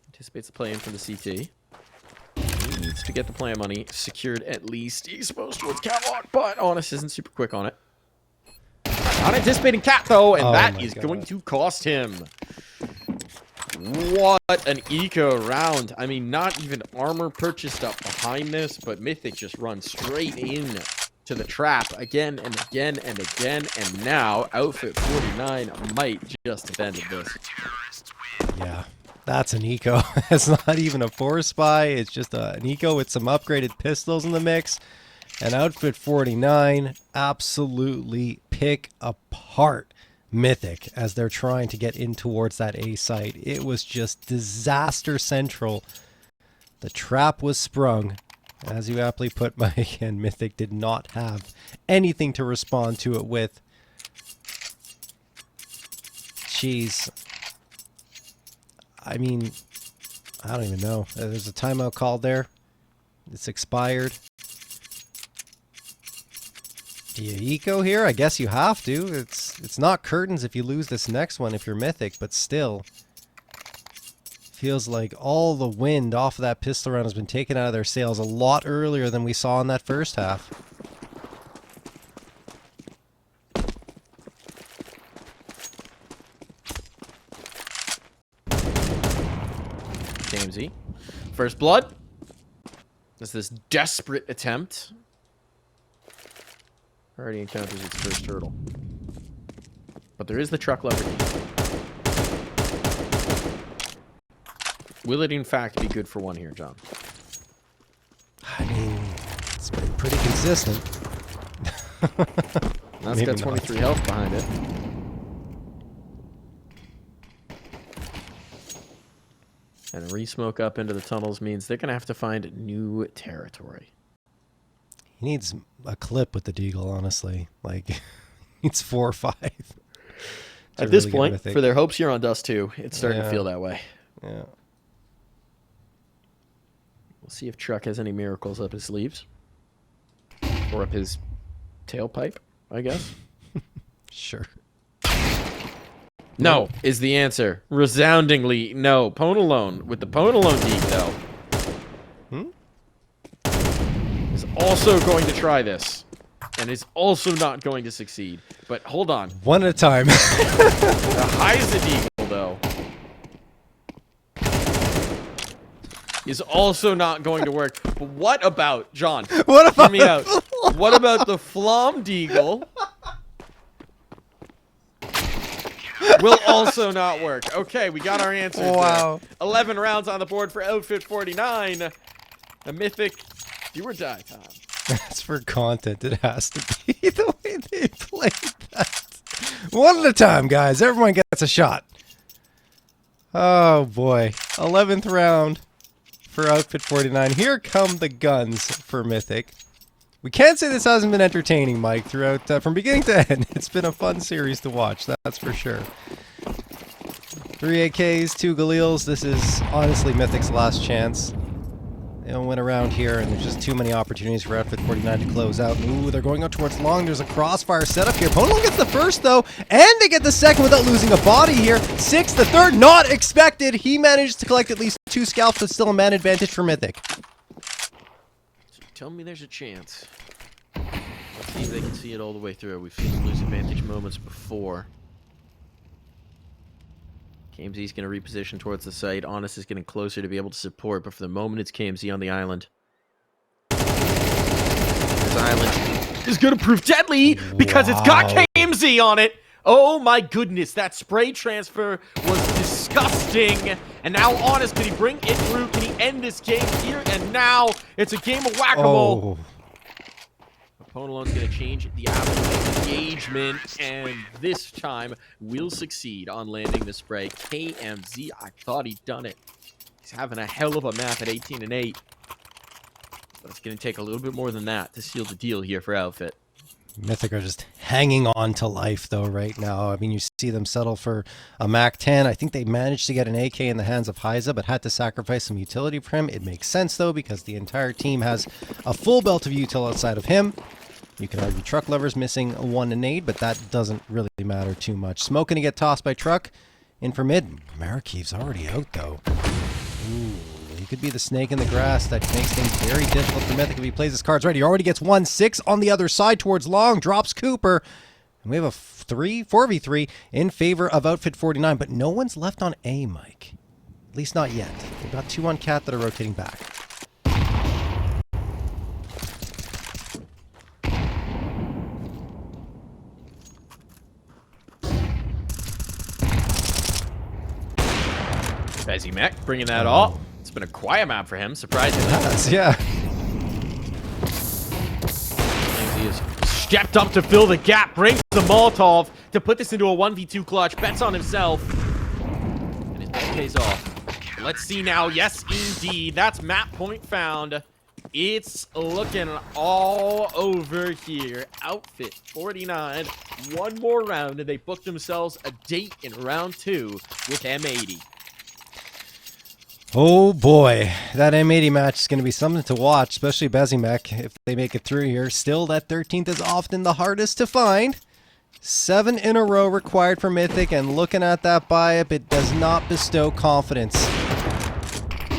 Anticipates the play in from the CT. He needs to get the play money secured at least. He's supposed towards catwalk, but Honest isn't super quick on it. Not anticipating cat, though, and that is going to cost him. What an eco round. I mean, not even armor purchased up behind this, but Mythic just runs straight in to the trap again and again and again, and now Outfit 49 might just have ended this. Yeah, that's an eco. It's not even a force buy. It's just an eco with some upgraded pistols in the mix. And Outfit 49 absolutely pick apart Mythic as they're trying to get in towards that A site. It was just disaster central. The trap was sprung, as you aptly put, Mike, and Mythic did not have anything to respond to it with. Jeez. I mean, I don't even know. There's a timeout called there. It's expired. Do you eco here? I guess you have to. It's not curtains if you lose this next one if you're Mythic, but still. Feels like all the wind off of that pistol round has been taken out of their sails a lot earlier than we saw in that first half. KMZ. First blood. There's this desperate attempt. Already encounters its first turtle. But there is the truck lever. Will it in fact be good for one here, John? I mean, it's been pretty consistent. That's got 23 health behind it. And a re-smoke up into the tunnels means they're going to have to find new territory. He needs a clip with the deagle, honestly. Like, it's 4 or 5. At this point, for their hopes here on Dust 2, it's starting to feel that way. Yeah. We'll see if Truck has any miracles up his sleeves. Or up his tailpipe, I guess. Sure. No is the answer. Resoundingly no. Ponalone with the Ponalone deep, though. Is also going to try this. And is also not going to succeed. But hold on. One at a time. The Hyza deagle, though, is also not going to work. But what about, John? What about Hear me out. What about the Flom deagle? Will also not work. Okay, we got our answers. Wow. There. 11 rounds on the board for Outfit 49. A Mythic do or die time. That's for content. It has to be the way they played that. One at a time, guys. Everyone gets a shot. Oh, boy. 11th round for Outfit 49. Here come the guns for Mythic. We can't say this hasn't been entertaining, Mike, throughout, from beginning to end. It's been a fun series to watch, that's for sure. 3 AKs, 2 Galils. This is honestly Mythic's last chance. They don't win around here, and there's just too many opportunities for Outfit 49 to close out. Ooh, they're going out towards long. There's a crossfire setup here. Ponalone gets the first, though, and they get the second without losing a body here. 6, the third, not expected. He managed to collect at least 2 scalps, but still a man advantage for Mythic. Tell me there's a chance. Let's see if they can see it all the way through. We've seen lose advantage moments before. KMZ's going to reposition towards the site. Honest is getting closer to be able to support, but for the moment it's KMZ on the island. This island is going to prove deadly because it's got KMZ on it. Oh my goodness, that spray transfer was disgusting. And now Honest, can he bring it through? Can he end this game here? And now it's a game of whack-a-mole. Ponalone's going to change the avenue of engagement, and this time will succeed on landing the spray. KMZ, I thought he'd done it. He's having a hell of a map at 18-8. But it's going to take a little bit more than that to seal the deal here for Outfit. Mythic are just hanging on to life, though, right now. I mean, you see them settle for a MAC-10. I think they managed to get an AK in the hands of Hyza, but had to sacrifice some utility for him. It makes sense, though, because the entire team has a full belt of util outside of him. You can argue Truck Lover's missing a 1 nade, but that doesn't really matter too much. Smoke gonna get tossed by Truck. In for mid. Marakiv's already out, though. Ooh, he could be the snake in the grass. That makes things very difficult for Mythic if he plays his cards right. He already gets 1-6 on the other side towards long. Drops Cooper. And we have a 4v3 in favor of Outfit 49, but no one's left on A, Mike. At least not yet. We've got 2 on Cat that are rotating back. Bezzy Mech bringing that all. It's been a quiet map for him, surprisingly. Yes, yeah. He has stepped up to fill the gap, brings the Molotov to put this into a 1v2 clutch, bets on himself, and his bet pays off. Let's see now. Yes, indeed. That's map point found. It's looking all over here. Outfit 49. One more round, and they book themselves a date in round 2 with M80. Oh boy, that M80 match is going to be something to watch, especially Bezimek if they make it through here. Still, that 13th is often the hardest to find. 7 in a row required for Mythic, and looking at that buy-up, it does not bestow confidence.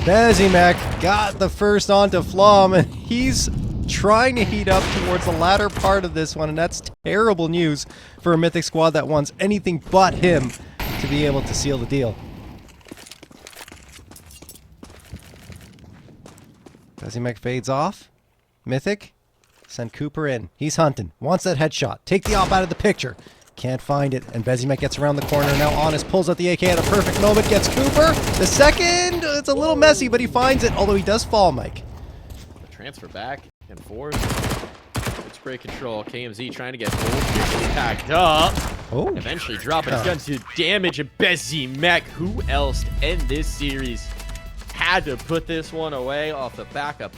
Bezimek got the first onto Flom, and he's trying to heat up towards the latter part of this one, and that's terrible news for a Mythic squad that wants anything but him to be able to seal the deal. Bezimek fades off. Mythic, send Cooper in. He's hunting. Wants that headshot. Take the op out of the picture. Can't find it. And Bezimek gets around the corner. Now Honest pulls out the AK at a perfect moment. Gets Cooper. The second, it's a little messy, but he finds it. Although he does fall, Mike. The transfer back and forth. Good spray control. KMZ trying to get hold here. Gets tagged up. Oh. Eventually dropping his gun to damage. And Bezimek, who else to end this series? Had to put this one away off the back of